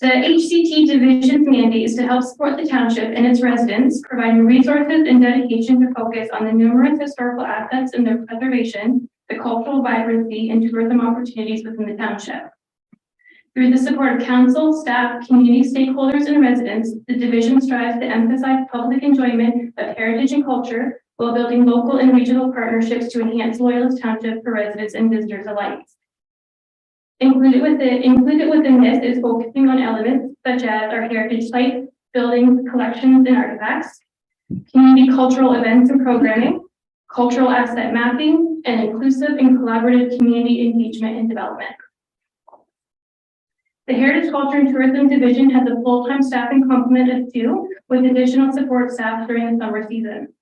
The HCT division's mandate is to help support the township and its residents, providing resources and dedication to focus on the numerous historical assets and their preservation, the cultural vibrancy, and tourism opportunities within the township. Through the support of council, staff, community stakeholders, and residents, the division strives to emphasize public enjoyment of heritage and culture while building local and regional partnerships to enhance Loyalist Township for residents and visitors alike. Included within this is focusing on elements such as our heritage sites, buildings, collections, and artifacts, community cultural events and programming, cultural asset mapping, and inclusive and collaborative community engagement and development. The Heritage Culture and Tourism Division has a full-time staffing complement of 2, with additional support staff during the summer season.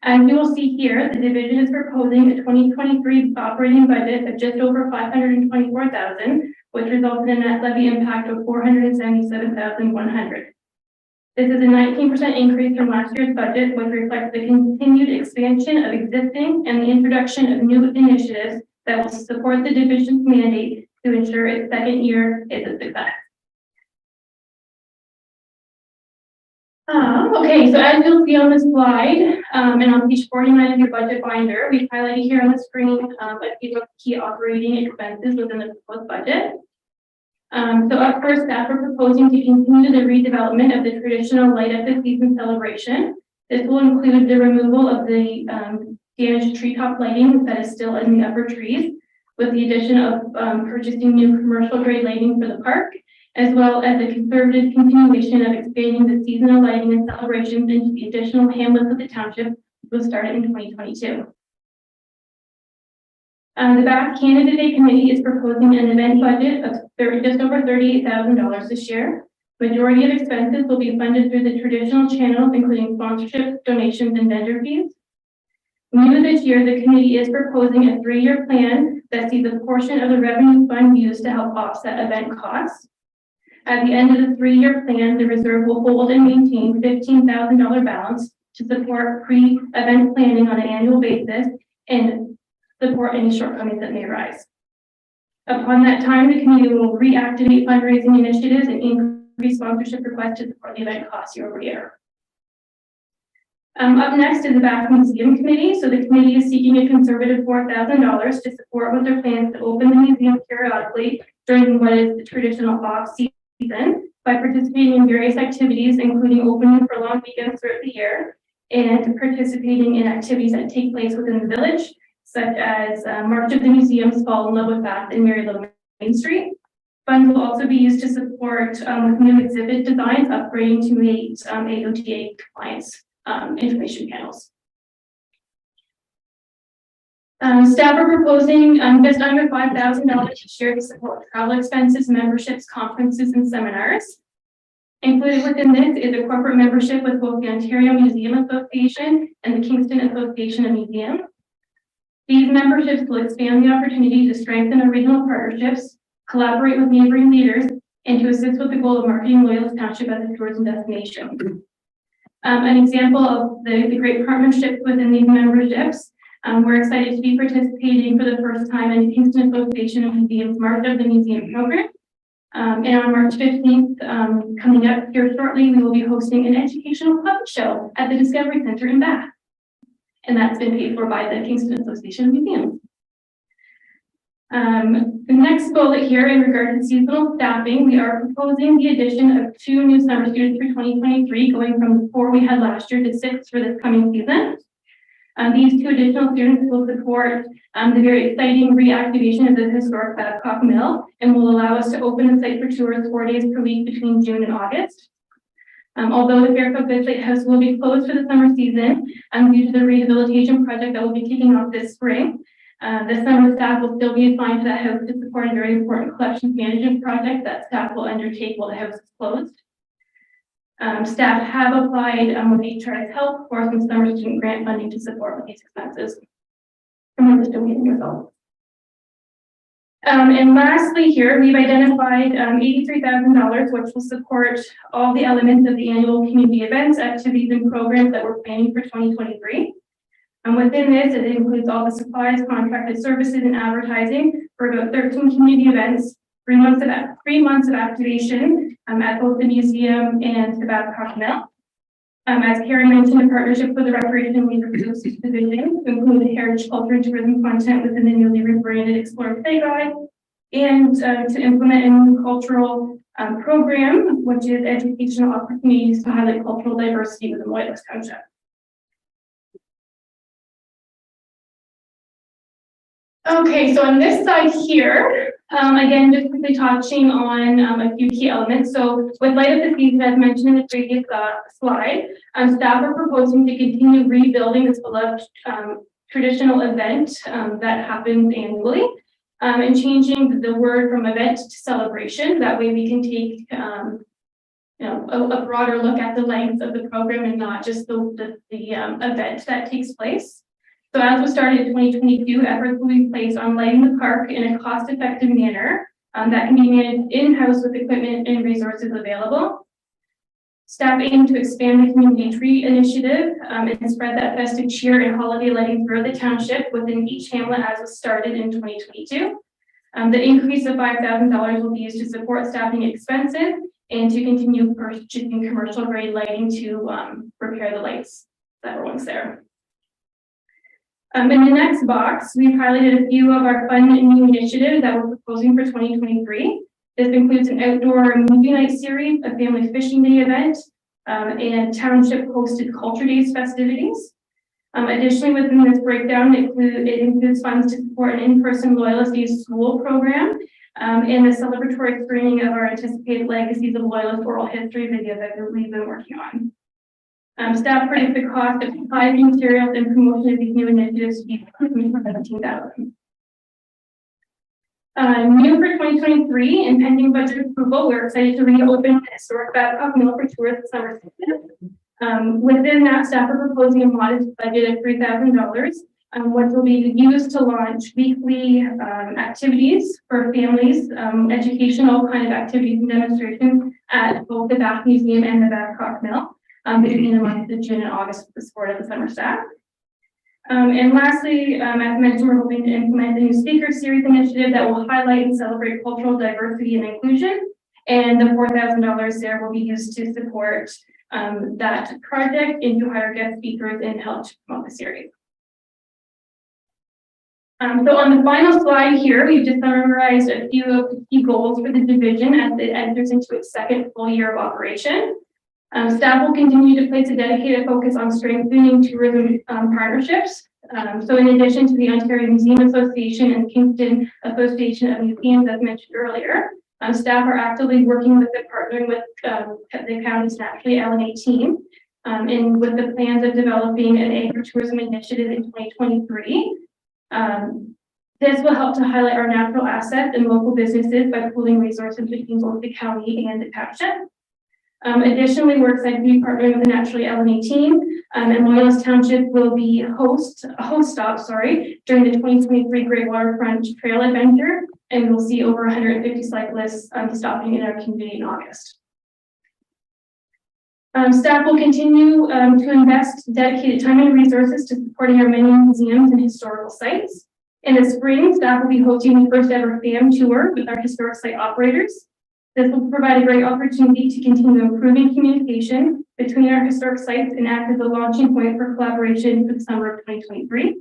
As you will see here, the division is proposing a 2023 operating budget of just over $524,000, which results in a net levy impact of $477,100. This is a 19% increase from last year's budget, which reflects the continued expansion of existing and the introduction of new initiatives that will support the division's mandate to ensure its second year is a success. Okay, so as you'll see on the slide, and on page 49 of your budget binder, we've highlighted here on the screen a few key operating expenses within the proposed budget. So up first, staff are proposing to continue the redevelopment of the traditional light up the season celebration. This will include the removal of the damaged treetop lighting that is still in the upper trees, with the addition of purchasing new commercial grade lighting for the park, as well as a conservative continuation of expanding the seasonal lighting and celebrations into the additional hamlets of the township, which will start in 2022. The Bath Canada Day Committee is proposing an event budget of just over $38,000 this year. Majority of expenses will be funded through the traditional channels, including sponsorships, donations, and vendor fees. New this year, the committee is proposing a 3-year plan that sees a portion of the revenue fund used to help offset event costs. At the end of the 3-year plan, the reserve will hold and maintain $15,000 balance to support pre-event planning on an annual basis and support any shortcomings that may arise. Upon that time, the committee will reactivate fundraising initiatives and increase sponsorship requests to support the event costs year over year. Up next is the Bath Museum Committee. So the committee is seeking a conservative $4,000 to support with their plans to open the museum periodically during what is the traditional off-season by participating in various activities, including opening for long weekends throughout the year and participating in activities that take place within the village, such as March of the Museums, Fall in Love with Bath, and Mary Little Main Street. Funds will also be used to support with new exhibit designs, upgrading to meet AOTA compliance information panels. Staff are proposing just under $5,000 each year to support travel expenses, memberships, conferences, and seminars. Included within this is a corporate membership with both the Ontario Museum Association and the Kingston Association of Museums. These memberships will expand the opportunity to strengthen our regional partnerships, collaborate with neighboring leaders, and to assist with the goal of marketing Loyalist Township as a tourism destination. An example of the great partnerships within these memberships, we're excited to be participating for the first time in the Kingston Association of Museums March of the Museum program. And on March 15th, coming up here shortly, we will be hosting an educational puppet show at the Discovery Center in Bath. And that's been paid for by the Kingston Association of Museums. The next bullet here in regard to seasonal staffing, we are proposing the addition of 2 new summer students for 2023, going from the 4 we had last year to 6 for this coming season. These 2 additional students will support the very exciting reactivation of the historic Babcock Mill and will allow us to open the site for tours 4 days per week between June and August. Although the Fairfield Lighthouse will be closed for the summer season due to the rehabilitation project that will be kicking off this spring, the summer staff will still be assigned to that house to support a very important collections management project that staff will undertake while the house is closed. Staff have applied with HR's help for some summer student grant funding to support with these expenses. And we're still waiting results. And lastly here, we've identified $83,000, which will support all the elements of the annual community events, activities, and programs that we're planning for 2023. And within this, it includes all the supplies, contracted services, and advertising for about 13 community events, 3 months of activation at both the museum and the Babcock Mill. As Karen mentioned, a partnership with the Recreation and Leisure Resources Division to include the heritage, culture, and tourism content within the newly rebranded Explore Play Guide, and to implement a new cultural program, which is educational opportunities to highlight cultural diversity within Loyalist Township. Okay, so on this side here, again, just quickly touching on a few key elements. So with light of the season, as mentioned in the previous slide, staff are proposing to continue rebuilding this beloved traditional event that happens annually, and changing the word from event to celebration. That way we can take a broader look at the length of the program and not just the event that takes place. So as was started in 2022, efforts will be placed on lighting the park in a cost-effective manner that can be managed in-house with equipment and resources available. Staff aim to expand the community tree initiative and spread that festive cheer and holiday lighting throughout the township within each hamlet as was started in 2022. The increase of $5,000 will be used to support staffing expenses and to continue purchasing commercial grade lighting to repair the lights that are once there. In the next box, we've highlighted a few of our fun and new initiatives that we're proposing for 2023. This includes an outdoor movie night series, a family fishing day event, and township hosted culture days festivities. Additionally, within this breakdown, it includes funds to support an in-person Loyalist Day school program and the celebratory screening of our anticipated Legacies of Loyalist oral history video that we've been working on. Staff predict the cost of supplies, materials, and promotion of these new initiatives to be $17,000. New for 2023 and pending budget approval, we're excited to reopen the historic Babcock Mill for tourist summer season. Within that, staff are proposing a modest budget of $3,000, which will be used to launch weekly activities for families, educational kind of activities and demonstrations at both the Bath Museum and the Babcock Mill. Between the months of June and August for the support of the summer staff. And lastly, as mentioned, we're hoping to implement a new speaker series initiative that will highlight and celebrate cultural diversity and inclusion. And the $4,000 there will be used to support that project and to hire guest speakers and help to promote the series. So on the final slide here, we've just summarized a few of the key goals for the division as it enters into its second full year of operation. Staff will continue to place a dedicated focus on strengthening tourism partnerships. So in addition to the Ontario Museum Association and Kingston Association of Museums, as mentioned earlier, staff are actively working with and partnering with the county's Naturally LNA team, and with the plans of developing an agritourism initiative in 2023. This will help to highlight our natural assets and local businesses by pooling resources between both the county and the township. Additionally, we're excited to be partnering with the Naturally LNA team, and Loyalist Township will be a host stop, during the 2023 Great Waterfront Trail Adventure, and we'll see over 150 cyclists stopping in our community in August. Staff will continue to invest dedicated time and resources to supporting our many museums and historical sites. In the spring, staff will be hosting the first ever FAM tour with our historic site operators. This will provide a great opportunity to continue improving communication between our historic sites and act as a launching point for collaboration for the summer of 2023.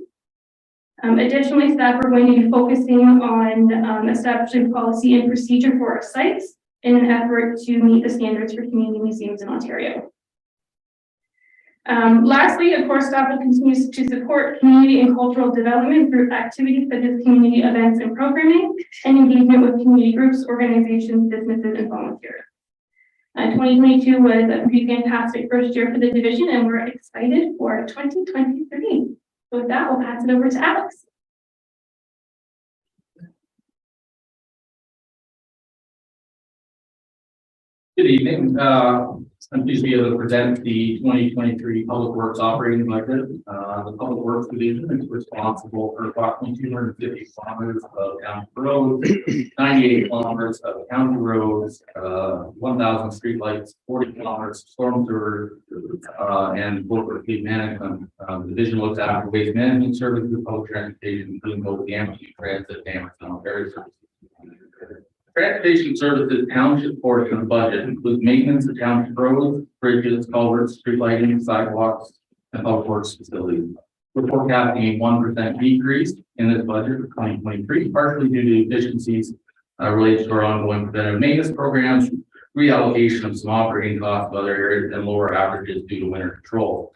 Additionally, staff are going to be focusing on establishing policy and procedure for our sites in an effort to meet the standards for community museums in Ontario. Lastly, of course, staff will continue to support community and cultural development through activities such as community events and programming and engagement with community groups, organizations, businesses, and volunteers. 2022 was a pretty fantastic first year for the division, and we're excited for 2023. So with that, we'll pass it over to Alex. Good evening. I'm pleased to be able to present the 2023 Public Works operating budget. The Public Works Division is responsible for approximately 250 kilometers of county roads, 98 kilometers of county roads, 1,000 streetlights, 40 kilometers of storm sewer, and corporate fleet management. The division looks after waste management services, public transportation, including both the empty transit and ferry services. Transportation services township portion of the budget includes maintenance of township roads, bridges, culverts, street lighting, sidewalks, and public works facilities. We're forecasting a 1% decrease in this budget for 2023, partially due to efficiencies related to our ongoing preventative maintenance programs, reallocation of some operating costs of other areas, and lower averages due to winter control.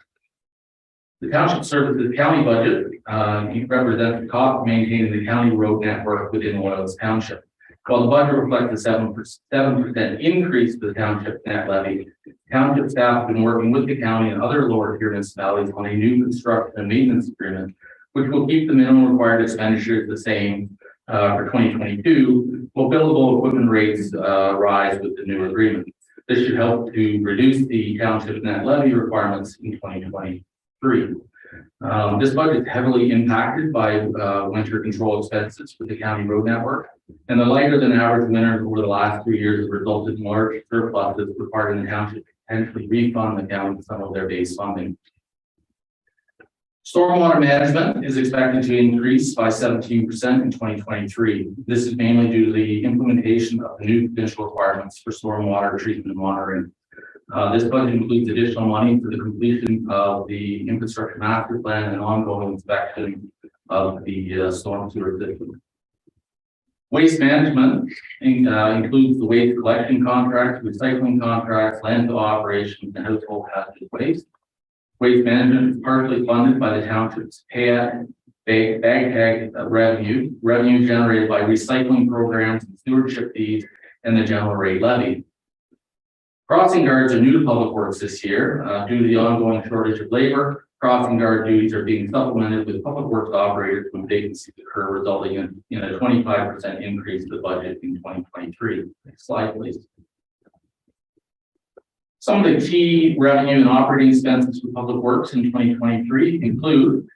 The township services county budget represents the cost of maintaining the county road network within Loyalist Township. While the budget reflects a 7% increase to the township net levy, township staff have been working with the county and other lower tier municipalities on a new construction and maintenance agreement, which will keep the minimum required expenditures the same for 2022, while billable equipment rates rise with the new agreement. This should help to reduce the township net levy requirements in 2023. This budget is heavily impacted by winter control expenses for the county road network, and the lighter than average winters over the last 3 years have resulted in large surpluses requiring the township to potentially refund the county some of their base funding. Stormwater management is expected to increase by 17% in 2023. This is mainly due to the implementation of the new provincial requirements for stormwater treatment and monitoring. This budget includes additional money for the completion of the infrastructure master plan and ongoing inspection of the storm sewer system. Waste management includes the waste collection contracts, recycling contracts, landfill operations, and household hazardous waste. Waste management is partially funded by the township's bag tag revenue generated by recycling programs and stewardship fees and the general rate levy. Crossing guards are new to public works this year. Due to the ongoing shortage of labor, crossing guard duties are being supplemented with public works operators when vacancies occur, resulting in a 25% increase to the budget in 2023. Next slide, please. Some of the key revenue and operating expenses for public works in 2023 include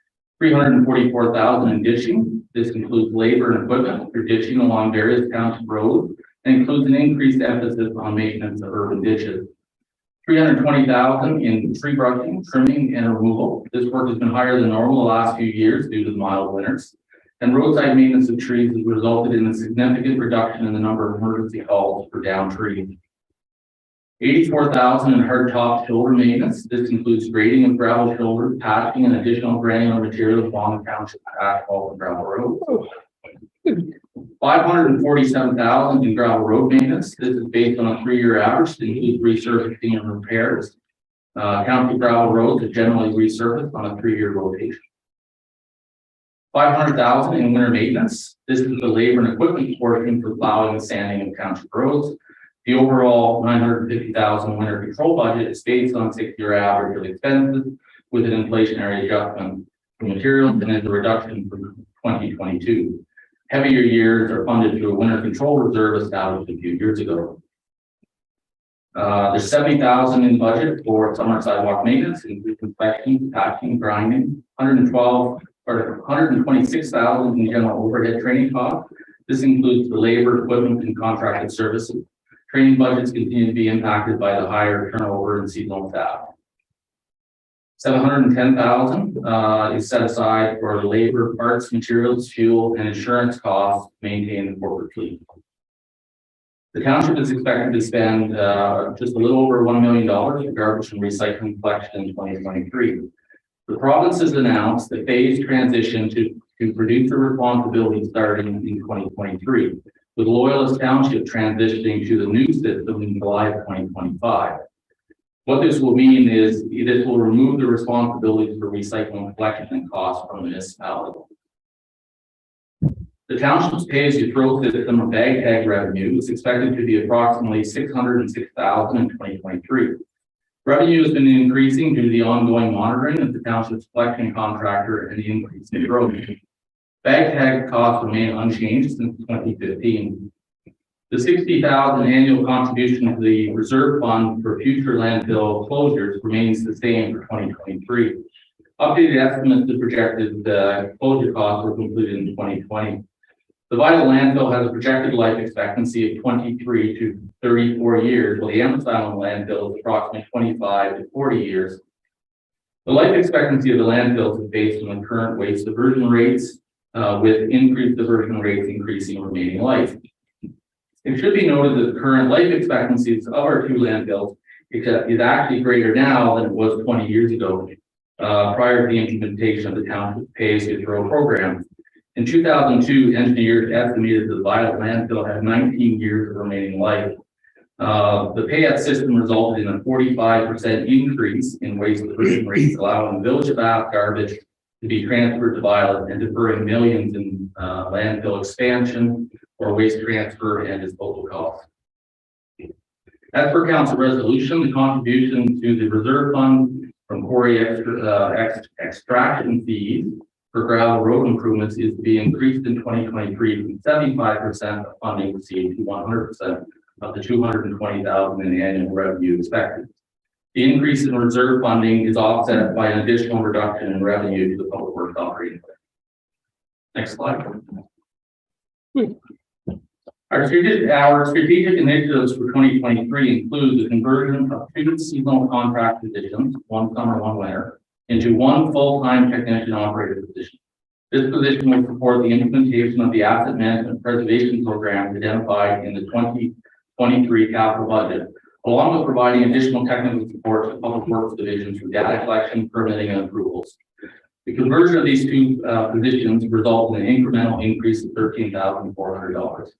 $344,000 in ditching. This includes labor and equipment for ditching along various township roads and includes an increased emphasis on maintenance of urban ditches. $320,000 in tree brushing, trimming, and removal. This work has been higher than normal the last few years due to the mild winters. And roadside maintenance of trees has resulted in a significant reduction in the number of emergency calls for downed trees. $84,000 in hard top shoulder maintenance. This includes grading of gravel shoulders, patching, and additional granular materials along the township asphalt and gravel roads. $547,000 in gravel road maintenance. This is based on a 3-year average that includes resurfacing and repairs. County gravel roads are generally resurfaced on a 3-year rotation. $500,000 in winter maintenance. This is the labor and equipment portion for plowing and sanding of township roads. The overall $950,000 winter control budget is based on 6-year average of expenses with an inflationary adjustment for materials and is a reduction from 2022. Heavier years are funded through a winter control reserve established a few years ago. There's $70,000 in budget for summer sidewalk maintenance, including inspection, patching, grinding. $126,000 in general overhead training costs. This includes the labor, equipment, and contracted services. Training budgets continue to be impacted by the higher turnover in seasonal staff. $710,000 is set aside for labor, parts, materials, fuel, and insurance costs to maintain the corporate fleet. The township is expected to spend just a little over $1 million for garbage and recycling collection in 2023. The province has announced the phased transition to producer responsibility starting in 2023, with Loyalist Township transitioning to the new system in July of 2025. What this will mean is this will remove the responsibilities for recycling collection and costs from the municipality. The township's pay-as-you-throw system of bag tag revenue is expected to be approximately $606,000 in 2023. Revenue has been increasing due to the ongoing monitoring of the township's collection contractor and the increase in growth. Bag tag costs remain unchanged since 2015. The $60,000 annual contribution to the reserve fund for future landfill closures remains the same for 2023. Updated estimates of projected closure costs were completed in 2020. The Vital landfill has a projected life expectancy of 23 to 34 years, while the Amherst Island landfill is approximately 25 to 40 years. The life expectancy of the landfills is based on the current waste diversion rates, with increased diversion rates increasing remaining life. It should be noted that the current life expectancies of our two landfills is actually greater now than it was 20 years ago, prior to the implementation of the Township pay-as-you-throw program. In 2002, engineers estimated that the Violet landfill had 19 years of remaining life. The payout system resulted in a 45% increase in waste diversion rates, allowing the village of Bath garbage to be transferred to Violet and deferring millions in landfill expansion or waste transfer and disposal costs. As per council resolution, the contribution to the reserve fund from quarry extraction fees for gravel road improvements is to be increased in 2023 from 75% of funding received to 100% of the $220,000 in annual revenue expected. The increase in reserve funding is offset by an additional reduction in revenue to the public works operating plan. Next slide. Our strategic initiatives for 2023 include the conversion of 2 seasonal contract positions, 1 summer, 1 winter, into 1 full-time technician operator position. This position will support the implementation of the asset management preservation program identified in the 2023 capital budget, along with providing additional technical support to public works divisions for data collection, permitting, and approvals. The conversion of these 2 positions results in an incremental increase of $13,400.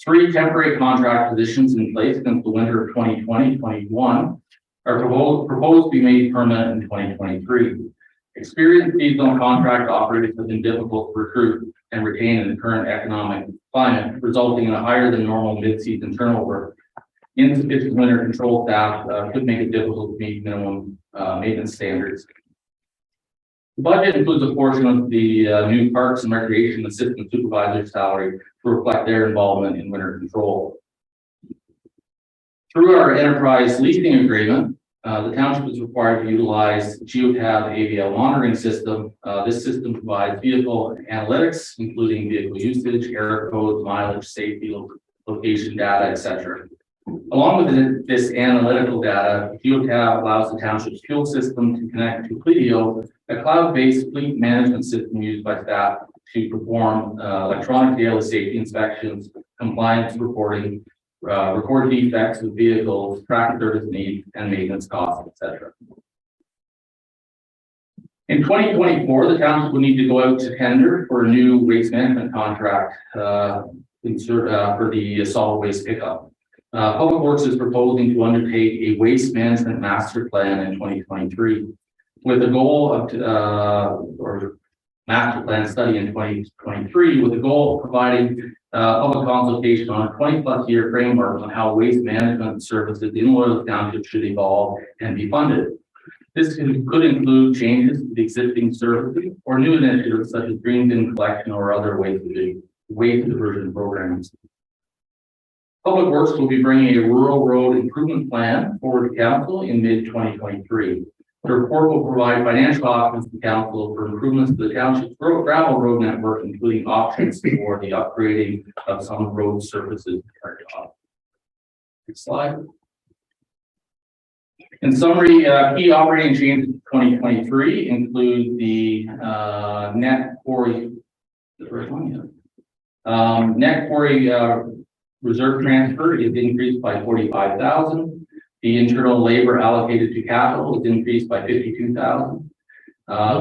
3 temporary contract positions in place since the winter of 2020-21 are proposed to be made permanent in 2023. Experienced seasonal contract operators have been difficult to recruit and retain in the current economic climate, resulting in a higher than normal mid-season turnover. Insufficient winter control staff could make it difficult to meet minimum maintenance standards. The budget includes a portion of the new Parks and Recreation Assistant Supervisor salary to reflect their involvement in winter control. Through our enterprise leasing agreement, the township is required to utilize GeoTab AVL monitoring system. This system provides vehicle analytics, including vehicle usage, error codes, mileage, safety, location data, etc. Along with this analytical data, GeoTab allows the township's fuel system to connect to Clidio, a cloud-based fleet management system used by staff to perform electronic daily safety inspections, compliance reporting, record defects of vehicles, track service needs, and maintenance costs, etc. In 2024, the township will need to go out to tender for a new waste management contract for the solid waste pickup. Public Works is proposing to undertake a waste management master plan in 2023 with a goal of or master plan study in 2023 with the goal of providing public consultation on a 20+ year framework on how waste management services in Loyalist Township should evolve and be funded. This could include changes to the existing services or new initiatives such as green bin collection or other waste diversion programs. Public Works will be bringing a rural road improvement plan forward to council in mid-2023. The report will provide financial options to council for improvements to the township's gravel road network, including options for the upgrading of some road surfaces. Next slide. In summary, key operating changes in 2023 include the net quarry, the first one, yeah. Net quarry reserve transfer is increased by $45,000. The internal labor allocated to capital is increased by $52,000.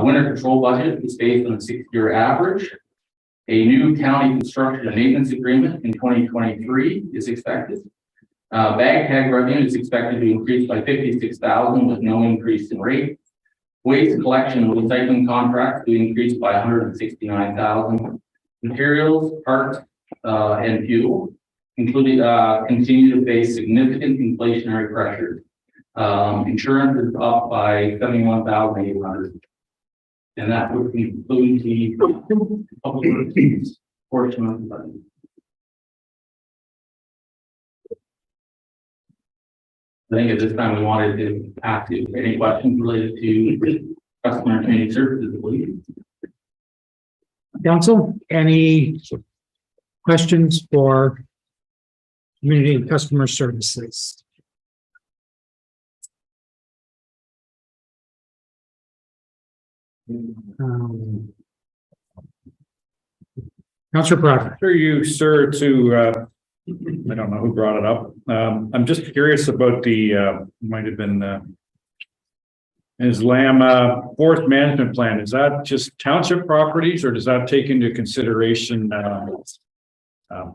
Winter control budget is based on a 6-year average. A new county construction and maintenance agreement in 2023 is expected. Bag tag revenue is expected to increase by $56,000 with no increase in rate. Waste collection and recycling contracts to increase by $169,000. Materials, parts, and fuel, including continue to face significant inflationary pressures. Insurance is up by $71,800, and that would include the public works portion of the budget. I think at this time we wanted to ask you any questions related to customer and community services, please. Council, any questions for community and customer services? Councilor Pratt. Through you, sir, to I don't know who brought it up. I'm just curious about the, might have been, forest management plan. Is that just township properties or does that take into consideration,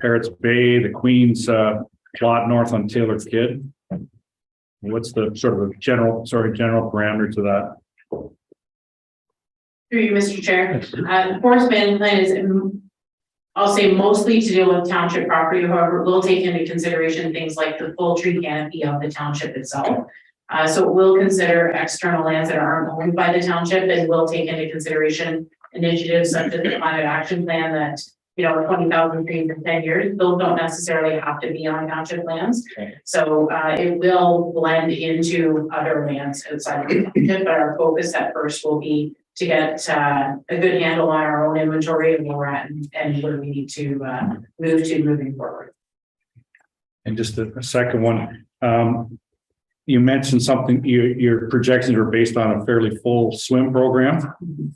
Parrots Bay, the Queen's, plot north on Taylor Kidd? What's the sort of general parameters of that? Through you, Mr. Chair, the forest management plan is, I'll say mostly to deal with township property. However, we'll take into consideration things like the full tree canopy of the township itself. So we'll consider external lands that aren't owned by the township, and we'll take into consideration initiatives such as the climate action plan that, 20,000 trees in 10 years. Those don't necessarily have to be on township lands. So it will blend into other lands outside of the township, but our focus at first will be to get a good handle on our own inventory and where we're at and where we need to move to moving forward. And just a second one, you mentioned something, your projections are based on a fairly full swim program.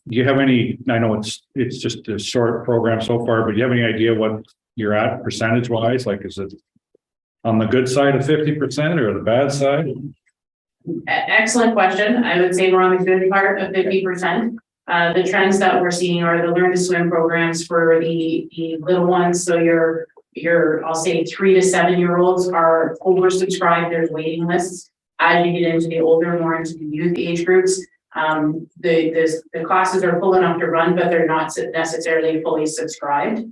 Do you have any, I know it's just a short program so far, but do you have any idea what you're at percentage wise? Like, is it on the good side of 50% or the bad side? Excellent question. I would say we're on the good part of 50%. The trends that we're seeing are the learn to swim programs for the little ones. So your I'll say 3 to 7 year olds are oversubscribed. There's waiting lists. As you get into the older, more into the youth age groups, the classes are full enough to run, but they're not necessarily fully subscribed.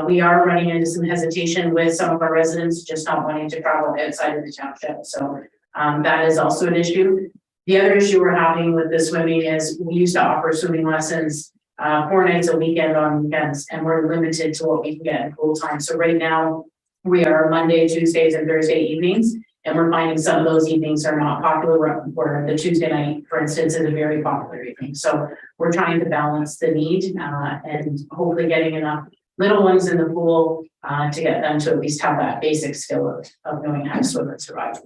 We are running into some hesitation with some of our residents just not wanting to travel outside of the township. So that is also an issue. The other issue we're having with the swimming is we used to offer swimming lessons 4 nights a weekend on weekends, and we're limited to what we can get in full time. So right now we are Monday, Tuesdays, and Thursday evenings, and we're finding some of those evenings are not popular. Where the Tuesday night, for instance, is a very popular evening. So we're trying to balance the need and hopefully getting enough little ones in the pool to get them to at least have that basic skill of knowing how to swim and survive.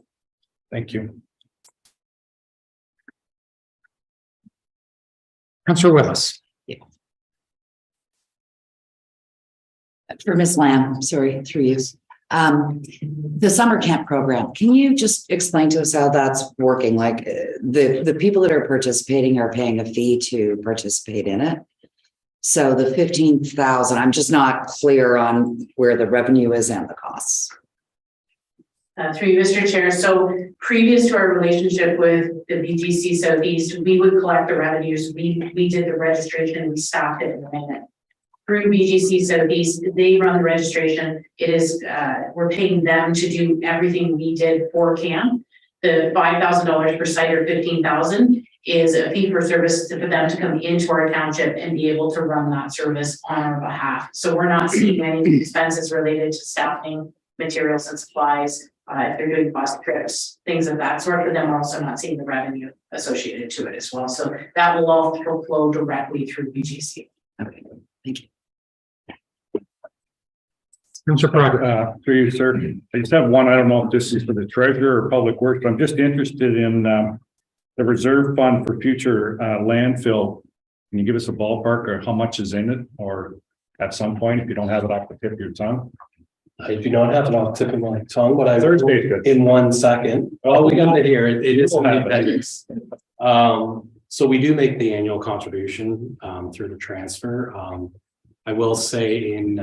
Thank you. Councillor Willis. For Ms. Lamb, sorry, through you. The summer camp program, can you just explain to us how that's working? Like the people that are participating are paying a fee to participate in it. So the 15,000, I'm just not clear on where the revenue is and the costs. Through you, Mr. Chair. So previous to our relationship with the BGC Southeast, we would collect the revenues. We did the registration, we staffed it and ran it. Through BGC Southeast, they run the registration. It is, we're paying them to do everything we did for camp. The $5,000 per site or $15,000 is a fee for service for them to come into our township and be able to run that service on our behalf. So we're not seeing any expenses related to staffing, materials and supplies. If they're doing bus trips, things of that sort, but then we're also not seeing the revenue associated to it as well. So that will all flow directly through BGC. Okay, thank you. Through you, sir. I just have one. I don't know if this is for the treasurer or public works, but I'm just interested in the reserve fund for future landfill. Can you give us a ballpark or how much is in it, or at some point if you don't have it off the tip of your tongue? I do not have it off the tip of my tongue, but I will in 1 second. Oh, we got it here. It is in the appendix. So we do make the annual contribution through the transfer. I will say in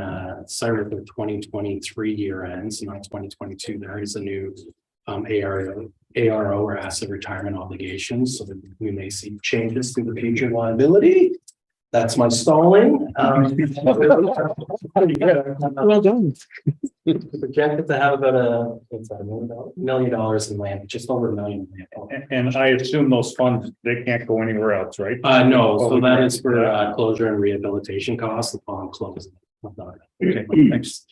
sorry, the 2023 year ends, not 2022, there is a new ARO or asset retirement obligations, so that we may see changes to the future liability. That's my stalling. Well done. Projected to have about $1 million in land, just over $1 million. And I assume those funds, they can't go anywhere else, right? No, so that is for closure and rehabilitation costs upon closing. Okay, thanks.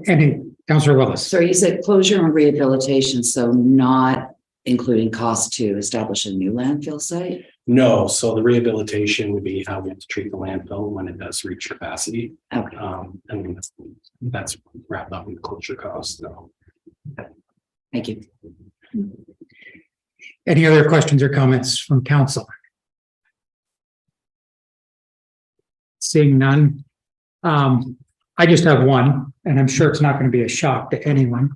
Any Councillor Willis. So you said closure and rehabilitation, so not including cost to establish a new landfill site? No, so the rehabilitation would be how we have to treat the landfill when it does reach capacity. Okay. And that's wrapped up in the closure costs. No. Thank you. Any other questions or comments from council? Seeing none. I just have one, and I'm sure it's not going to be a shock to anyone.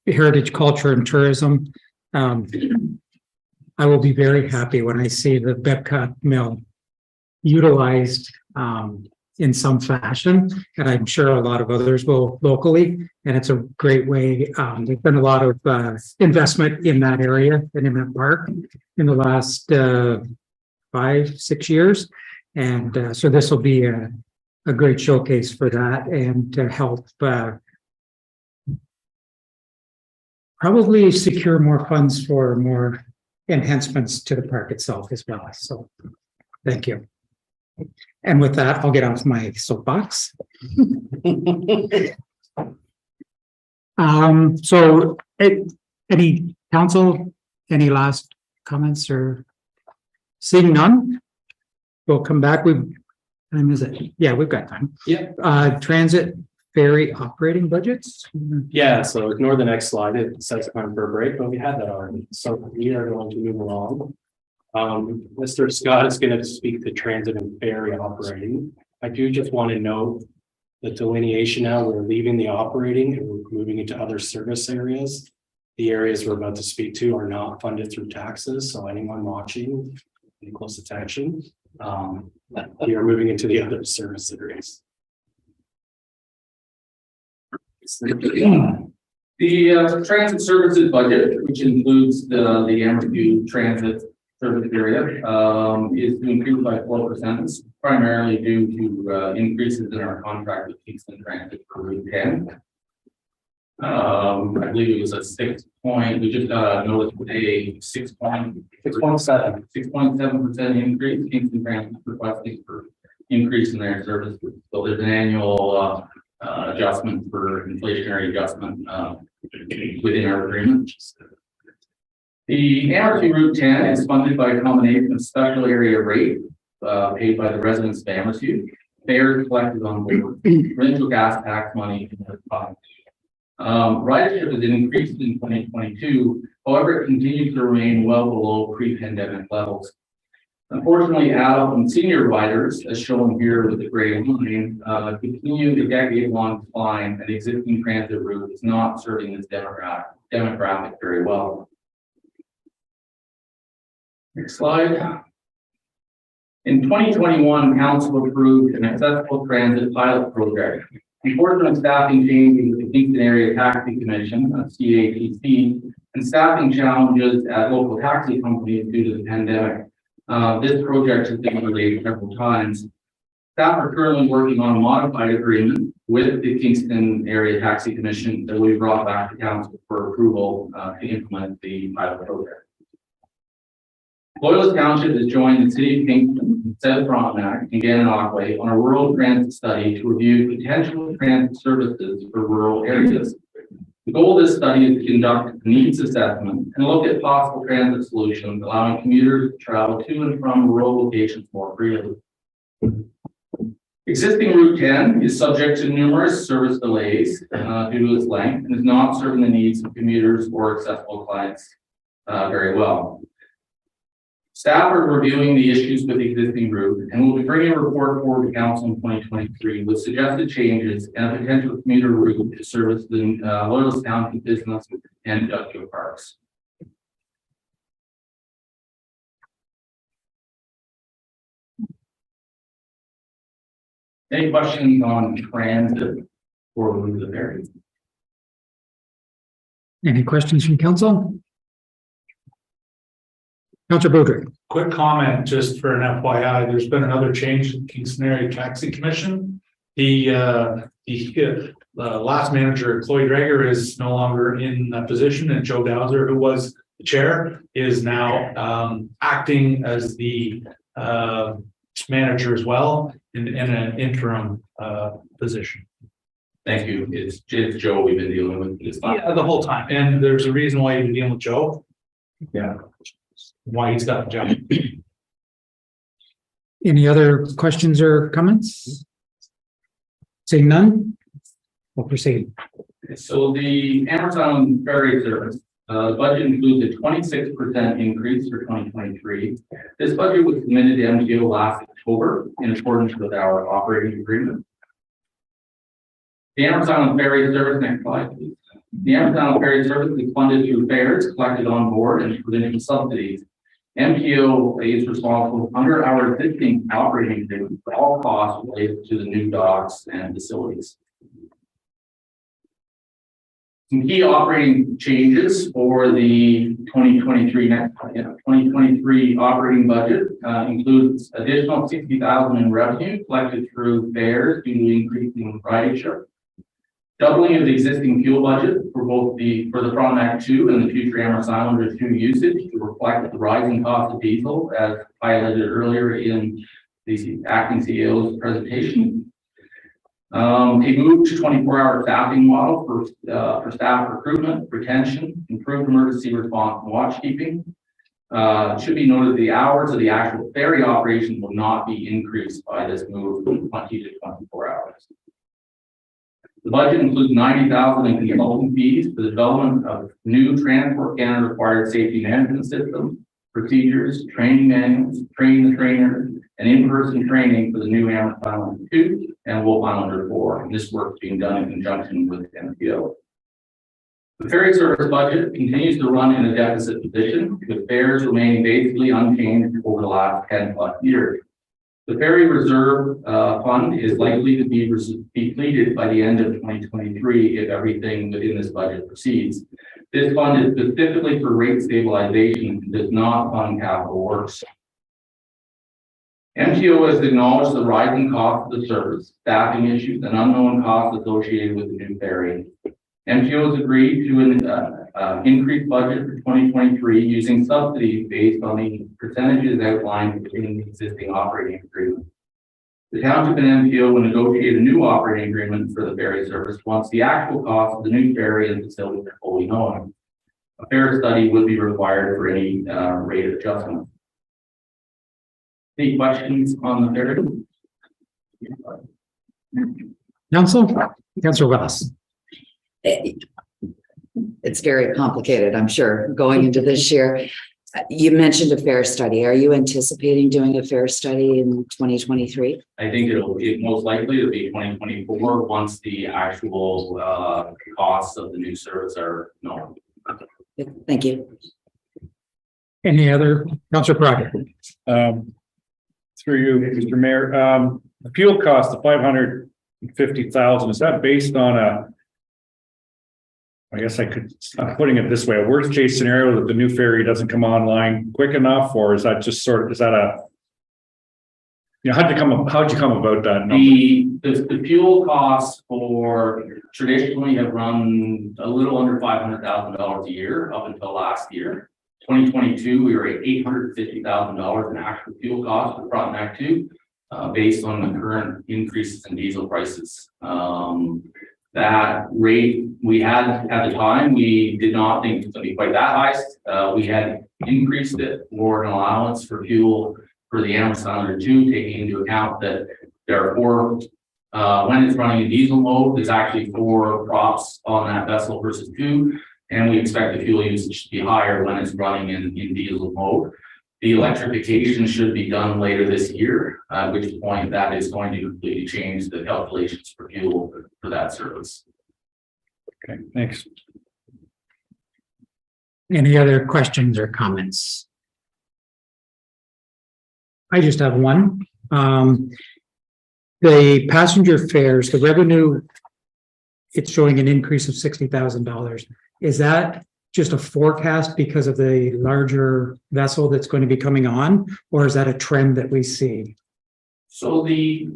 Heritage, culture, and tourism. I will be very happy when I see the Bepcot mill utilized in some fashion, and I'm sure a lot of others will locally. And it's a great way. There's been a lot of investment in that area and in that park in the last 5-6 years, and so this will be a great showcase for that, and to help probably secure more funds for more enhancements to the park itself as well. So thank you. And with that, I'll get off my soapbox. So any council, any last comments, or seeing none? We'll come back. Time is it? Yeah, we've got time. Yeah. Transit ferry operating budgets. Yeah, so ignore the next slide. It says time for a break, but we had that already. So we are going to move along. Mr. Scott is going to speak to transit and ferry operating. I do just want to note the delineation now. We're leaving the operating and we're moving into other service areas. The areas we're about to speak to are not funded through taxes. So anyone watching, pay close attention. We are moving into the other service areas. The transit services budget, which includes the Amherst transit service area, is to increase by 4%, primarily due to increases in our contract with Kingston Transit for Route 10. I believe it was a 6 point. We just got a notice today, 6.7% increase. Kingston Transit requesting for increase in their services. So there's an annual adjustment for inflationary adjustment within our agreement. The Amherst Route 10 is funded by a combination of special area rate paid by the residents of Amherst, fares collected on board, provincial gas tax money, and other costs. Ridership has increased in 2022. However, it continues to remain well below pre-pandemic levels. Unfortunately, adult and senior riders, as shown here with the gray line, continue the decade-long decline, and the existing transit route is not serving this demographic very well. Next slide. In 2021, Council approved an accessible transit pilot project. Unfortunately, staffing changes with the Kingston Area Taxi Commission, CATC, and staffing challenges at local taxi companies due to the pandemic. This project has been delayed several times. Staff are currently working on a modified agreement with the Kingston Area Taxi Commission that we brought back to Council for approval to implement the pilot project. Loyalist Township has joined the City of Kingston, South Frontenac, and Gananoque on a rural transit study to review potential transit services for rural areas. The goal of this study is to conduct a needs assessment and look at possible transit solutions, allowing commuters to travel to and from rural locations more freely. Existing Route 10 is subject to numerous service delays due to its length and is not serving the needs of commuters or accessible clients very well. Staff are reviewing the issues with the existing route and will be bringing a report forward to Council in 2023 with suggested changes and a potential commuter route to service the Loyalist Township business and industrial parks. Any questions on transit or move the ferry? Any questions from council? Councilor Boudreaux. Quick comment, just for an FYI, there's been another change in Kingston Area Taxi Commission. The last manager, Chloe Drager, is no longer in that position, and Joe Dowser, who was the chair, is now acting as the manager as well in an interim position. Thank you. It's Joe we've been dealing with this time. Yeah, the whole time, and there's a reason why you've been dealing with Joe. Yeah. Why he's got the job. Any other questions or comments? Seeing none, we'll proceed. So the Amherst ferry service budget includes a 26% increase for 2023. This budget was submitted to MGO last October in accordance with our operating agreement. The Amherst Island Ferry Service, next slide, please. The Amherst Island Ferry Service is funded through fares collected on board and provincial subsidies. MTO is responsible under our existing operating agreement for all costs related to the new docks and facilities. Some key operating changes for the 2023 operating budget includes additional $60,000 in revenue collected through fares due to increasing ridership. Doubling of the existing fuel budget for both the Frontenac 2 and the future Amherst Islander 2 usage to reflect the rising cost of diesel, as highlighted earlier in the acting CEO's presentation. A move to 24-hour staffing model for staff recruitment, retention, improved emergency response and watchkeeping. It should be noted the hours of the actual ferry operation will not be increased by this move from 20 to 24 hours. The budget includes $90,000 in consulting fees for the development of new Transport Canada required safety management systems, procedures, training manuals, train the trainers, and in-person training for the new Amherst Islander 2 and Wolf Islander 4. And this work is being done in conjunction with NPO. The ferry service budget continues to run in a deficit position, with fares remaining basically unchanged over the last 10+ years. The ferry reserve fund is likely to be depleted by the end of 2023 if everything within this budget proceeds. This fund is specifically for rate stabilization and does not fund capital works. MTO has acknowledged the rising cost of the service, staffing issues, and unknown costs associated with the new ferry. MTO has agreed to an increased budget for 2023 using subsidies based on the percentages outlined within the existing operating agreement. The Township and MTO will negotiate a new operating agreement for the ferry service once the actual cost of the new ferry and facility are fully known. A fare study would be required for any rate adjustment. Any questions on the ferry? Councillor Wells. It's very complicated, I'm sure, going into this year. You mentioned a fare study. Are you anticipating doing a fare study in 2023? I think it most likely to be 2024 once the actual costs of the new service are known. Thank you. Any other, Councillor Pratt? Through you, Mr. Mayor, the fuel cost of $550,000, is that based on I'm putting it this way, a worst case scenario that the new ferry doesn't come online quick enough, or is that just how'd you come about that number? The fuel costs for traditionally have run a little under $500,000 a year up until last year. 2022, we were at $850,000 in actual fuel costs for Frontenac 2, based on the current increases in diesel prices. That rate we had at the time, we did not think it was going to be quite that high. We had increased it for an allowance for fuel for the Amherst Islander 2, taking into account that there are 4, when it's running in diesel mode, there's actually 4 props on that vessel versus 2. And we expect the fuel usage to be higher when it's running in diesel mode. The electrification should be done later this year, at which point that is going to completely change the calculations for fuel for that service. Okay, thanks. Any other questions or comments? I just have one. The passenger fares, the revenue, it's showing an increase of $60,000. Is that just a forecast because of the larger vessel that's going to be coming on, or is that a trend that we see? So the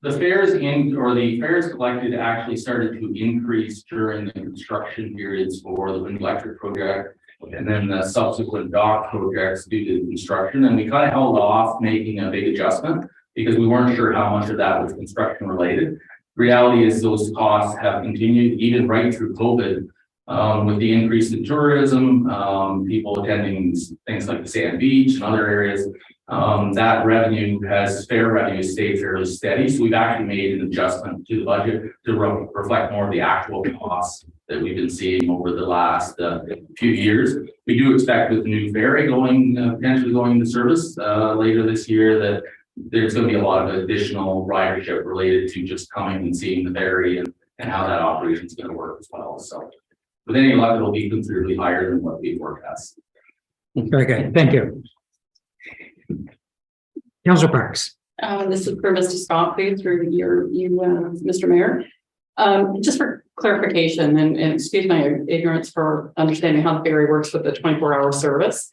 fares the fares collected actually started to increase during the construction periods for the wind electric project and then the subsequent dock projects due to the construction. And we kind of held off making a big adjustment because we weren't sure how much of that was construction related. Reality is those costs have continued even right through COVID. With the increase in tourism, people attending things like the Sand Beach and other areas, that fare revenue stayed fairly steady. So we've actually made an adjustment to the budget to reflect more of the actual costs that we've been seeing over the last few years. We do expect with the new ferry potentially going into service later this year, that there's going to be a lot of additional ridership related to just coming and seeing the ferry and how that operation is going to work as well. So with any luck, it'll be considerably higher than what we forecast. Very good. Thank you. Councillor Parks. This is for Mr. Scott, please, through Mr. Mayor. Just for clarification and excuse my ignorance for understanding how the ferry works with the 24-hour service.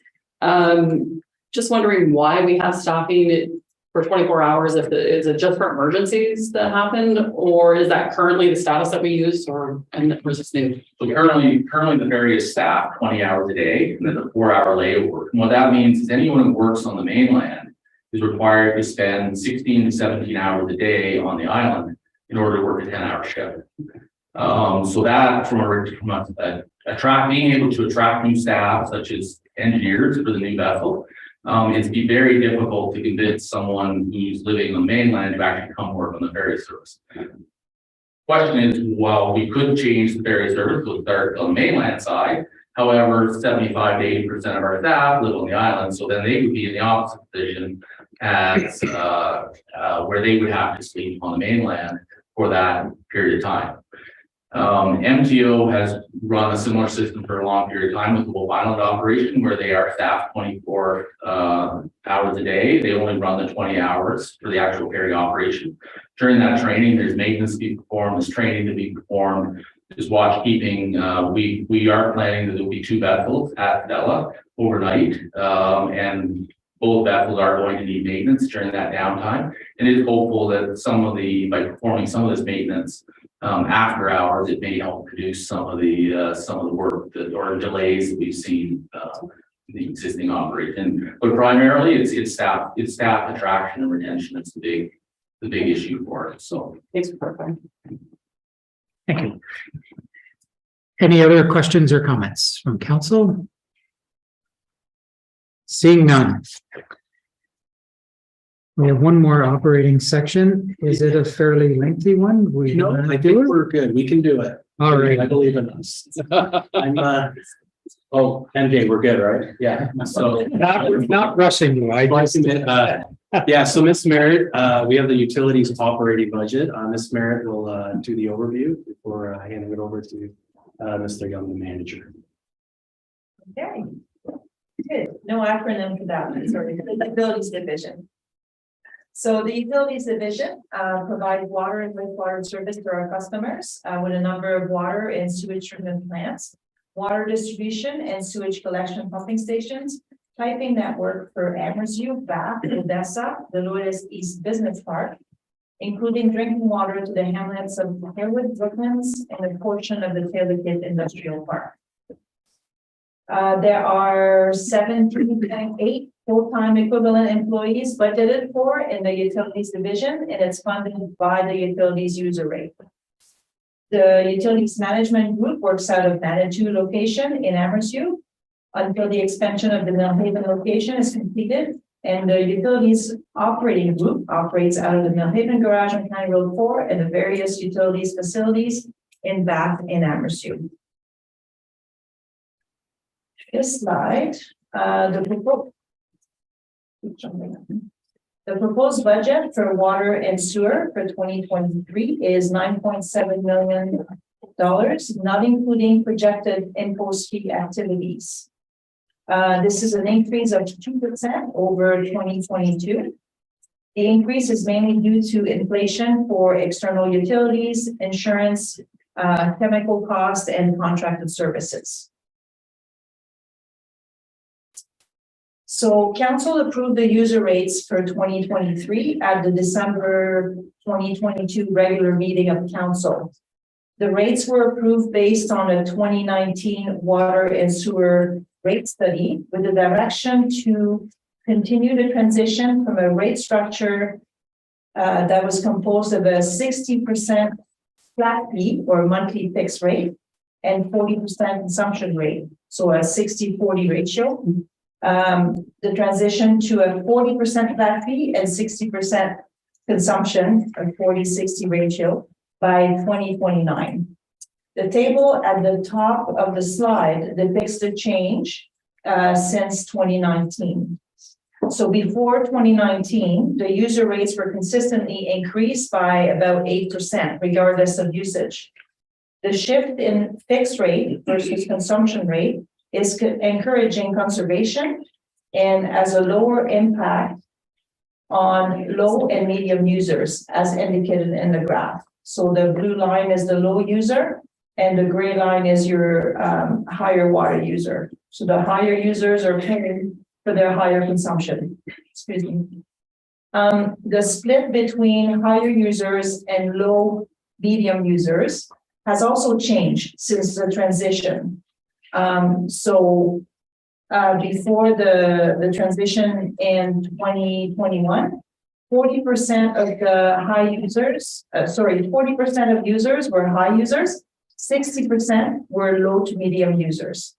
Just wondering why we have staffing for 24 hours, is it just for emergencies that happen, or is that currently the status that we use, or is this new? So currently the ferry is staffed 20 hours a day, and then a 4-hour layover. And what that means is anyone who works on the mainland is required to spend 16 to 17 hours a day on the island in order to work a 10-hour shift. So that being able to attract new staff, such as engineers for the new vessel, it'd be very difficult to convince someone who's living on the mainland to actually come work on the ferry service. Question is, well, we could change the ferry service, we'll start on the mainland side. However, 75 to 80% of our staff live on the island, so then they would be in the opposite position as where they would have to sleep on the mainland for that period of time. MTO has run a similar system for a long period of time with the Wolf Island operation, where they are staffed 24 hours a day. They only run the 20 hours for the actual ferry operation. During that training, there's maintenance to be performed, there's training to be performed, there's watch keeping. We are planning that there will be 2 vessels at Stella overnight, and both vessels are going to need maintenance during that downtime. And it's hopeful that by performing some of this maintenance after hours, it may help reduce some of the work or delays that we've seen in the existing operation. But primarily, it's staff attraction and retention. It's the big issue for it. So thanks for clarifying. Thank you. Any other questions or comments from council? Seeing none. We have one more operating section. Is it a fairly lengthy one? No, I think we're good. We can do it. All right. I believe in us. I'm MJ, we're good, right? Yeah. So not rushing you. Yeah, so Ms. Merritt, we have the utilities operating budget. Ms. Merritt will do the overview before handing it over to Mr. Young, the manager. Okay. Good. No acronym for that one. Sorry. The Utilities Division. So the Utilities Division provides water and wastewater service to our customers with a number of water and sewage treatment plants, water distribution and sewage collection pumping stations, piping network for Amherst-U, Bath, Odessa, the Loyalist East Business Park, including drinking water to the hamlets of Harewood, Brooklands, and a portion of the Taylor-Kit Industrial Park. There are 17.8 full-time equivalent employees budgeted for in the Utilities Division, and it's funded by the utilities user rate. The Utilities Management Group works out of Manitou location in Amherst-U until the expansion of the Millhaven location is completed, and the Utilities Operating Group operates out of the Millhaven Garage on County Road 4 and the various utilities facilities in Bath and Amherst-U. This slide, the proposed budget for water and sewer for 2023 is $9.7 million, not including projected impost fee activities. This is an increase of 2% over 2022. The increase is mainly due to inflation for external utilities, insurance, chemical costs, and contracted services. So council approved the user rates for 2023 at the December 2022 regular meeting of council. The rates were approved based on a 2019 water and sewer rate study with the direction to continue the transition from a rate structure that was composed of a 60% flat fee or monthly fixed rate and 40% consumption rate, so a 60-40 ratio. The transition to a 40% flat fee and 60% consumption, a 40-60 ratio by 2029. The table at the top of the slide depicts the change since 2019. So before 2019, the user rates were consistently increased by about 8%, regardless of usage. The shift in fixed rate versus consumption rate is encouraging conservation and has a lower impact on low and medium users, as indicated in the graph. So the blue line is the low user, and the gray line is your higher water user. So the higher users are paying for their higher consumption. Excuse me. The split between higher users and low medium users has also changed since the transition. Before the transition in 2021, 40% of the high users, 40% of users were high users, 60% were low to medium users.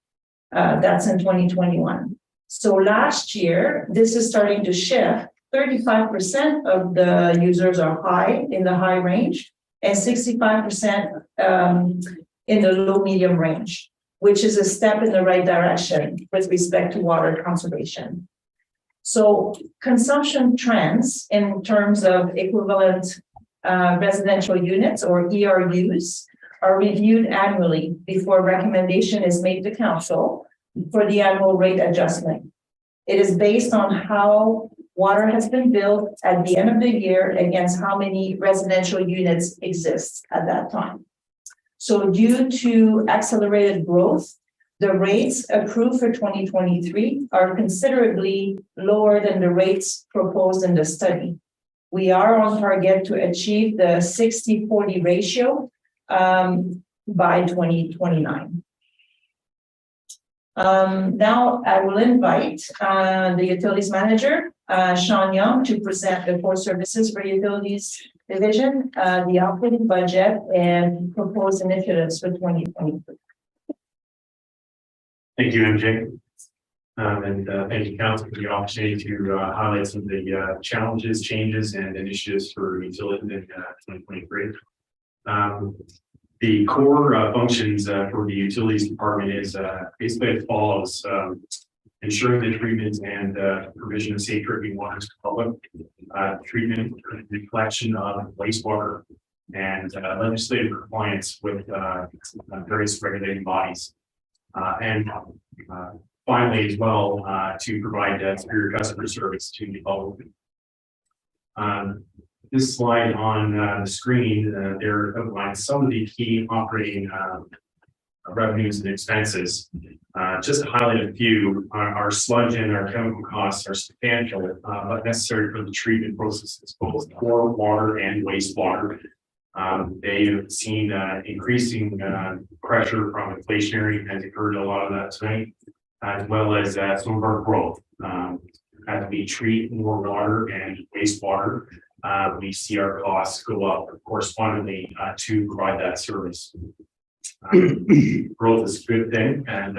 That's in 2021. So last year, this is starting to shift. 35% of the users are high in the high range and 65% in the low medium range, which is a step in the right direction with respect to water conservation. So consumption trends in terms of equivalent residential units or ERUs are reviewed annually before recommendation is made to council for the annual rate adjustment. It is based on how water has been billed at the end of the year against how many residential units exist at that time. So due to accelerated growth, the rates approved for 2023 are considerably lower than the rates proposed in the study. We are on target to achieve the 60-40 ratio by 2029. Now I will invite the utilities manager, Sean Young, to present the core services for utilities division, the operating budget and proposed initiatives for 2023. Thank you, MJ. Thank you, Council, for the opportunity to highlight some of the challenges, changes, and initiatives for utilities in 2023. The core functions for the utilities department is basically as follows: ensuring the treatment and provision of safe drinking water to the public, treatment and collection of wastewater, and legislative compliance with various regulating bodies. And finally, as well, to provide superior customer service to the public. This slide on the screen, there outlines some of the key operating revenues and expenses. Just to highlight a few, our sludge and our chemical costs are substantial, but necessary for the treatment processes, both core water and wastewater. They have seen increasing pressure from inflationary, as you've heard a lot of that tonight, as well as some of our growth. As we treat more water and wastewater, we see our costs go up correspondingly to provide that service. Growth is a good thing, and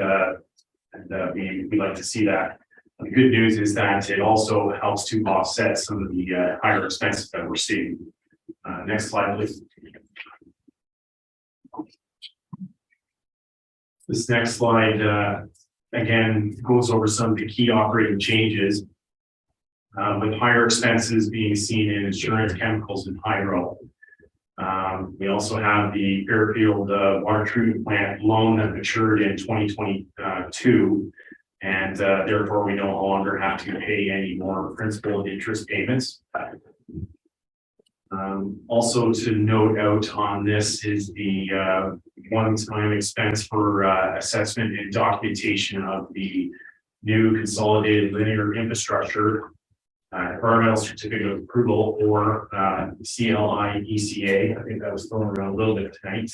we like to see that. The good news is that it also helps to offset some of the higher expenses that we're seeing. Next slide, please. This next slide, again, goes over some of the key operating changes, with higher expenses being seen in insurance, chemicals, and hydro. We also have the Fairfield water treatment plant loan that matured in 2022, and therefore we no longer have to pay any more principal and interest payments. Also to note out on this is the one-time expense for assessment and documentation of the new consolidated linear infrastructure environmental certificate of approval, or CLI-ECA. I think that was thrown around a little bit tonight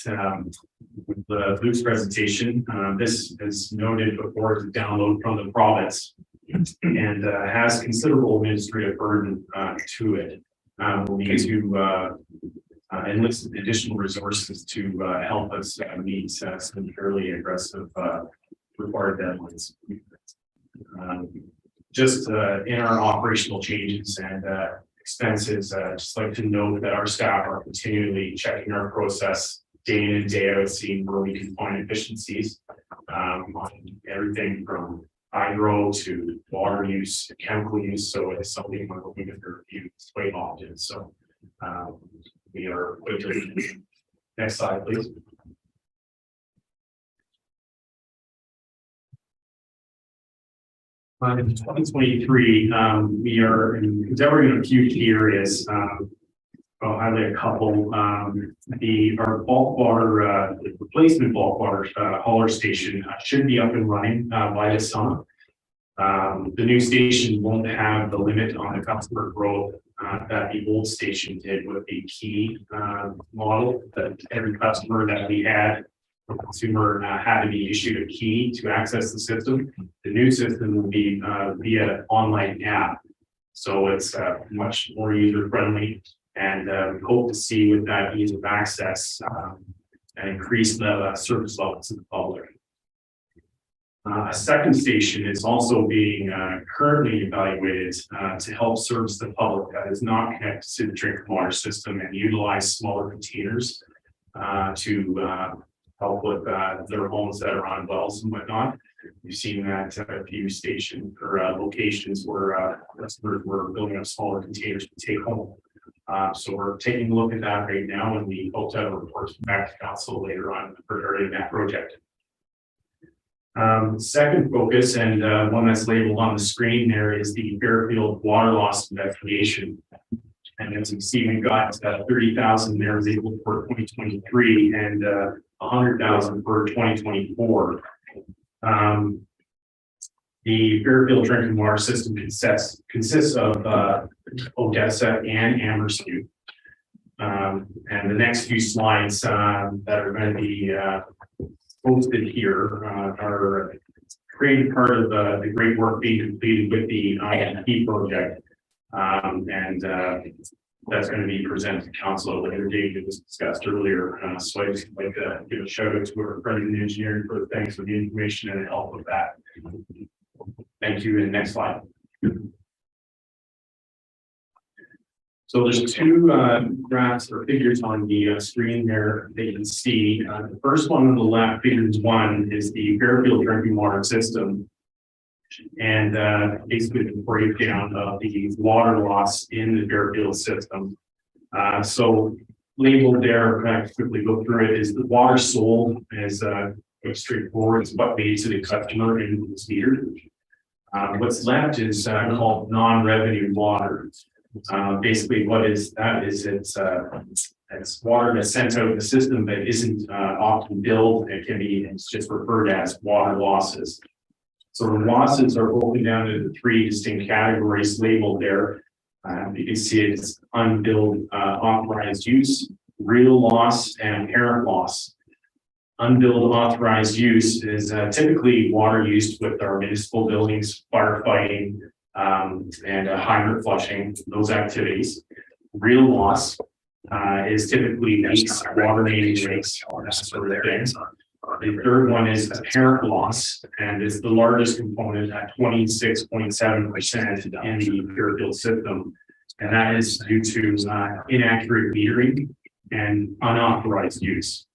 with Luke's presentation. This is noted before to download from the province and has considerable administrative burden to it. We'll need to enlist additional resources to help us meet some fairly aggressive required deadlines. Just in our operational changes and expenses, just like to note that our staff are continually checking our process day in and day out, seeing where we can find efficiencies on everything from hydro to water use, chemical use. So it's something we're looking at review quite often. So we are quickly. Next slide, please. In 2023, we are endeavoring in a few key areas. I'll highlight a couple. Our bulk water, replacement bulk water hauler station should be up and running by this summer. The new station won't have the limit on the customer growth that the old station did with the key model, that every customer that we had, a consumer had to be issued a key to access the system. The new system will be via online app. So it's much more user friendly. And we hope to see with that ease of access and increase the service levels to the public. A second station is also being currently evaluated to help service the public that is not connected to the drinking water system and utilize smaller containers to help with their homes that are on wells and whatnot. We've seen that a few stations or locations where customers were building up smaller containers to take home. So we're taking a look at that right now, and we hope to have a report back to council later on regarding that project. Second focus, and one that's labeled on the screen there, is the Fairfield water loss investigation. And as you see, we've got 30,000 there available for 2023 and 100,000 for 2024. The Fairfield drinking water system consists of Odessa and Amherst. And the next few slides that are going to be posted here are creating part of the great work being completed with the INP project. That's going to be presented to council at a later date. It was discussed earlier. So I'd just like to give a shout out to our friend in engineering for the thanks for the information and help with that. Thank you. And next slide. So there's two graphs or figures on the screen there that you can see. The first one on the left, figures 1, is the Fairfield drinking water system. And basically the breakdown of the water loss in the Fairfield system. So labeled there, I'm quickly go through it, is the water sold as straightforward. It's what made to the customer and it's metered. What's left is called non-revenue water. Basically what is that is it's water that's sent out of the system that isn't often billed. It's just referred as water losses. So the losses are broken down into 3 distinct categories labeled there. You can see it's unbilled authorized use, real loss, and apparent loss. Unbilled authorized use is typically water used with our municipal buildings, firefighting, and hydrant flushing, those activities. Real loss is typically leaks, water main breaks, that sort of thing. The third one is apparent loss, and is the largest component at 26.7% in the Fairfield system. And that is due to inaccurate metering and unauthorized use.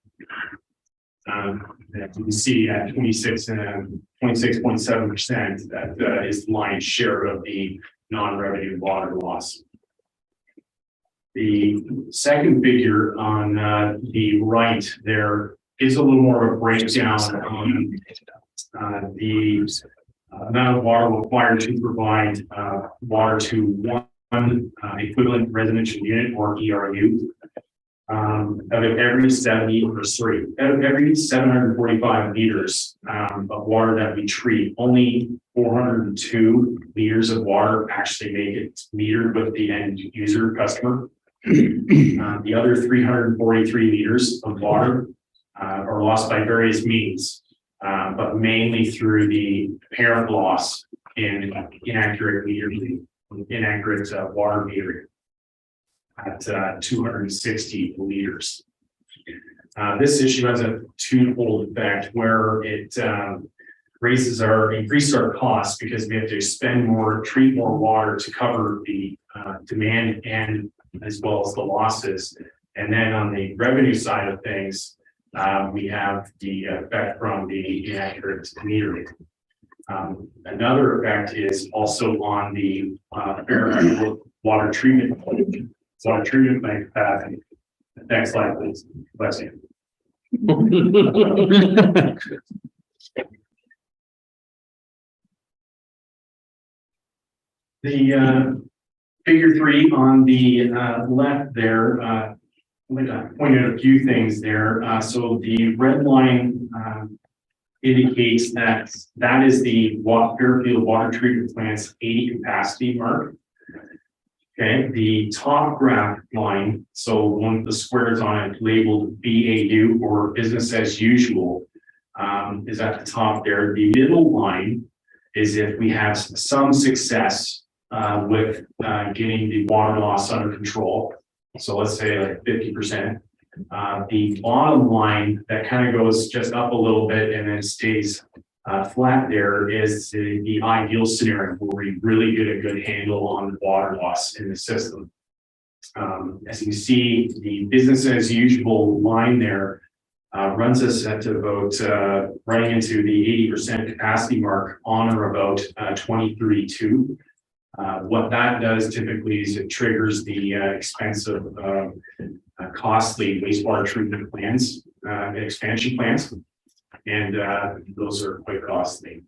As you can see at 26.7%, that is the lion's share of the non-revenue water loss. The second figure on the right there is a little more of a breakdown on the amount of water required to provide water to one equivalent residential unit or ERU. Out of every 745 liters of water that we treat, only 402 liters of water actually make it metered with the end user customer. The other 343 liters of water are lost by various means, but mainly through the apparent loss in inaccurate water metering at 260 liters. This issue has a twofold effect where it increases our costs because we have to spend more, treat more water to cover the demand and as well as the losses. And then on the revenue side of things, we have the effect from the inaccurate metering. Another effect is also on the water treatment plant capacity. Next slide, please. Bless you. The figure 3 on the left there, I'm going to point out a few things there. So the red line indicates that is the Fairfield Water Treatment Plant's 80 capacity mark. Okay, the top graph line, so one of the squares on it labeled BAU or business as usual, is at the top there. The middle line is if we have some success with getting the water loss under control. So let's say like 50%. The bottom line that kind of goes just up a little bit and then stays flat there is the ideal scenario where we really get a good handle on the water loss in the system. As you see, the business as usual line there runs us at about running into the 80% capacity mark on or about 2032. What that does typically is it triggers the expensive, costly wastewater treatment plants, expansion plans, and those are quite costly.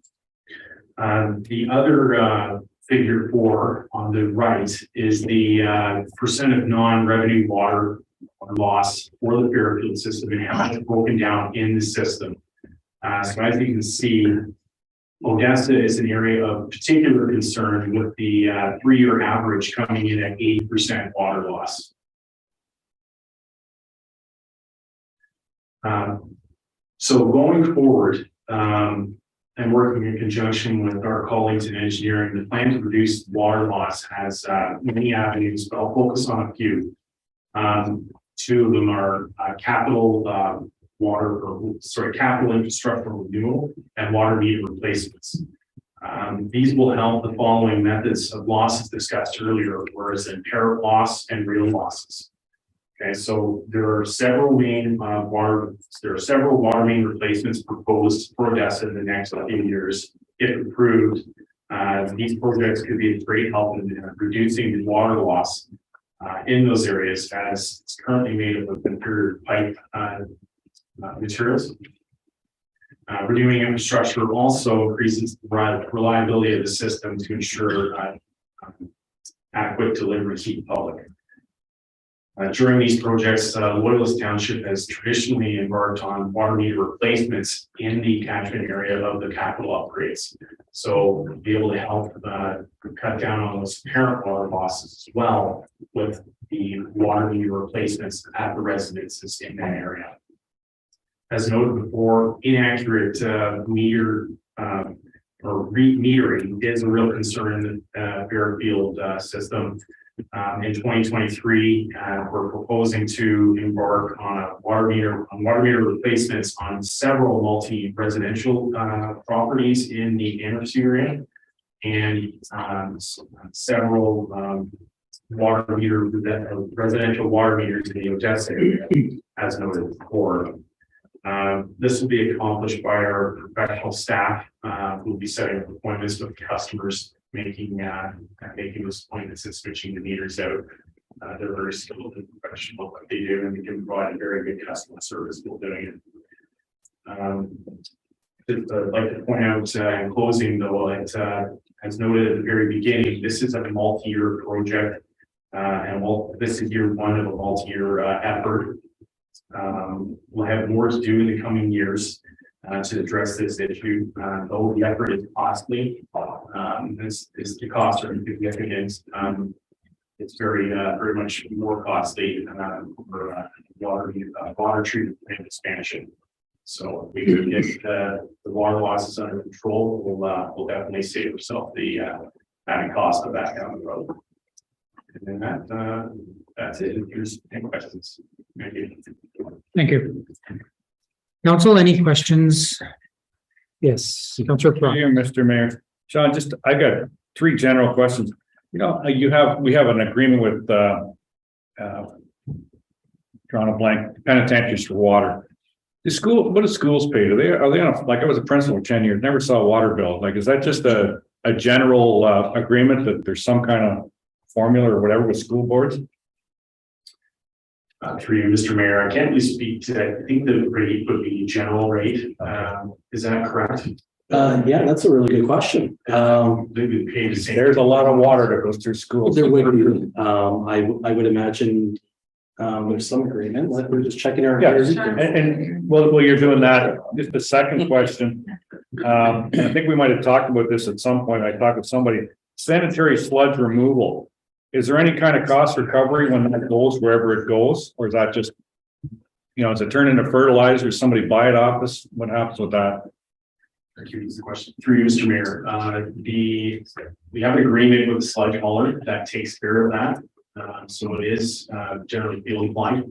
The other figure 4 on the right is the percent of non-revenue water loss for the Fairfield system and how it's broken down in the system. So as you can see, Odessa is an area of particular concern with the 3-year average coming in at 80% water loss. So going forward, and working in conjunction with our colleagues in engineering, the plan to reduce water loss has many avenues, but I'll focus on a few. 2 of them are capital infrastructure renewal and water meter replacements. These will help the following methods of losses discussed earlier, whereas inherent loss and real losses. Okay, so there are several water main replacements proposed for Odessa in the next few years. If approved, these projects could be a great help in reducing the water loss in those areas, as it's currently made up of inferior pipe materials. Renewing infrastructure also increases the reliability of the system to ensure adequate delivery to the public. During these projects, Loyalist Township has traditionally embarked on water meter replacements in the catchment area of the capital upgrades. So we'll be able to help cut down on those apparent water losses as well with the water meter replacements at the residences in that area. As noted before, inaccurate meter or metering is a real concern in the Fairfield system. In 2023, we're proposing to embark on water meter replacements on several multi-residential properties in the Anderson area and several residential water meters in the Odessa area, as noted before. This will be accomplished by our professional staff who will be setting up appointments with customers, making those appointments and switching the meters out. They're very skilled and professional at what they do, and they can provide a very good customer service while doing it. I'd like to point out in closing, though, that as noted at the very beginning, this is a multi-year project, and this is year 1 of a multi-year effort. We'll have more to do in the coming years to address this issue. Though the effort is costly, the costs are significant. It's very much more costly for water treatment plant expansion. So if we can get the water losses under control, we'll definitely save ourselves the added cost of that down the road. And then that's it. If there's any questions, thank you. Thank you. Council, any questions? Yes, Councillor Clark. Thank you, Mr. Mayor. Sean, I got 3 general questions. You know, we have an agreement with drawing a blank, penitentiaries for water. What do schools pay? Are they on, like I was a principal for 10 years, never saw a water bill. Like, is that just a general agreement that there's some kind of formula or whatever with school boards? Through you, Mr. Mayor, I can't really speak to that. I think the rate would be general rate. Is that correct? Yeah, that's a really good question. Maybe pay the same. There's a lot of water that goes through schools. There would be, I would imagine, there's some agreement, like we're just checking our. Yeah, and while you're doing that, just the second question. And I think we might have talked about this at some point. I talked with somebody, sanitary sludge removal. Is there any kind of cost recovery when that goes wherever it goes? Or is that just, does it turn into fertilizer? Somebody buy it off us? What happens with that? Thank you. The question through you, Mr. Mayor. We have an agreement with the sludge hauler that takes care of that. So it is generally field applied.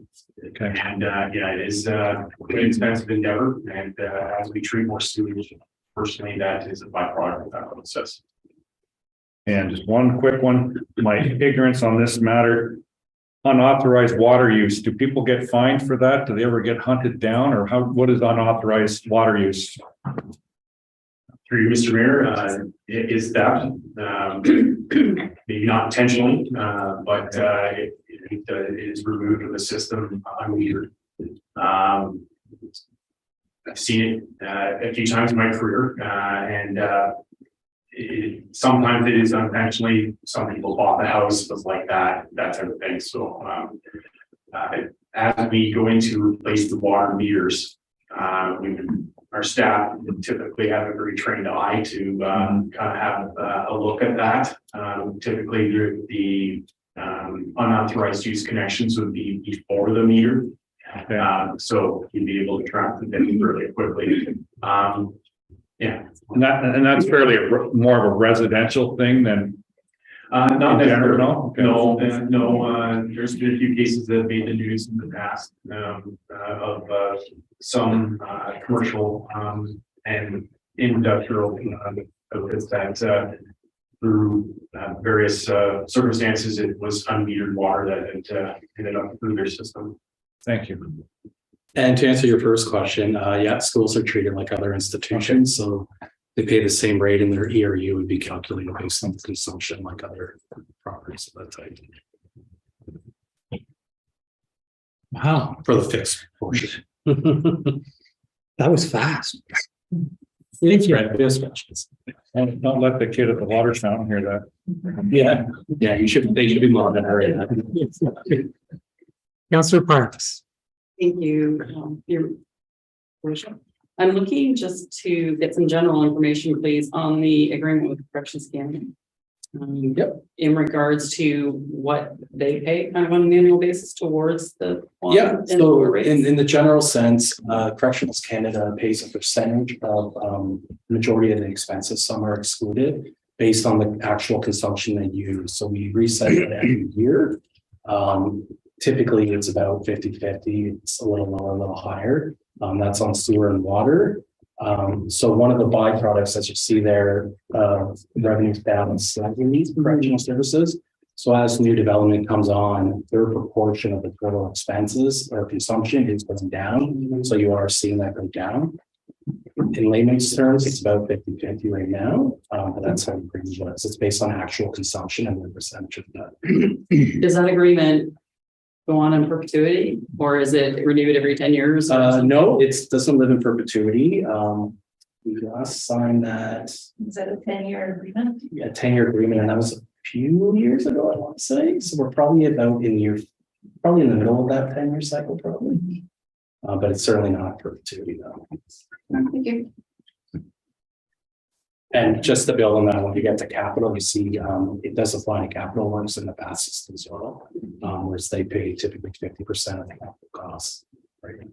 Okay. And it is an expensive endeavor. And as we treat more sewage, personally, that is a byproduct of that process. And just one quick one, my ignorance on this matter, unauthorized water use. Do people get fined for that? Do they ever get hunted down, or what is unauthorized water use? Through you, Mr. Mayor, it is that maybe not intentionally, but it is removed from the system unmetered. I've seen it a few times in my career, and sometimes it is unintentionally. Some people bought the house, was like that type of thing. So as we go into replace the water meters, our staff typically have a very trained eye to kind of have a look at that. Typically, the unauthorized use connections would be before the meter, so you'd be able to track the thing really quickly. Yeah, and that's fairly more of a residential thing than not necessarily. No, no. There's been a few cases that have made the news in the past of some commercial and industrial outfits that through various circumstances, it was unmetered water that ended up through their system. Thank you. And to answer your first question, schools are treated like other institutions, so they pay the same rate, and their ERU would be calculated based on the consumption like other properties of that type. Wow. For the fixed portion. That was fast. Thank you. Don't let the kid at the water fountain hear that. Yeah, they should be monitoring that. Councillor Parks. Thank you, Your Worship. I'm looking just to get some general information, please, on the agreement with Corrections Canada. Yep. In regards to what they pay kind of on an annual basis towards the. So in the general sense, Corrections Canada pays a percentage of majority of the expenses. Some are excluded based on the actual consumption they use. So we reset it every year. Typically it's about 50-50. It's a little lower, a little higher. That's on sewer and water. So one of the byproducts, as you see there, revenues down slightly in these correctional services. So as new development comes on, their proportion of the total expenses or consumption is going down. So you are seeing that go down. In layman's terms, it's about 50-50 right now. But that's how it pretty much. It's based on actual consumption and the percentage of that. Does that agreement go on in perpetuity, or is it renewed every 10 years? No, it doesn't live in perpetuity. We last signed that. Is that a 10-year agreement? A 10-year agreement, and that was a few years ago, I want to say. So we're probably about probably in the middle of that 10-year cycle, probably. But it's certainly not perpetuity though. Thank you. And just to build on that, when you get to capital, you see it does apply to capital works in the past system as well, whereas they pay typically 50% of the capital costs. Right.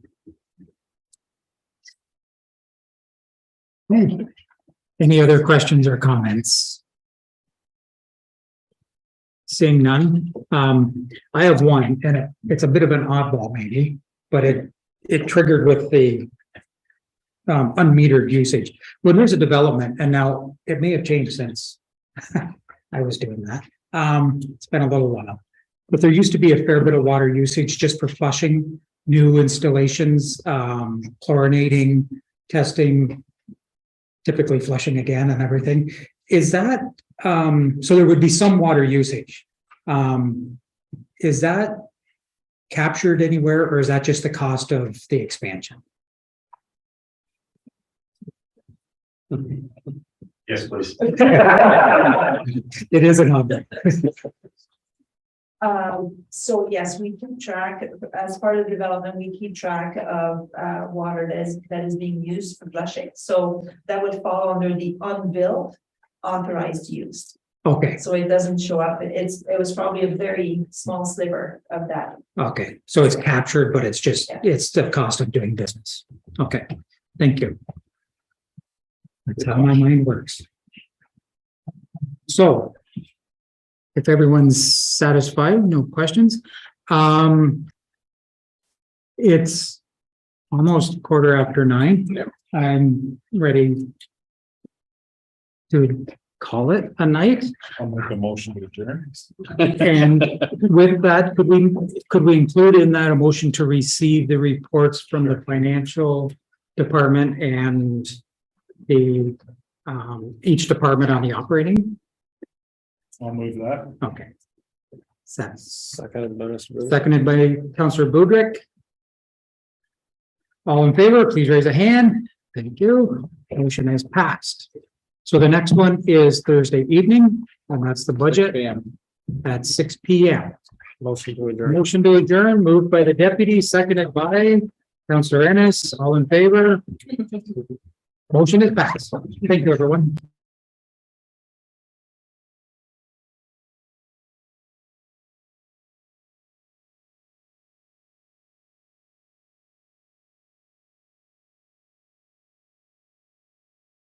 Any other questions or comments? Seeing none, I have one, and it's a bit of an oddball maybe, but it triggered with the unmetered usage. When there's a development, and now it may have changed since I was doing that. It's been a little while, but there used to be a fair bit of water usage just for flushing new installations, chlorinating, testing, typically flushing again and everything. Is that, so there would be some water usage. Is that captured anywhere, or is that just the cost of the expansion? Yes, please. It is an object. So yes, we keep track, as part of the development, we keep track of water that is being used for flushing. So that would fall under the unbilled authorized use. Okay, So it doesn't show up. It was probably a very small sliver of that. okay, so it's captured, but it's just, it's the cost of doing business. Okay, thank you. That's how my mind works. So, if everyone's satisfied, no questions. It's almost 9:15. I'm ready to call it a night. I'll make a motion to adjourn. And with that, could we include in that a motion to receive the reports from the financial department and the each department on the operating? I'll move that. Okay. Seconded by Mr. Booth. Seconded by Councillor Budrick. All in favor, please raise a hand. Thank you. Motion has passed. So the next one is Thursday evening, and that's the budget at 6 p.m. Motion to adjourn. Motion to adjourn, moved by the deputy, seconded by Councillor Ennis. All in favor? Motion is passed. Thank you, everyone.